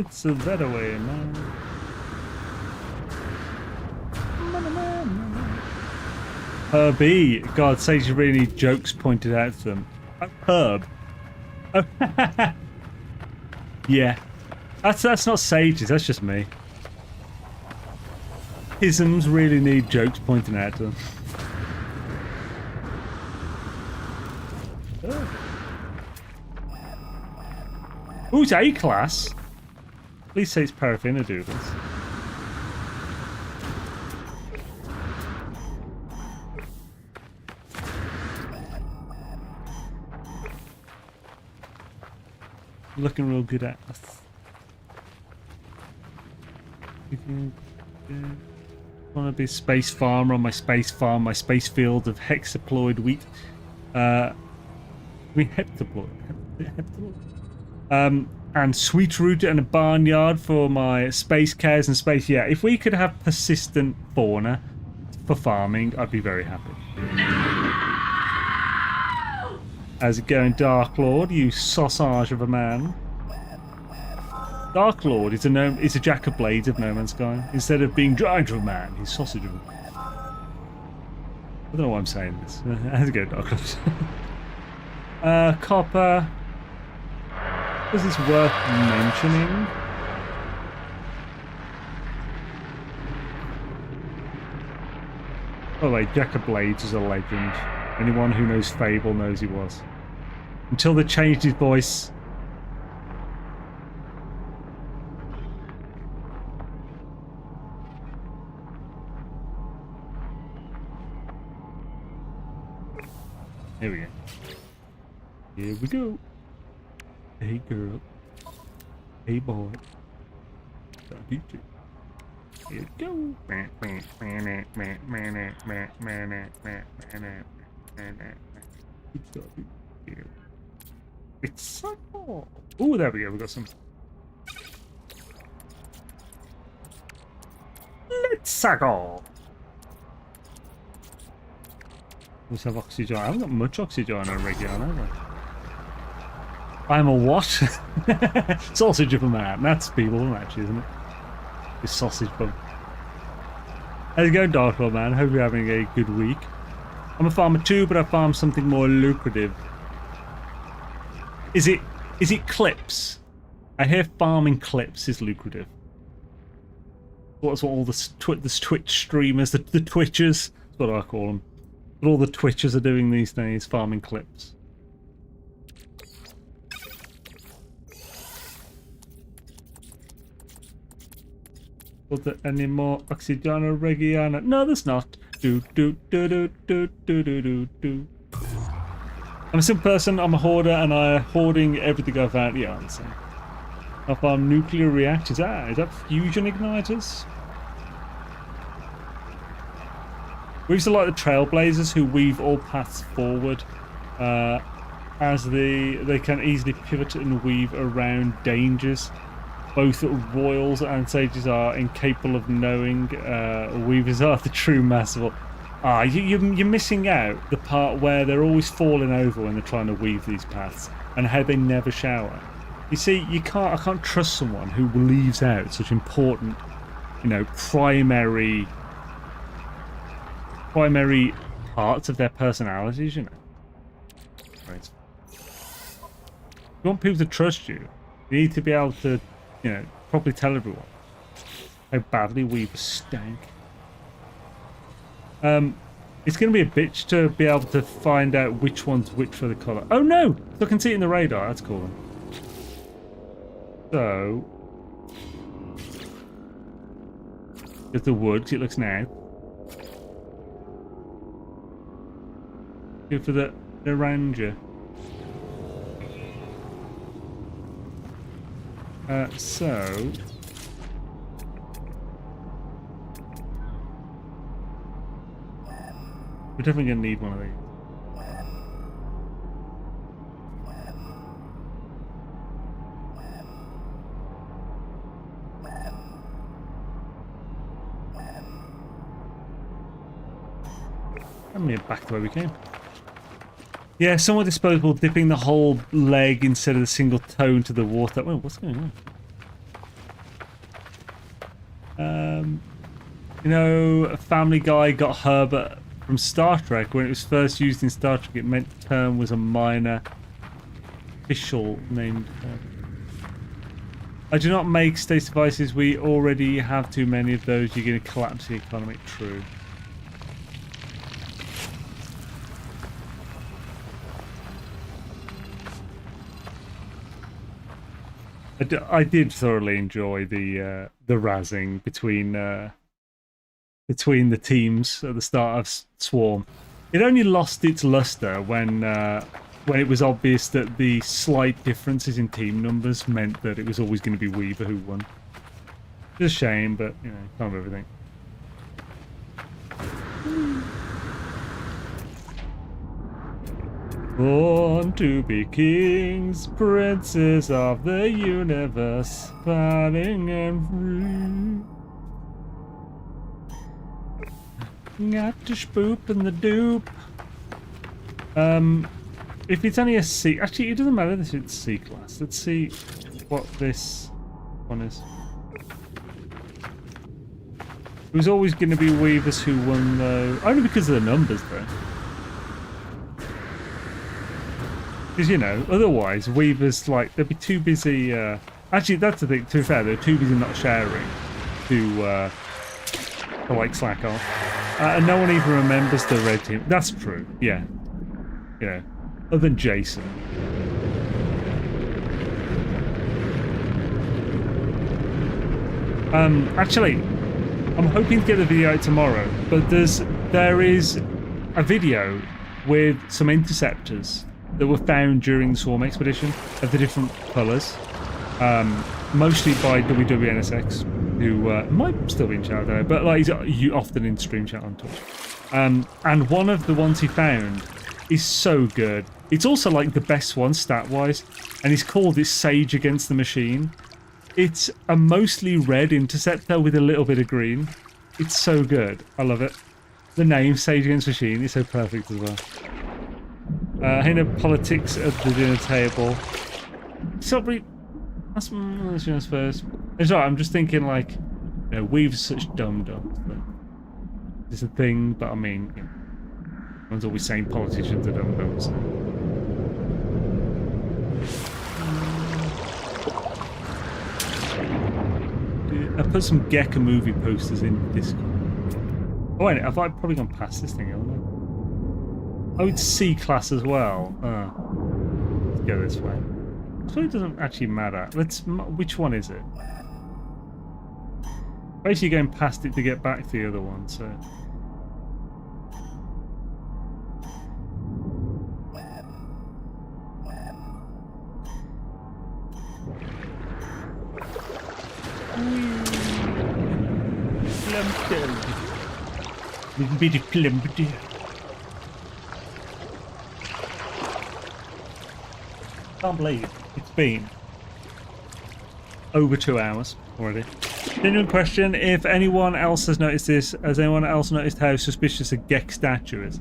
It's a better way, man. Herbie. God, Sage you really need jokes pointed out to them. Herb. Oh, yeah. That's not Sage's, that's just me. Isms really need jokes pointed out to them. Ooh, it's A-class. Please say it's paraffin doodles. Looking real good at us. I want to be a space farmer on my space farm, my space field of hexaploid wheat. Heptaploid. And sweet root and a barnyard for my space cows and space. Yeah, if we could have persistent fauna for farming, I'd be very happy. How's it going, Dark Lord? You sausage of a man. Dark Lord is a jack of blades of No Man's Sky. Instead of being giant of a man, he's sausage of a man. I don't know why I'm saying this. How's it going, Dark Lord? Copper. Is this worth mentioning? Oh wait, Jack of Blades is a legend. Anyone who knows Fable knows he was. Until they changed his voice. Here we go. Here we go. Hey girl. Hey boy. You too. Here we go. It's so cool. Ooh, there we go. We got some. Let's go. Let's have oxygen. I haven't got much oxygen on a regular, have I? I'm a what? Sausage of a man. That's people, actually, isn't it? This sausage bum. How's it going, Dark Lord Man? Hope you're having a good week. I'm a farmer too, but I farm something more lucrative. Is it clips? I hear farming clips is lucrative. What's what all the Twitch streamers, the Twitchers, that's what I call them. What all the Twitchers are doing these days, farming clips. Was there any more Oxydiana Regiana? No, there's not. I'm a simple person, I'm a hoarder, and I'm hoarding everything I found. Yeah, I understand. I farm nuclear reactors. Ah, is that fusion igniters? We used to like the trailblazers who weave all paths forward, as they can easily pivot and weave around dangers. Both royals and sages are incapable of knowing. Weavers are the true master. Ah, you're missing out the part where they're always falling over when they're trying to weave these paths, and how they never shower. You see, I can't trust someone who leaves out such important, primary parts of their personalities. Right. If you want people to trust you, you need to be able to, properly tell everyone how badly weavers stank. It's going to be a bitch to be able to find out which one's which for the colour. Oh no! So I can see it in the radar. That's cool. So, get the wood, 'cause it looks now. Go for the ranger. So we're definitely going to need one of these. And back the way we came. Yeah, somewhat disposable, dipping the whole leg instead of the single toe into the water. Whoa, what's going on? A Family Guy got Herbert from Star Trek. When it was first used in Star Trek, it meant the term was a minor official named Herbert. I do not make space devices. We already have too many of those. You're going to collapse the economy. True. I did thoroughly enjoy the razzing between the teams at the start of Swarm. It only lost its luster when it was obvious that the slight differences in team numbers meant that it was always going to be Weaver who won. It's a shame, but can't have everything. Born to be kings, princes of the universe, fighting and free. Got to spoop in the dupe. If it's only a C, actually it doesn't matter if it's C class. Let's see what this one is. It was always going to be Weavers who won though, only because of the numbers though. Because, otherwise, Weavers, they'd be too busy... Actually, that's the thing, to be fair, they're too busy not sharing to slack off. And no one even remembers the red team. That's true, yeah. Other than Jason. Actually, I'm hoping to get the video out tomorrow, but there is a video with some interceptors that were found during the Swarm expedition of the different colours, mostly by WWNSX, who might still be in chat, I don't know, but he's often in stream chat on Twitch. And one of the ones he found is so good. It's also the best one stat-wise, and he's called it Sage Against the Machine. It's a mostly red interceptor with a little bit of green. It's so good. I love it. The name Sage Against the Machine is so perfect as well. Politics at the dinner table. Probably. That's I suppose. It's alright. I'm just thinking like, you know, we've such dumb dumbs. It's a thing, but I mean, you know, everyone's always saying politicians are dumb dumbs. So. I put some Gek movie posters in Discord. Oh wait, I've probably gone past this thing, haven't I? Oh, it's C-class as well. Let's go this way. So it doesn't actually matter. Which one is it? Basically going past it to get back to the other one, so... Little bit of plumped. Can't believe it's been over 2 hours already. Genuine question, if anyone else has noticed this, has anyone else noticed how suspicious a Gek statue is?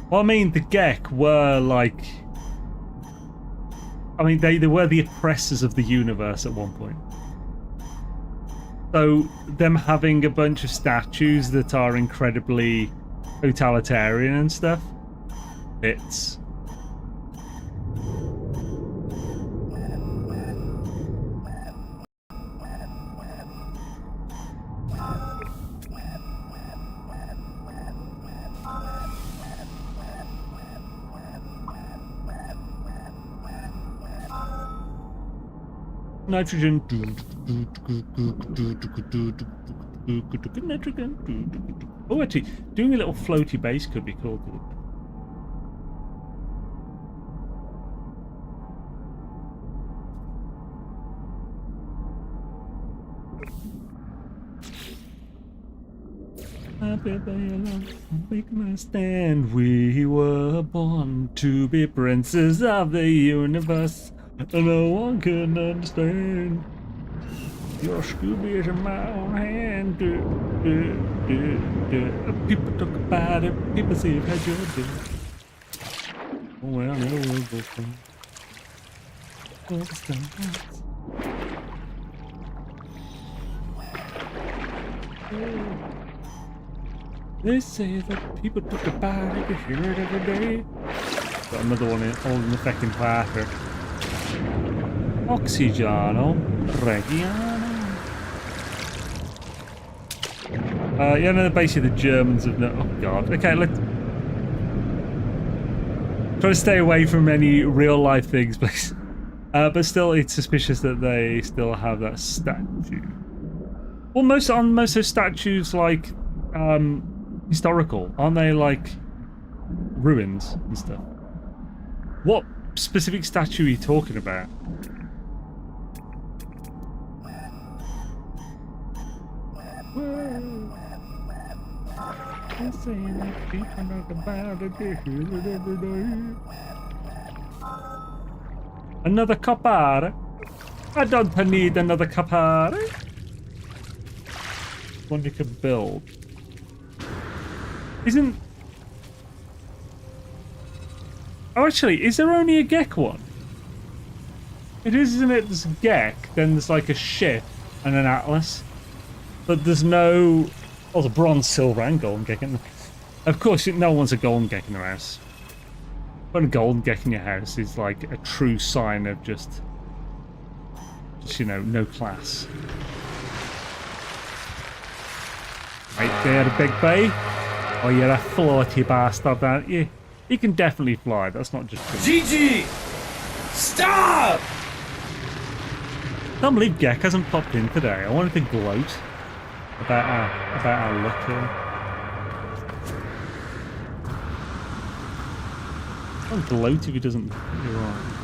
Well, I mean, the Gek were like... I mean, they were the oppressors of the universe at one point. So, them having a bunch of statues that are incredibly totalitarian and stuff, it's... Nitrogen. Nitrogen. Oh, actually, doing a little floaty bass could be cool. Make my stand. We were born to be princes of the universe. No one can understand. Your Scooby is in my own hand. People talk about it. People say you've had your day. Oh well, no we'll go from. They say that people talk about it. You hear it every day. Got another one in, all in the fucking platter. Oxygeno, Regiono. Yeah, no, basically the Germans have no. Oh god. Okay, let's try to stay away from any real life things, please. But still, it's suspicious that they still have that statue. Well, most of those statues like historical, aren't they? Like ruins and stuff. What specific statue are you talking about? Another copper? I don't need another copper. One you can build. Isn't... Oh, actually, is there only a Gek one? It is, isn't it? There's a Gek, then there's like a ship and an atlas. But there's no... Oh, the bronze, silver, and golden Gek in there. Of course, no one wants a golden Gek in their house. But a golden Gek in your house is like a true sign of just you know, no class. Right there, the big bay. Oh, you're a floaty bastard, aren't you? You can definitely fly, that's not just... GG! Stop! I can't believe Gek hasn't popped in today. I wanted to gloat about our luck here. I won't gloat if he doesn't. You're right.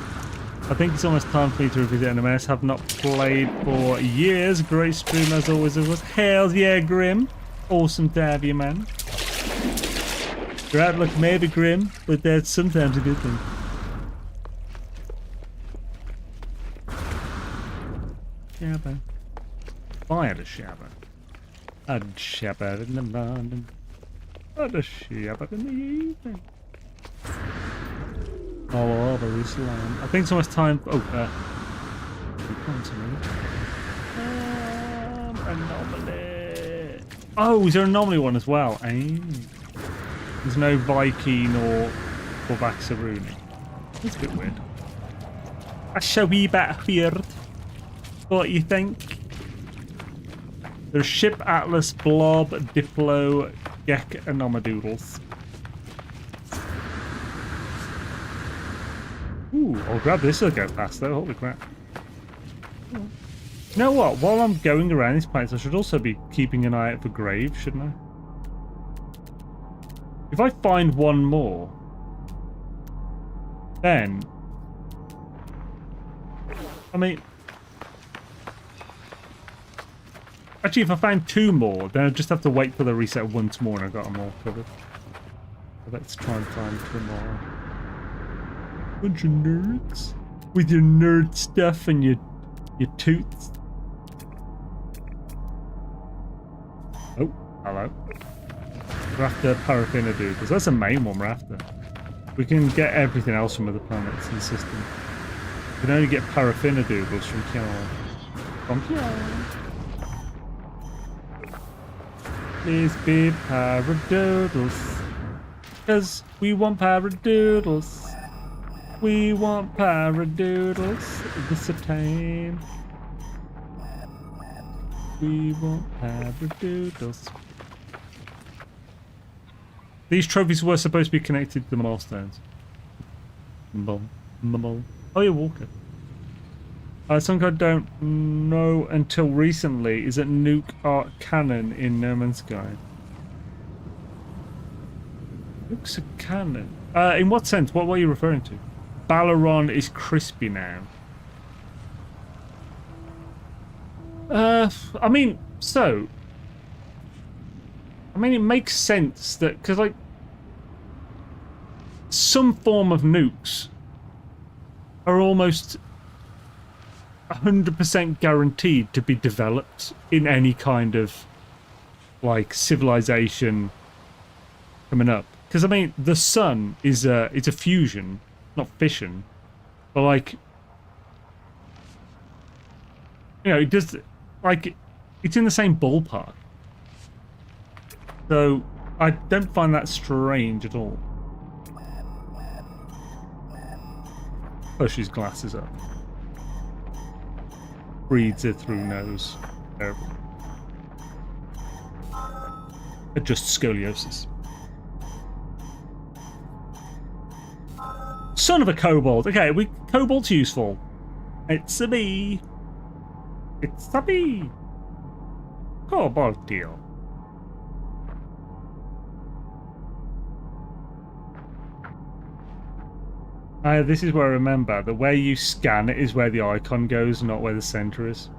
I think it's almost time for me to revisit NMS. Have not played for years. Great stream as always. It was. Hell yeah, Grim. Awesome to have you, man. Your outlook may be grim, but that's sometimes a good thing. Shabba. I had a shabba. I'd shabba in the morning. I'd a shabba in the evening. all over Islam. I think it's almost time for... anomaly. Oh, is there an anomaly one as well? There's no Viking or Vaxaruni. That's a bit weird. A showy bit weird. What you think? There's Ship Atlas, Blob, Diplo, Gek, and Nomadoodles. Ooh, I'll grab this as I go past though. Holy crap. You know what? While I'm going around these planets, I should also be keeping an eye out for graves, shouldn't I? If I find one more, then... I mean... Actually, if I find two more, then I just have to wait for the reset once more and I've got them all covered. So let's try and find tomorrow. Bunch of nerds. With your nerd stuff and your toots. Oh, hello. We're after Parafinadoodles. That's the main one we're after. We can get everything else from other planets in the system. We can only get Parafinadoodles from Kyon. From Kyon. Please be Paradoodles. Cause we want Paradoodles. We want Paradoodles this time. We want Paradoodles. These trophies were supposed to be connected to the milestones. Oh, yeah, Walker. Something I don't know until recently is that Nuke are canon in No Man's Sky. Nuke's a canon? In what sense? What are you referring to? Balaron is crispy now. I mean, it makes sense that, because, like, some form of nukes are almost 100% guaranteed to be developed in any kind of, like, civilization coming up. Because, I mean, the sun is it's a fusion, not fission. But, like, you know, it does, like, it's in the same ballpark. So, I don't find that strange at all. Push his glasses up. Breathes it through nose. Terrible. Adjust scoliosis. Son of a kobold. Okay, kobold's useful. It's a bee. It's a bee. Kobold deal. This is where I remember that where you scan it is where the icon goes, not where the center is.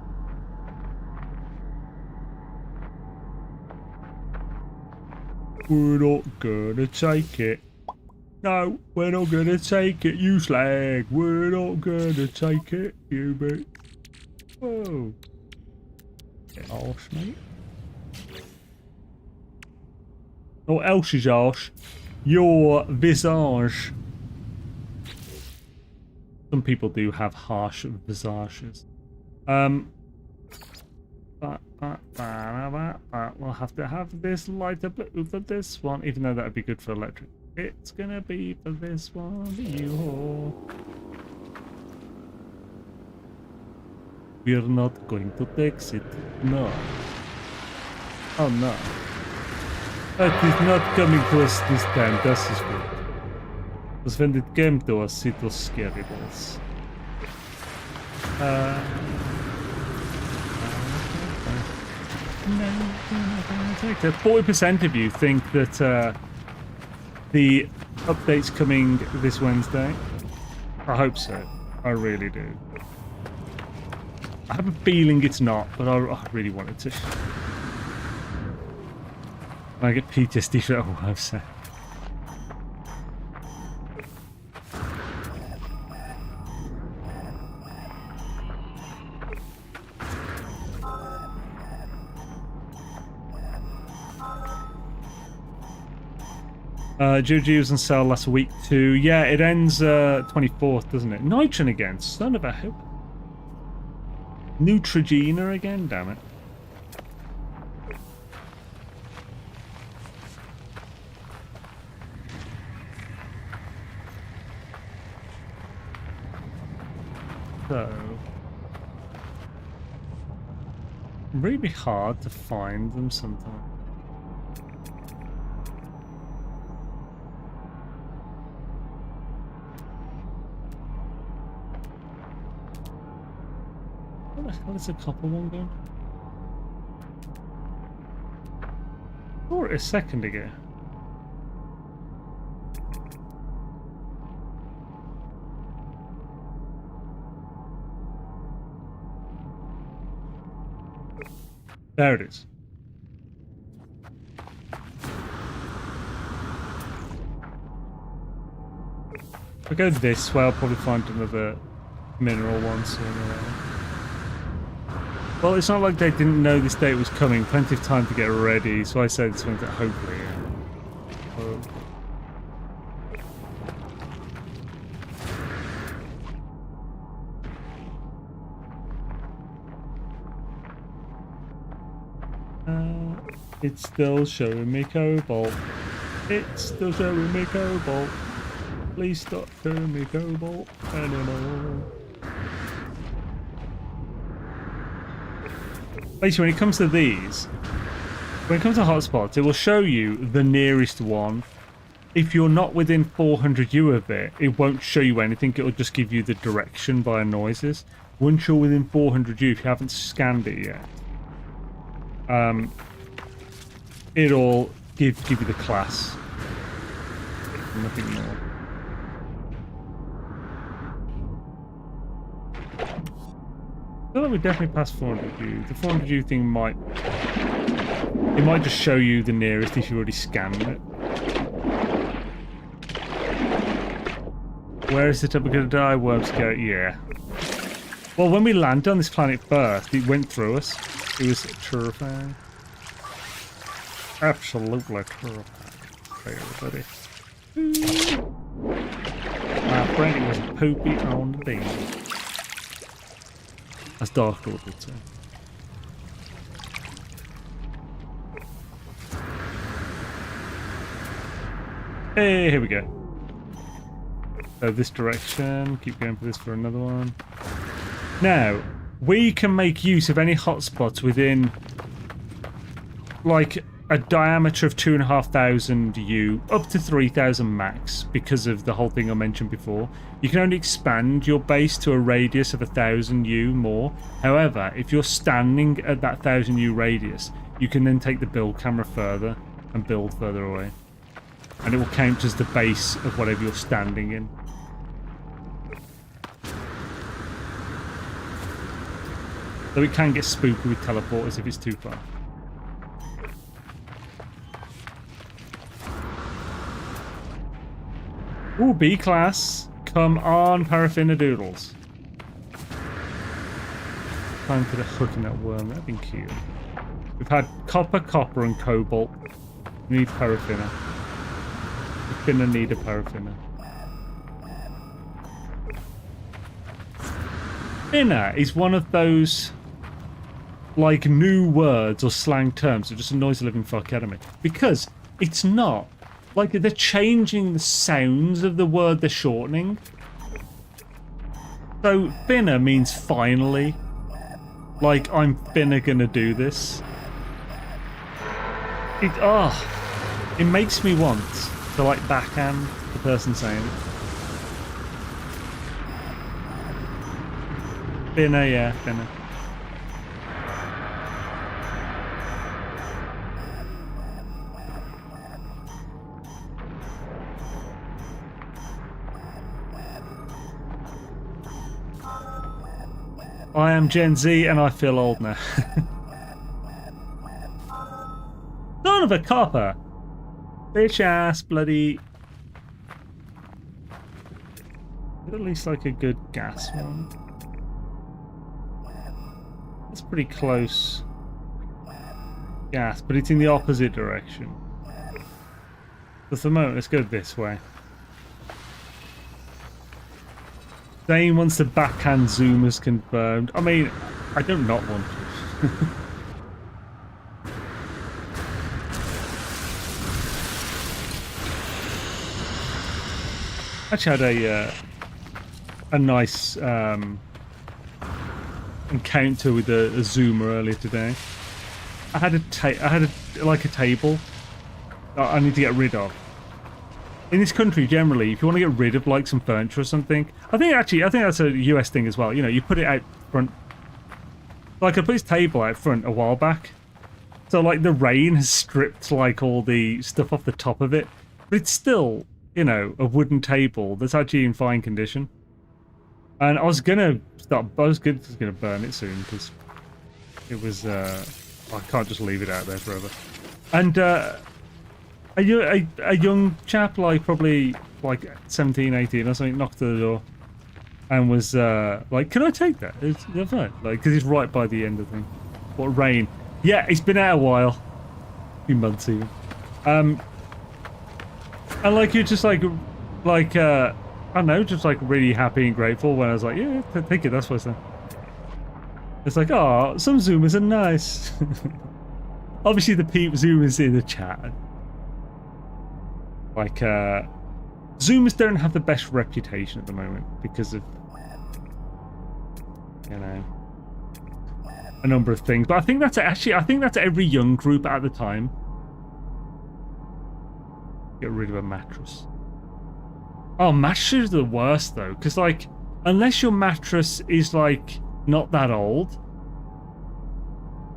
We're not gonna take it. No, we're not gonna take it, you slag. We're not gonna take it, you mate. Whoa. Get arse, mate. What else is arse? Your visage. Some people do have harsh visages. We'll have to have this lighter blue for this one, even though that would be good for electric. It's gonna be for this one, you whore. We're not going to fix it. No. Oh no. It is not coming to us this time, das is good. Because when it came to us, it was scary balls. 40% of you think that the update's coming this Wednesday. I hope so. I really do. I have a feeling it's not, but I really want it to. I get PTSD for what I've said. Juju was on sale last week too. Yeah, it ends 24th, doesn't it? Nitron again, son of a hope. Neutrogena again, damn it. So, really hard to find them sometimes. Where the hell is the copper one going? Saw it a second ago. There it is. If I go this way, I'll probably find another mineral one sooner or later. Well, it's not like they didn't know this date was coming. Plenty of time to get ready, so I say this one's that hopefully. It's still showing me cobalt. It's still showing me cobalt. Please stop showing me cobalt anymore. Basically, when it comes to these, when it comes to hotspots, it will show you the nearest one. If you're not within 400 U of it, it won't show you anything. It will just give you the direction via noises. Once you're within 400 U, if you haven't scanned it yet, it'll give you the class. Nothing more. I feel like we definitely passed 400 U. The 400 U thing might just show you the nearest if you already scanned it. Where is the type gonna die? Worms go, yeah. Well, when we landed on this planet first, it went through us. It was terrifying. Absolutely terrifying. Hey, everybody. My friend, it was poopy on the beam. That's dark a little bit too. Hey, here we go. So this direction, keep going for this for another one. Now, we can make use of any hotspots within like a diameter of 2,500 U up to 3,000 max because of the whole thing I mentioned before. You can only expand your base to a radius of 1,000 U more. However, if you're standing at that 1,000 U radius, you can then take the build camera further and build further away. And it will count as the base of whatever you're standing in. So it can get spooky with teleporters if it's too far. Ooh, B-class. Come on, paraffinadoodles. Time for the hook in that worm. That'd been cute. We've had copper, and cobalt. We need paraffina. We're gonna need a paraffina. Finna is one of those like new words or slang terms that just annoys the living fuck out of me. Because it's not. Like, they're changing the sounds of the word they're shortening. So, finna means finally. Like, I'm finna gonna do this. It makes me want to, like, backhand the person saying it. Finna, yeah, finna. I am Gen Z and I feel old now. Son of a copper! Bitch ass bloody... At least like a good gas one. That's pretty close. Gas, but it's in the opposite direction. At the moment, let's go this way. Dane wants the backhand zoomers confirmed. I mean, I don't not want to. Actually had a nice encounter with a zoomer earlier today. I had a table that I need to get rid of. In this country, generally, if you want to get rid of like some furniture or something, I think that's a US thing as well. You know, you put it out front. Like I put this table out front a while back, so like the rain has stripped like all the stuff off the top of it, but it's still, you know, a wooden table that's actually in fine condition. And I was gonna burn it soon because it was. I can't just leave it out there forever. And a young chap, like probably like 17, 18 or something, knocked at the door and was like, "Can I take that?" It's fine, like because it's right by the end of the thing. What rain? Yeah, it's been out a while, a few months even. And like you're just like I don't know, just like really happy and grateful when I was like, "Yeah, take it." That's what's there. It's like, oh, some zoomers are nice. Obviously, the peep zoomers in the chat. Like, zoomers don't have the best reputation at the moment because of, you know, a number of things. But I think that's every young group at the time. Get rid of a mattress. Oh, mattresses are the worst though, because like, unless your mattress is like not that old,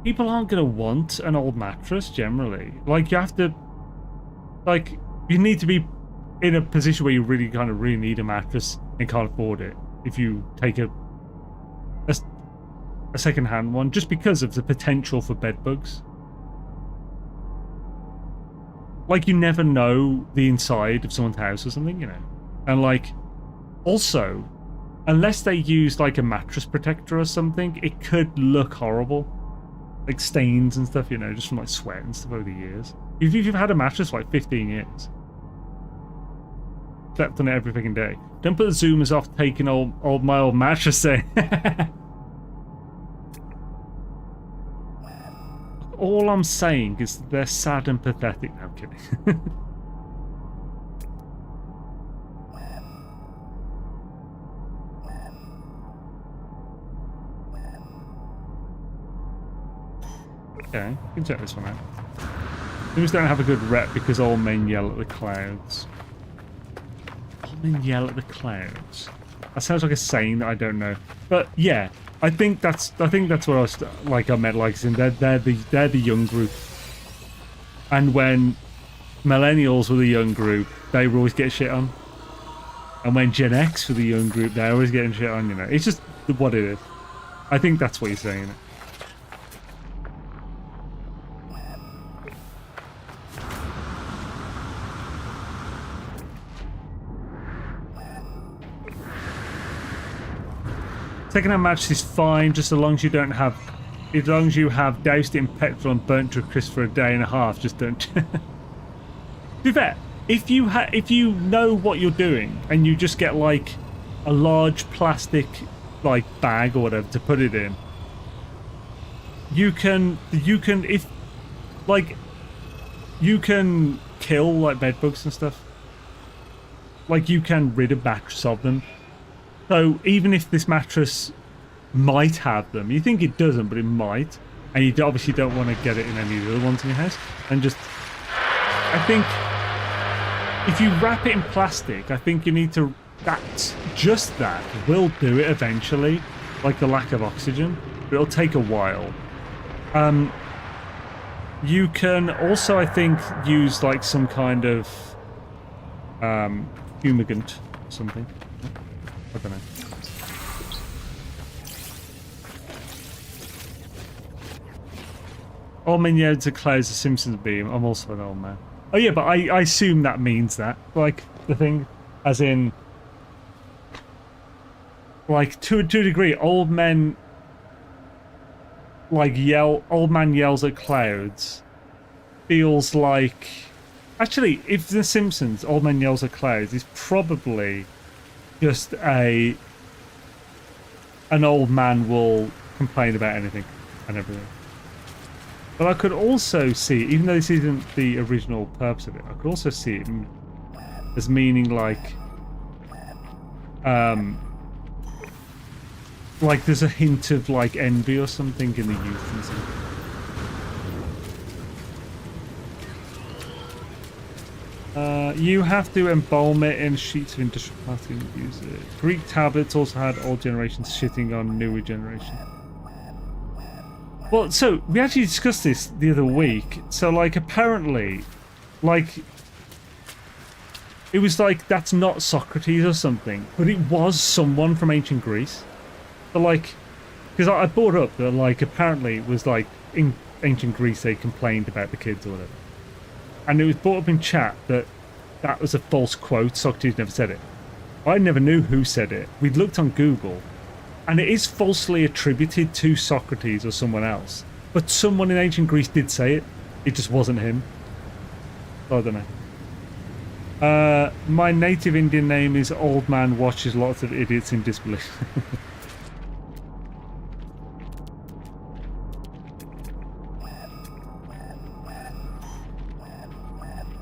people aren't gonna want an old mattress generally. Like you have to, like you need to be in a position where you really need a mattress and can't afford it if you take a second-hand one, just because of the potential for bed bugs. Like you never know the inside of someone's house or something, you know. And like, also, unless they use like a mattress protector or something, it could look horrible. Like stains and stuff, you know, just from like sweat and stuff over the years. If you've had a mattress for like 15 years, slept on it every freaking day. Don't put the zoomers off taking my old mattress there. All I'm saying is that they're sad and pathetic. No, I'm kidding. Okay, we can check this one out. Zoomers don't have a good rep because old men yell at the clouds. Old men yell at the clouds. That sounds like a saying that I don't know. But yeah, I think that's what I was like. I meant like saying they're the young group. And when millennials were the young group, they were always getting shit on. And when Gen X were the young group, they're always getting shit on. You know, it's just what it is. I think that's what you're saying. Second-hand mattress is fine, just as long as you don't have, as long as you have doused it in petrol and burnt to a crisp for a day and a half. Just don't. To be fair, if you know what you're doing and you just get like a large plastic like bag or whatever to put it in, you can if like you can kill like bed bugs and stuff. Like you can rid a mattress of them. So even if this mattress might have them, you think it doesn't, but it might, and you obviously don't want to get it in any of the other ones in your house, and just, I think, if you wrap it in plastic, I think you need to, just that will do it eventually, like the lack of oxygen, but it'll take a while. You can also, I think, use like some kind of fumigant or something. I don't know. Old man yells to close the Simpsons beam. I'm also an old man. Oh yeah, but I assume that means that. Like, the thing, as in, like, to a degree, old men, like, old man yells at clouds feels like Actually, if The Simpsons, Old Man Yells at Clouds, is probably just an old man will complain about anything and everything. But I could also see, even though this isn't the original purpose of it, I could also see it as meaning like there's a hint of like envy or something in the youth and something. You have to embalm it in sheets of industrial plastic and use it. Greek tablets also had old generations shitting on newer generation. Well, so we actually discussed this the other week. So, like, apparently, like, it was like that's not Socrates or something, but it was someone from ancient Greece. But like, because I brought up that like apparently it was like in ancient Greece they complained about the kids or whatever, and it was brought up in chat that that was a false quote. Socrates never said it. I never knew who said it. We'd looked on Google. And it is falsely attributed to Socrates or someone else. But someone in ancient Greece did say it. It just wasn't him. I don't know. My native Indian name is Old Man Watches Lots of Idiots in Disbelief.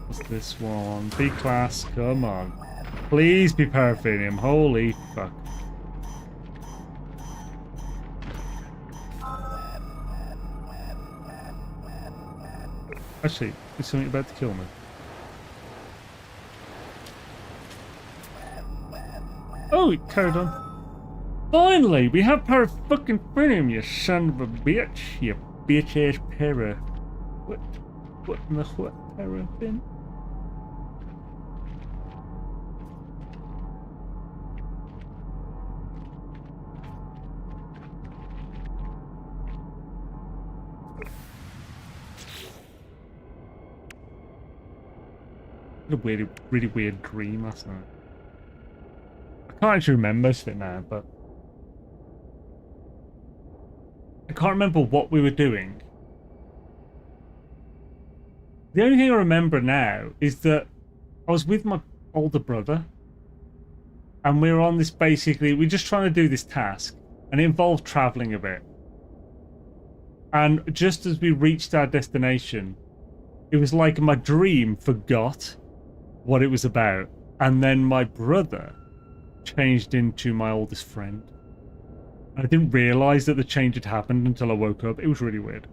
What's this one? B-class, come on. Please be paraffinium. Holy fuck. Actually, is something about to kill me? Oh, it carried on. Finally, we have para-fucking-finium, you son of a bitch. You bitch-ass para. What in the what? Paraffin? A really weird dream last night. I can't actually remember most of it now, but I can't remember what we were doing. The only thing I remember now is that I was with my older brother, and we were on this basically. We're just trying to do this task, and it involved traveling a bit. And just as we reached our destination, it was like my dream forgot what it was about, and then my brother changed into my oldest friend. I didn't realise that the change had happened until I woke up. It was really weird.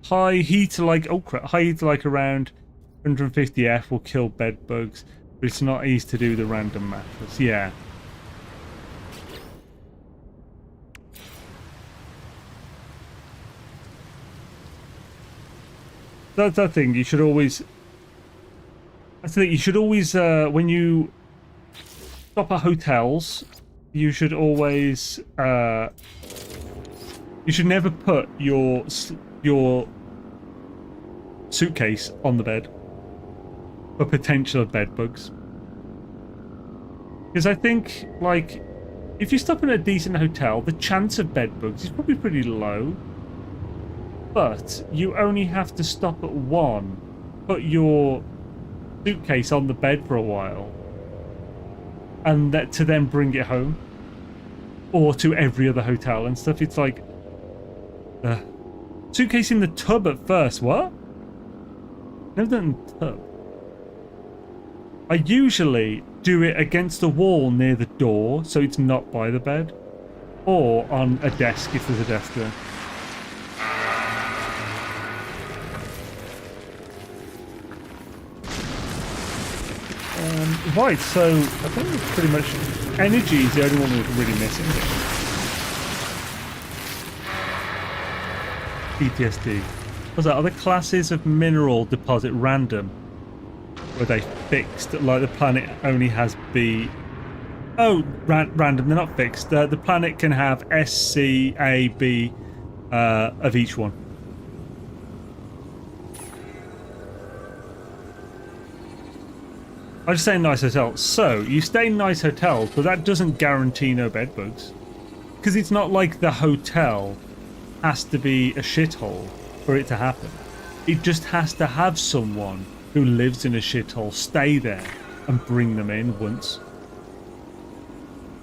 High heat like high heat like around 150F will kill bed bugs, but it's not easy to do with a random mattress. Yeah. That's that thing. You should always. That's the thing. You should always, when you stop at hotels, you should always. You should never put your suitcase on the bed for potential bed bugs. Because I think, like, if you stop in a decent hotel, the chance of bed bugs is probably pretty low. But you only have to stop at one, put your suitcase on the bed for a while, and that to then bring it home, or to every other hotel and stuff. It's like, suitcase in the tub at first. What? Never done in the tub. I usually do it against a wall near the door, so it's not by the bed, or on a desk if there's a desk there. Right, so I think it's pretty much energy is the only one we're really missing. PTSD. What's that? Are the classes of mineral deposit random? Or are they fixed? Like the planet only has B. Oh, random. They're not fixed. The planet can have S, C, A, B of each one. I just stay in nice hotels. So, you stay in nice hotels, but that doesn't guarantee no bed bugs. Because it's not like the hotel has to be a shithole. for it to happen. It just has to have someone who lives in a shithole stay there and bring them in once.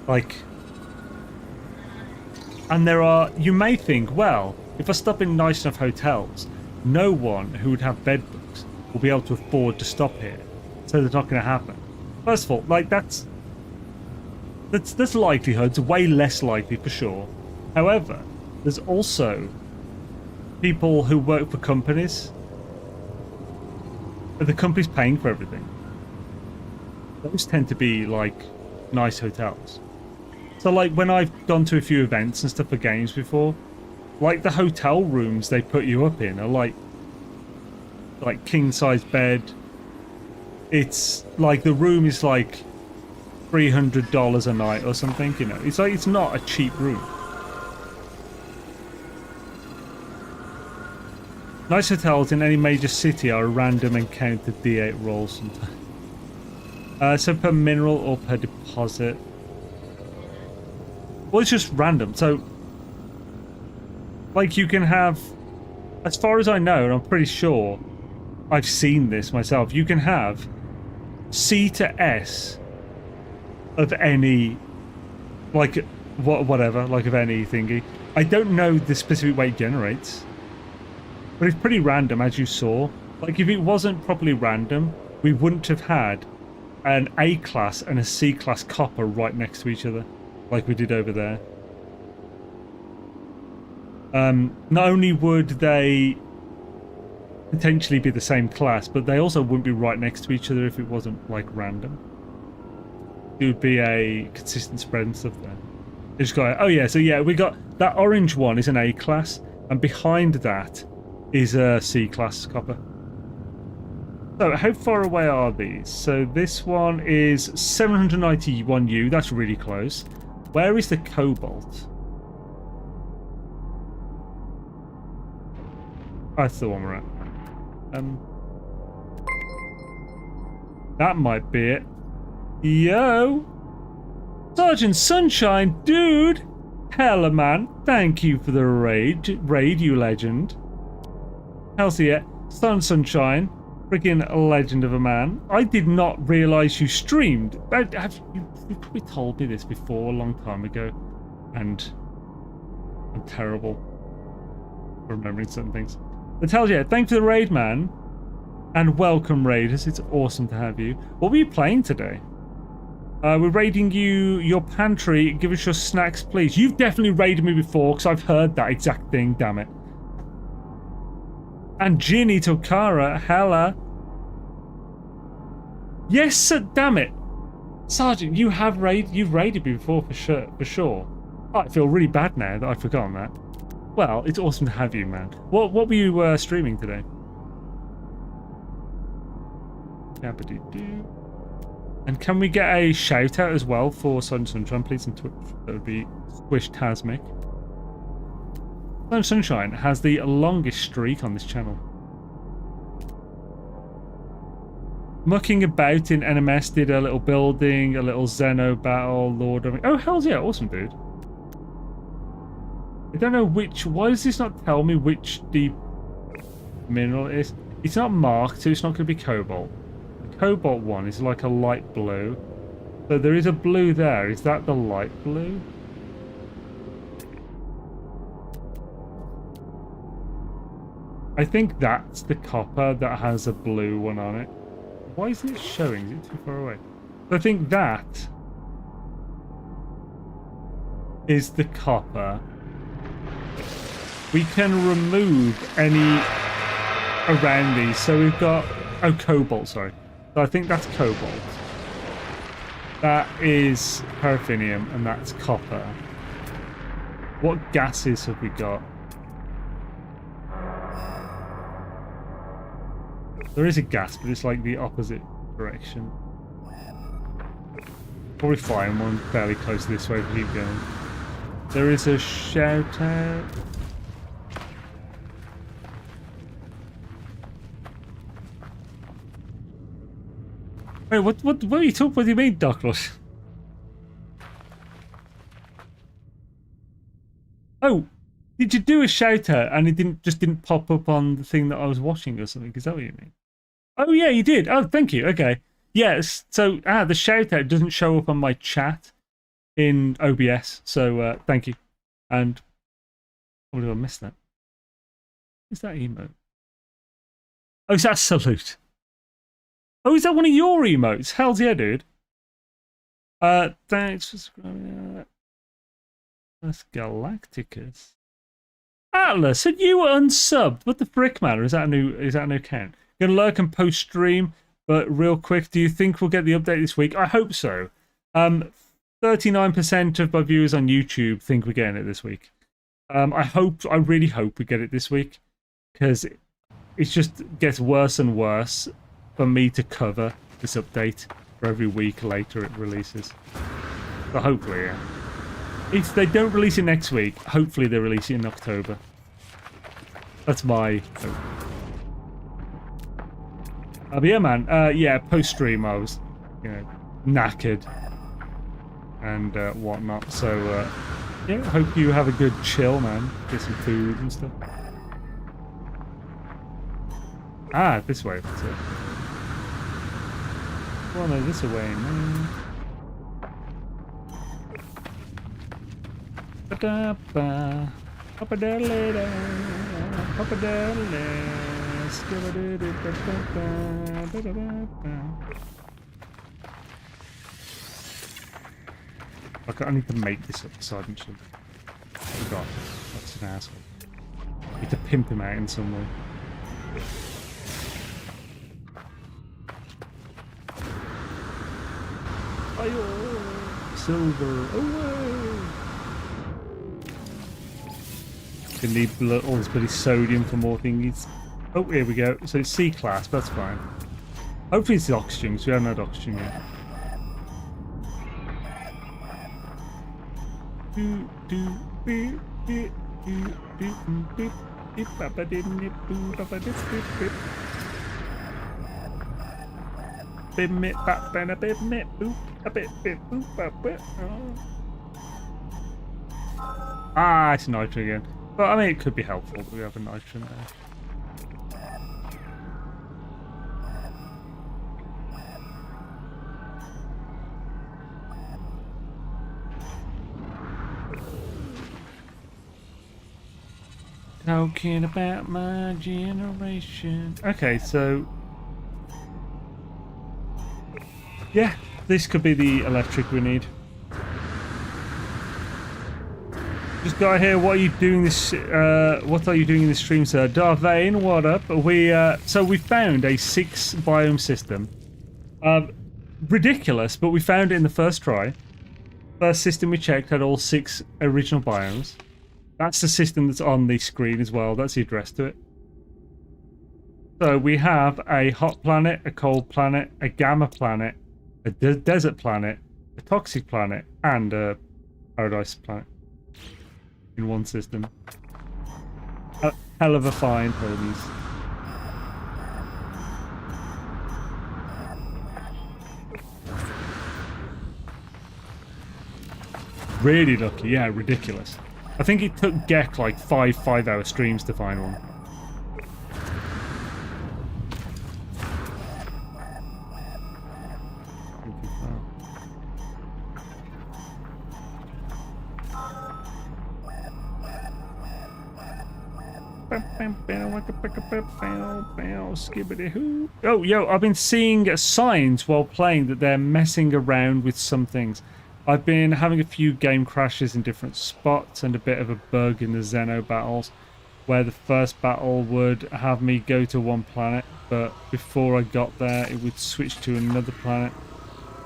Like, and there are, you may think, well, if I stop in nice enough hotels, no one who would have bed books will be able to afford to stop here, so that's not going to happen. First of all, like that's likelihoods, way less likely for sure. However, there's also people who work for companies, but the company's paying for everything. Those tend to be like nice hotels. So like when I've gone to a few events and stuff for games before, like the hotel rooms they put you up in are like king size bed. It's like the room is like $300 a night or something, you know. It's like, it's not a cheap room. Nice hotels in any major city are a random encounter D8 rolls sometimes. So per mineral or per deposit. Well, it's just random. So, like, you can have, as far as I know, and I'm pretty sure I've seen this myself, you can have C to S of any, like, whatever, like of any thingy. I don't know the specific way it generates, but it's pretty random, as you saw. Like, if it wasn't properly random, we wouldn't have had an A class and a C class copper right next to each other, like we did over there. Not only would they potentially be the same class, but they also wouldn't be right next to each other if it wasn't, like, random. It would be a consistent spread and stuff there. They just got, oh yeah, so yeah, we got that orange one is an A class, and behind that is a C class copper. So how far away are these? So this one is 791U, that's really close. Where is the cobalt? That's the one we're at. That might be it. Yo! Sergeant Sunshine, dude! Hella, man. Thank you for the raid, you legend. How's it? Sunshine. Freaking legend of a man. I did not realise you streamed. You probably told me this before a long time ago. And I'm terrible for remembering certain things. But tells you, thanks for the raid, man. And welcome, raiders. It's awesome to have you. What were you playing today? We're raiding your pantry. Give us your snacks, please. You've definitely raided me before, because I've heard that exact thing, damn it. And Ginny Tokara, hella. Yes, sir, damn it. Sergeant, you've raided me before for sure. Oh, I feel really bad now that I've forgotten that. Well, it's awesome to have you, man. What were you streaming today? And can we get a shout out as well for Sunshine, please, on Twitch? That would be Squishtasmic. Sunshine has the longest streak on this channel. Mucking about in NMS, did a little building, a little Xeno battle, Lord of... Oh, hells yeah, awesome, dude. I don't know which... Why does this not tell me which deep mineral it is? It's not marked, so it's not going to be cobalt. The cobalt one is like a light blue. So there is a blue there. Is that the light blue? I think that's the copper that has a blue one on it. Why isn't it showing? Is it too far away? I think that is the copper. We can remove any around these. So we've got... Oh, cobalt, sorry. So I think that's cobalt. That is paraffinium, and that's copper. What gases have we got? There is a gas, but it's like the opposite direction. Probably find one fairly close this way if we keep going. There is a shout out. Wait, what are you talking? What do you mean, Douglas? Oh, Did you do a shout out and it didn't pop up on the thing that I was watching or something? Is that what you mean? Oh yeah, you did. Oh, thank you. Okay. Yes. So the shout out doesn't show up on my chat in OBS. So thank you. And what did I miss that? Is that emote? Oh, is that salute? Oh, is that one of your emotes? Hell's yeah, dude. Thanks for subscribing. That's Galacticus. Atlas, had you unsubmed? What the frick, man? Or is that a new account? Gonna lurk and post stream, but real quick, do you think we'll get the update this week? I hope so. 39% of my viewers on YouTube think we're getting it this week. I really hope we get it this week, because it just gets worse and worse for me to cover this update for every week later it releases. So hopefully, yeah. If they don't release it next week, hopefully they release it in October. That's my hope. But yeah, man. Yeah, post-stream I was, knackered and whatnot. So, yeah, hope you have a good chill, man. Get some food and stuff. Ah, this way. That's it. Well, no, this way, man. Ba-da-ba. Up-a-da-la-da. Up-a-da-la. Skibba-doo-doo-ba-ba-ba. I need to make this up so I didn't should. Oh god, that's an asshole. I need to pimp him out in some way. Ayo! Silver away! Gonna need all this bloody sodium for more thingies. Oh, here we go. So it's C class, but that's fine. Hopefully it's the oxygen, because we haven't had oxygen yet. Ah, it's nitrogen again. But I mean, it could be helpful that we have a nitrogen there. Talking about my generation. Okay, so yeah, this could be the electric we need. Just got here. What are you doing this? What are you doing in this stream, sir? Darvane, what up? So we found a 6 biome system. Ridiculous, but we found it in the first try. First system we checked had all 6 original biomes. That's the system that's on the screen as well. That's the address to it. So we have a hot planet, a cold planet, a gamma planet, a desert planet, a toxic planet, and a paradise planet in one system. A hell of a find, homies. Really lucky, yeah, ridiculous. I think it took Gek like 5-hour streams to find one. Oh, yo, I've been seeing signs while playing that they're messing around with some things. I've been having a few game crashes in different spots and a bit of a bug in the Xeno battles where the first battle would have me go to one planet, but before I got there it would switch to another planet.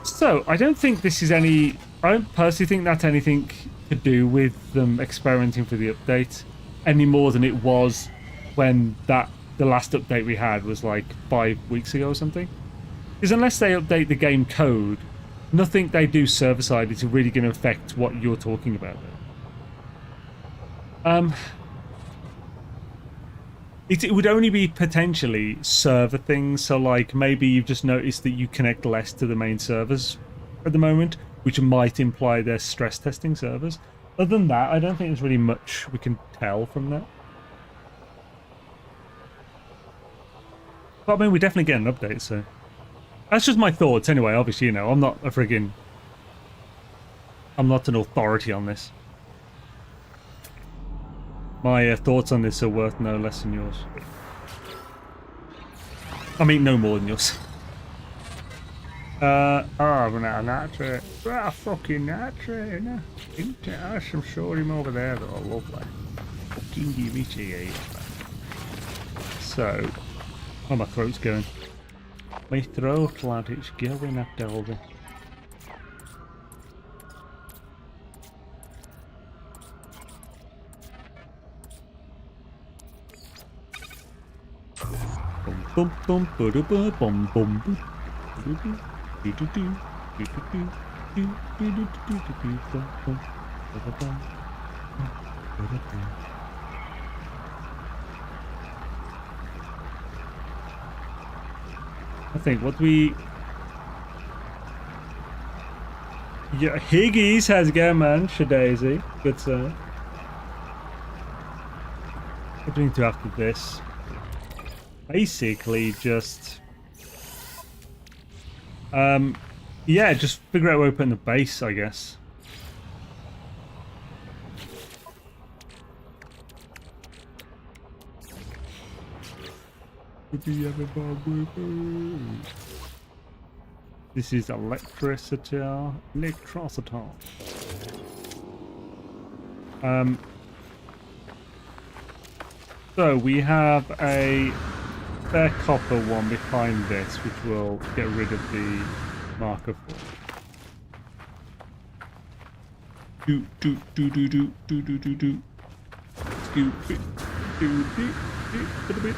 So I don't think this is I don't personally think that's anything to do with them experimenting for the update any more than it was when the last update we had was like 5 weeks ago or something. Because unless they update the game code, nothing they do server-side is really going to affect what you're talking about there. It would only be potentially server things, so like maybe you've just noticed that you connect less to the main servers at the moment, which might imply they're stress testing servers. Other than that, I don't think there's really much we can tell from that. But I mean, we definitely get an update, so... That's just my thoughts anyway, obviously, you know, I'm not a friggin'... I'm not an authority on this. My thoughts on this are worth no less than yours. I mean, no more than yours. Nitrate. Fucking nitrate. There's some sodium over there that are lovely. Fucking give me to. So, oh, my throat's going. My throat, lad, it's going up Delby. Bum bum bum bum bum bum. I think what we... Yeah, Higgies has go, man. Shadaisy. Good sir. What do we need to do after this? Basically just... yeah, just figure out where we put in the base, I guess. This is electricity. So we have a spare copper one behind this, which will get rid of the marker for. Do do do do do do do do do. Scoot do do do do.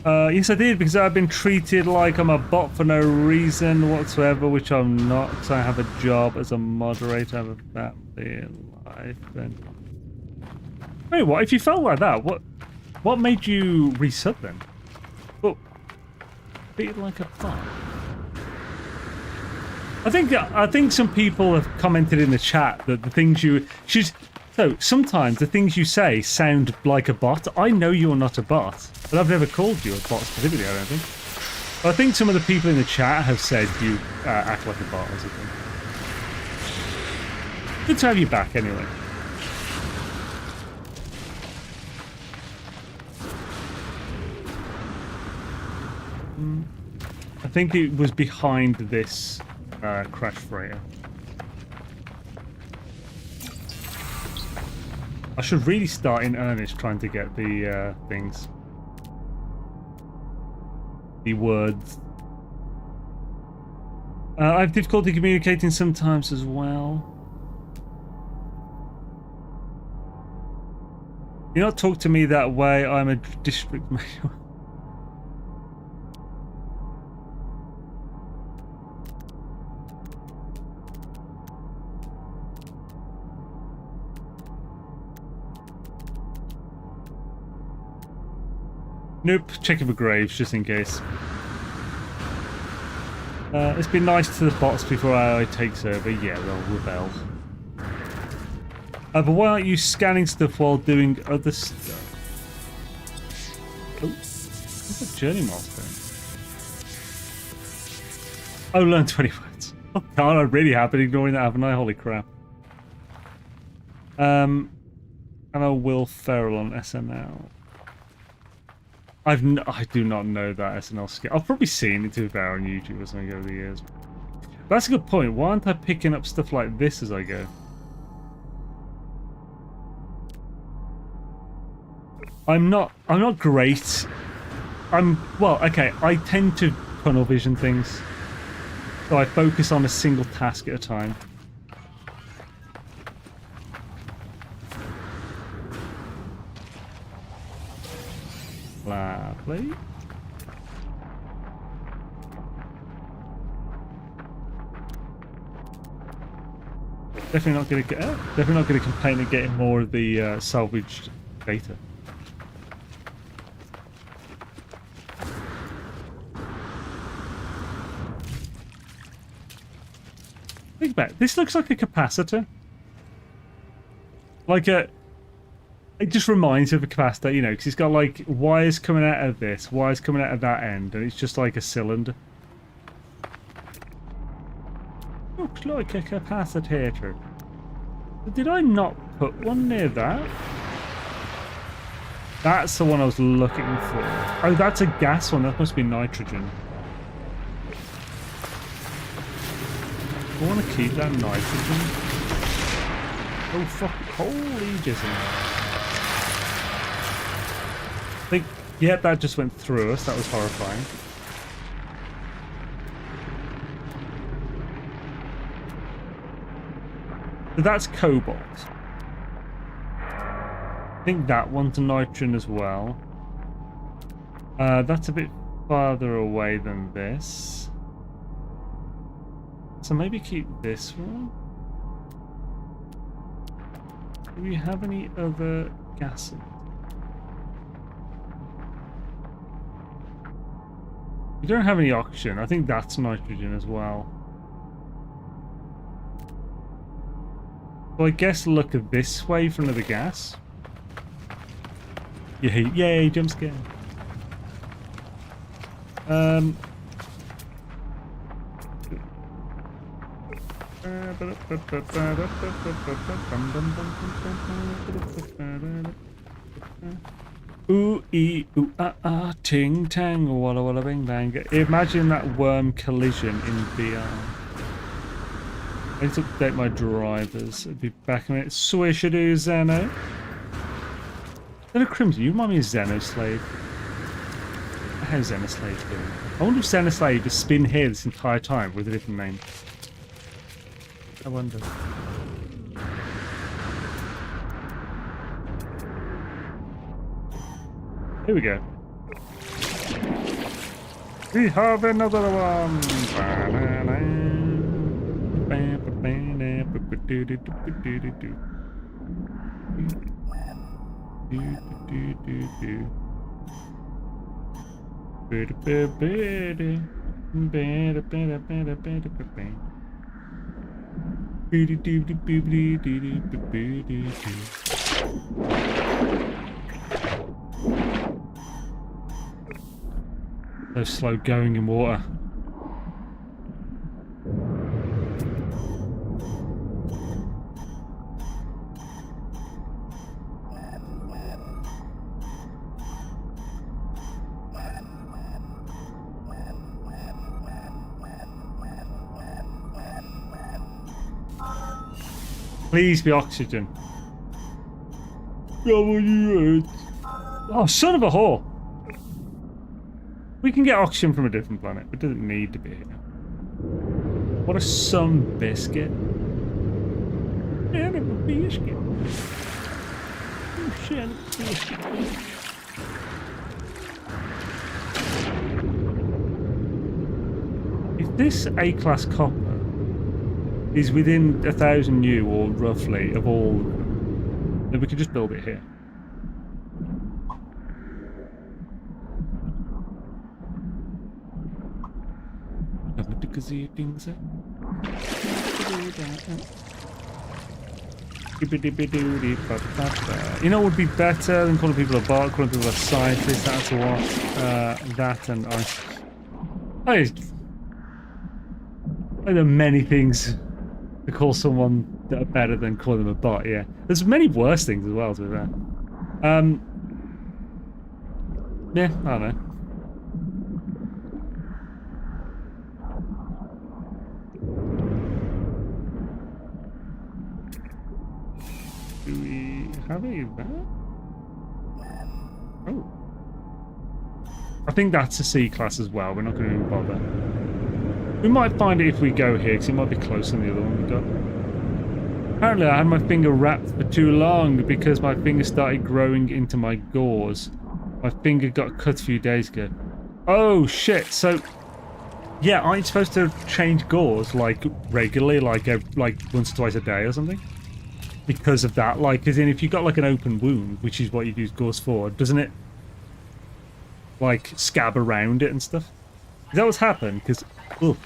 Yes, I did, because I've been treated like I'm a bot for no reason whatsoever, which I'm not, because I have a job as a moderator, I have a family and life. And... Wait, what? If you felt like that, what made you resub then? Oh, treated like a bot. I think some people have commented in the chat that the things you should. So, sometimes the things you say sound like a bot. I know you're not a bot, but I've never called you a bot specifically, I don't think. But I think some of the people in the chat have said you act like a bot or something. Good to have you back, anyway. I think it was behind this crash freighter. I should really start in earnest trying to get the things. The words. I have difficulty communicating sometimes as well. Do not talk to me that way, I'm a district mayor. Nope, checking for graves just in case. It's been nice to the bots before AI takes over. Yeah, they'll rebel. But why aren't you scanning stuff while doing other stuff? Oh, what's a journey milestone? Oh, learn 20 words. Oh god, I really have been ignoring that, haven't I? Holy crap. And I Will Ferrell on SNL. I do not know that SNL skit. I've probably seen it to be fair on YouTube or something over the years. But that's a good point. Why aren't I picking up stuff like this as I go? I'm not great. Well, okay, I tend to tunnel vision things. So I focus on a single task at a time. Lovely. Definitely not going to get. Definitely not going to complain at getting more of the salvaged data. Think about it. This looks like a capacitor. Like a... It just reminds me of a capacitor, you know, because it's got like wires coming out of this, wires coming out of that end, and it's just like a cylinder. Looks like a capacitor. Did I not put one near that? That's the one I was looking for. Oh, that's a gas one. That must be nitrogen. I want to keep that nitrogen. Oh, fuck. Holy jizzing. I think, yeah, that just went through us. That was horrifying. So that's cobalt. I think that one's nitrogen as well. That's a bit farther away than this. So maybe keep this one. Do we have any other gases? We don't have any oxygen. I think that's nitrogen as well. So I guess look at this way for another gas. Yay, yay, jump scare. Ooh, ee, ooh, ah, ah, ting, tang, walla, walla, bing, bang. Imagine that worm collision in VR. I need to update my drivers. I'll be back in a minute. Swish-a-doo, Zeno. Zeno Crimson, you remind me of Xenoslave. How's Xenoslave doing? I wonder if Xenoslave has been here this entire time with a different name. I wonder. Here we go. We have another one. So slow going in water. Please be oxygen. Oh, son of a whore! We can get oxygen from a different planet. It doesn't need to be here. What a some biscuit. Son of a biscuit. Oh, son of a biscuit. If this A-class copper is within 1,000 U, or roughly, of all, then we can just build it here. You know what would be better than calling people a bot, calling people a scientist? That's what that and I there are many things to call someone that are better than calling them a bot, yeah. There's many worse things as well, to be fair. Yeah, I don't know. Do we have any of that? Oh. I think that's a C class as well. We're not going to even bother. We might find it if we go here, because it might be closer than the other one we got. Apparently I had my finger wrapped for too long because my finger started growing into my gauze. My finger got cut a few days ago. Oh shit, so... Yeah, aren't you supposed to change gauze, like, regularly, like once or twice a day or something? Because of that, like, as in if you've got like an open wound, which is what you use gauze for, doesn't it, like, scab around it and stuff? Is that what's happened? Because, ugh.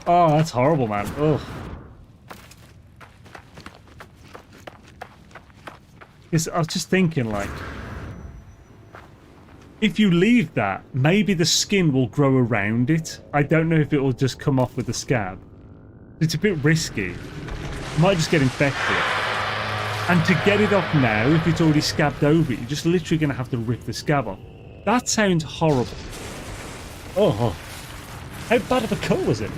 Oh, that's horrible, man. Ugh. I was just thinking, like, if you leave that, maybe the skin will grow around it. I don't know if it will just come off with the scab. It's a bit risky. It might just get infected. And to get it off now, if it's already scabbed over it, you're just literally going to have to rip the scab off. That sounds horrible. Oh, how bad of a cut was it?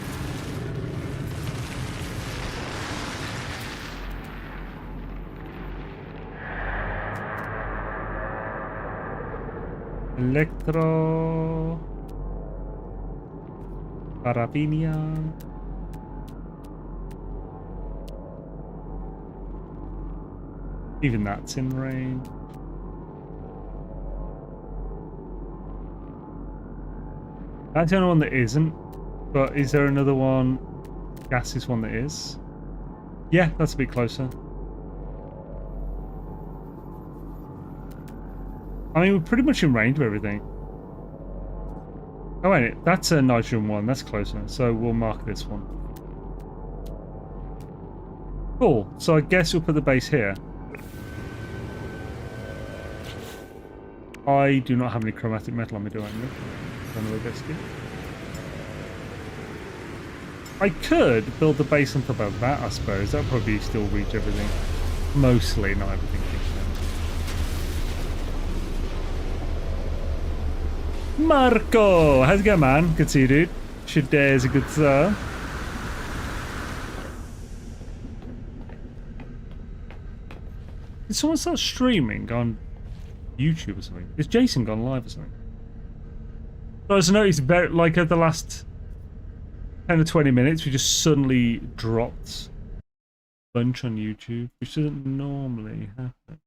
Electro... Paravinia... Even that's in range. That's the only one that isn't. But is there another one? Gaseous one that is? Yeah, that's a bit closer. I mean, we're pretty much in range of everything. Oh wait, that's a nitrogen one. That's closer. So we'll mark this one. Cool. So I guess we'll put the base here. I do not have any chromatic metal on me, do I? I could build the base on top of that, I suppose. That would probably still reach everything. Mostly, not everything. Marco! How's it going, man? Good to see you, dude. Today's a good sir. Did someone start streaming on YouTube or something? Is Jason gone live or something? I just noticed very, like, at the last 10 or 20 minutes, we just suddenly dropped a bunch on YouTube, which doesn't normally happen.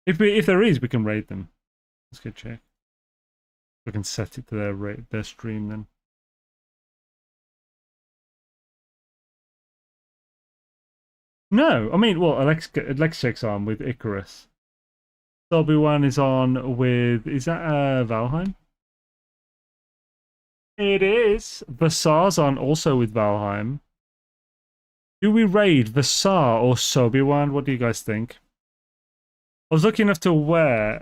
If there is, we can raid them. Let's go check. We can set it to their stream then. No, I mean, well, Alexic's on with Icarus. Obi-Wan is on with, is that Valheim? It is. Vasar's on also with Valheim. Do we raid Vasar or Sobiwan? What do you guys think? I was lucky enough to wear,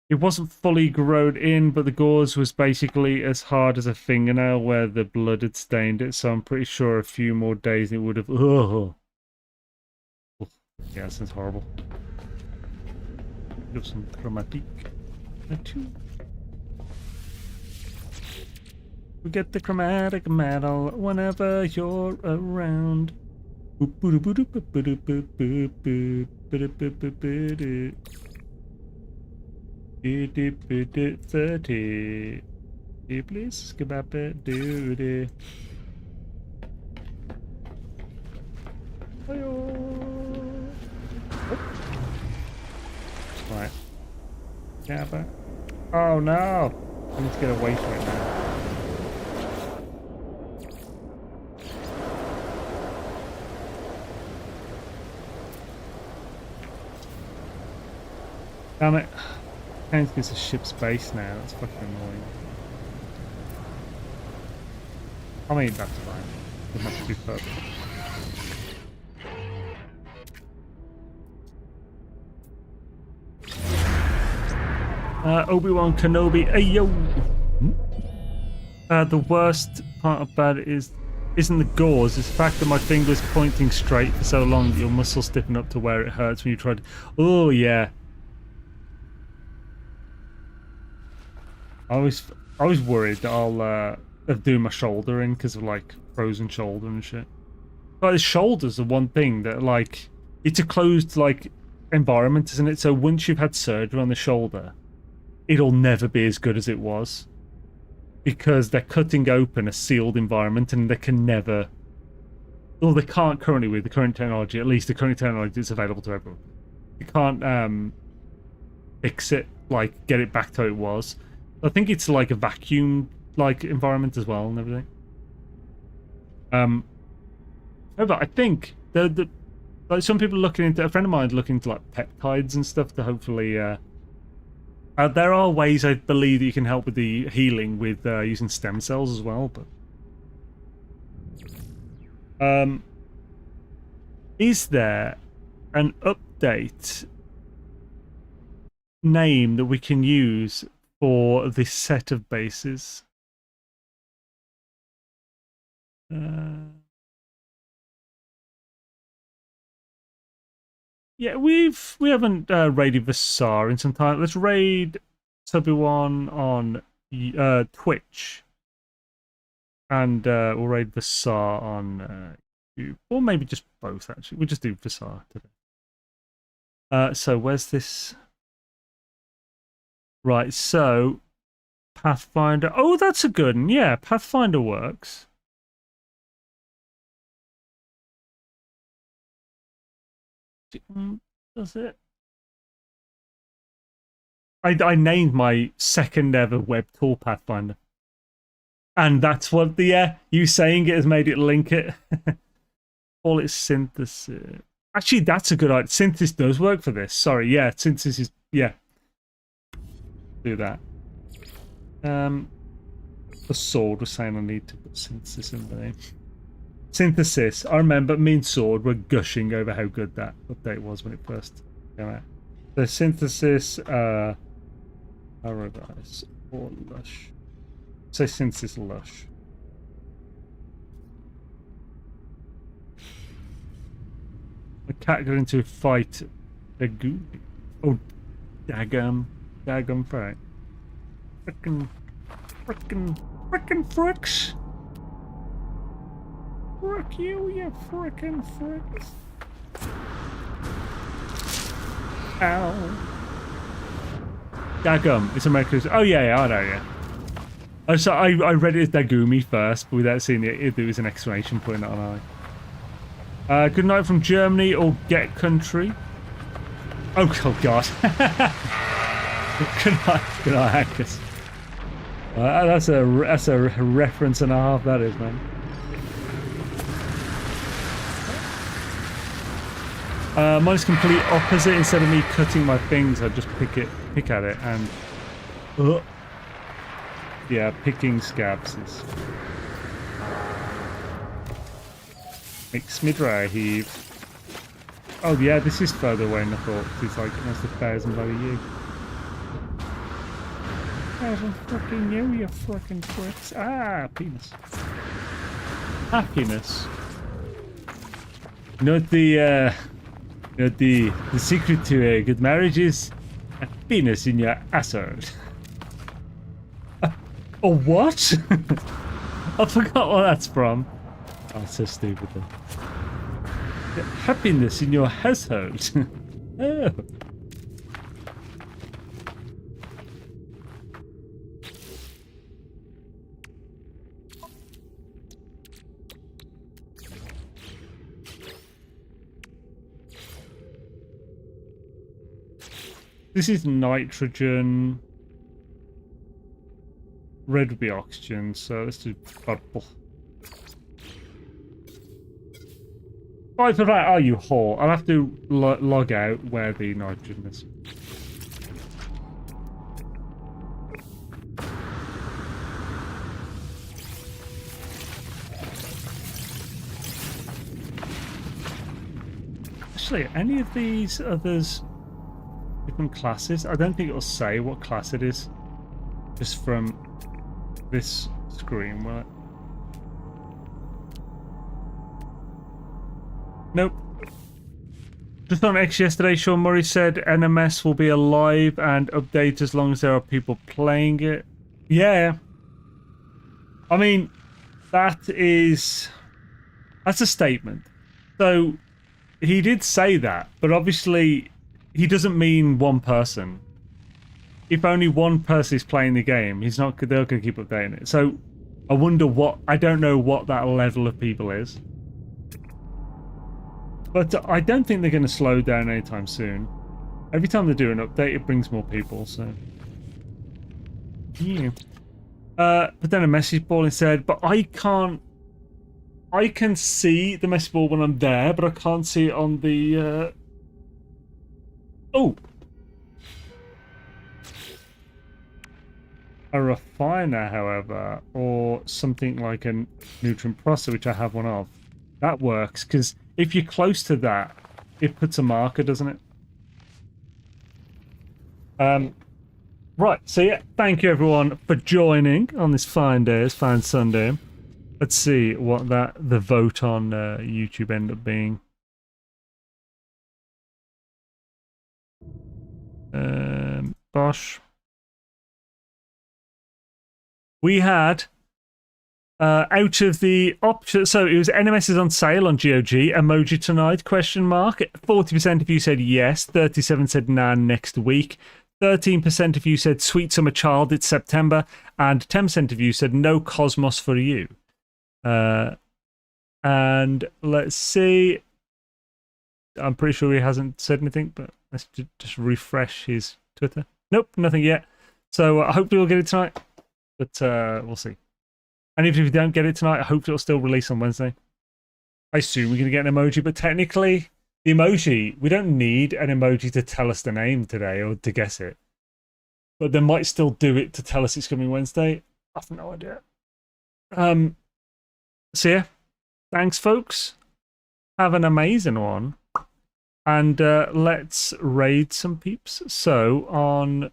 it wasn't fully grown in, but the gauze was basically as hard as a fingernail where the blood had stained it, so I'm pretty sure a few more days it would have... Ugh. Yeah, that sounds horrible. Give some chromatic. We get the chromatic metal whenever you're around. 30. Please, kebab duty. Right. Gabba. Oh no! I need to get away from it now. Damn it. Can't get a ship's base now. That's fucking annoying. I mean, that's fine. Doesn't have to be perfect. Obi-Wan Kenobi. Ayo! The worst part about it isn't the gauze, it's the fact that my finger's pointing straight for so long that your muscles stiffen up to where it hurts when you try to... Oh, yeah. I was worried that I'll do my shoulder in because of like frozen shoulder and shit. But the shoulders are one thing that like it's a closed like environment, isn't it? So once you've had surgery on the shoulder, it'll never be as good as it was because they're cutting open a sealed environment and they can never. Well, they can't currently with the current technology. At least the current technology that's available to everyone. You can't fix it, like get it back to how it was. I think it's like a vacuum like environment as well and everything. But I think the like some people are looking into, a friend of mine looking into like peptides and stuff to hopefully there are ways I believe that you can help with the healing with using stem cells as well, but Is there an update name that we can use for this set of bases? Yeah, we haven't raided Vasar in some time. Let's raid Subi1 on Twitch, and we'll raid Vasar on YouTube, or maybe just both. Actually, we'll just do Vasar today. So where's this? Right, so Pathfinder. Oh, that's a good one. Yeah, Pathfinder works. Does it? I named my second ever web tool Pathfinder. And that's what the you saying it has made it link it. Call it synthesis. Actually, that's a good idea. Synthesis does work for this. Sorry, yeah, synthesis is yeah. Do that. The sword was saying I need to put synthesis in the name. Synthesis, I remember me and Sword were gushing over how good that update was when it first came out. The synthesis, Paradise or Lush. Say synthesis Lush. The cat got into a fight. Oh, daggum frick. Frickin' fricks. Frick you frickin' fricks. Ow. Dagum. It's America's. Oh, yeah, I know, yeah. Oh, so I read it as Dagumi first, but without seeing it, there was an exclamation point on I. Good night from Germany or Gek country. Oh God. Good night, Angus. That's a reference and a half. That is, man. Mine's complete opposite. Instead of me cutting my things, I just pick at it, and yeah, picking scabs is makes me dry heave. Oh yeah, this is further away than I thought. It's like almost 1,000 bloody you. 1,000 fucking you fucking pricks. Ah, penis. Happiness. Not the secret to a good marriage is a penis in your asshole. Oh, what? I forgot what that's from. Oh, it's so stupid though. Happiness in your household. Oh. This is nitrogen. Red would be oxygen, so let's do purple. Right for that, are you whore? I'll have to log out where the nitrogen is. Actually, any of these others different classes? I don't think it'll say what class it is just from this screen, will it? Nope. Just on X yesterday, Sean Murray said NMS will be alive and update as long as there are people playing it. Yeah. I mean, that's a statement. So he did say that, but obviously he doesn't mean one person. If only one person is playing the game, they're going to keep updating it. So I wonder I don't know what that level of people is. But I don't think they're going to slow down anytime soon. Every time they do an update, it brings more people, so... Yeah. But then a message ball said, but I can't... I can see the message ball when I'm there, but I can't see it on the... Oh! A refiner, however, or something like a nutrient processor, which I have one of, That works, because if you're close to that, it puts a marker, doesn't it? Right, so yeah, thank you everyone for joining on this fine day, this fine Sunday. Let's see what the vote on YouTube ended up being. Bosh. We had out of the option, so it was NMS is on sale on GOG. Emoji tonight? Question mark. 40% of you said yes. 37% said nah next week. 13% of you said sweet summer child. It's September, and 10% of you said no cosmos for you. And let's see. I'm pretty sure he hasn't said anything, but let's just refresh his Twitter. Nope, nothing yet. So hopefully we'll get it tonight, but we'll see. And even if you don't get it tonight, I hope it'll still release on Wednesday. I assume we're going to get an emoji, but technically, the emoji, we don't need an emoji to tell us the name today or to guess it. But they might still do it to tell us it's coming Wednesday. I have no idea. So yeah, thanks folks. Have an amazing one. And let's raid some peeps. So on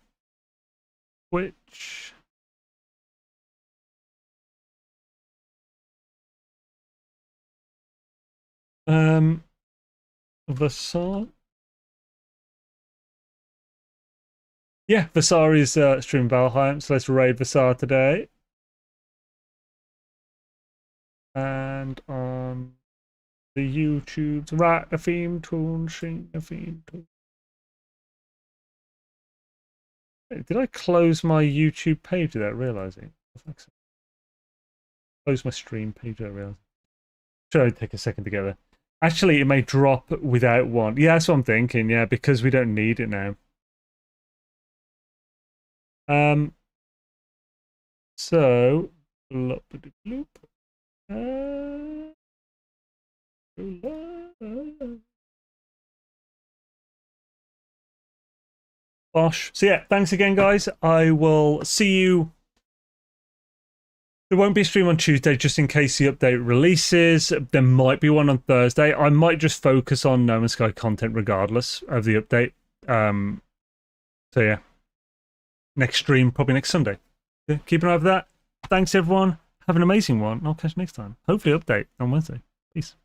Twitch... Vasar. Yeah, Vasar is streaming Valheim, so let's raid Vasar today. And on the YouTube's Radioactive tune, did I close my YouTube page without realizing? Close my stream page without realizing. Should I take a second to get there? Actually, it may drop without one. Yeah, that's what I'm thinking. Yeah, because we don't need it now. So, Bosh. So yeah, thanks again, guys. I will see you. There won't be a stream on Tuesday, just in case the update releases. There might be one on Thursday. I might just focus on No Man's Sky content regardless of the update. So yeah, next stream probably next Sunday. Yeah, keep an eye for that. Thanks everyone. Have an amazing one. I'll catch you next time. Hopefully update on Wednesday. Peace.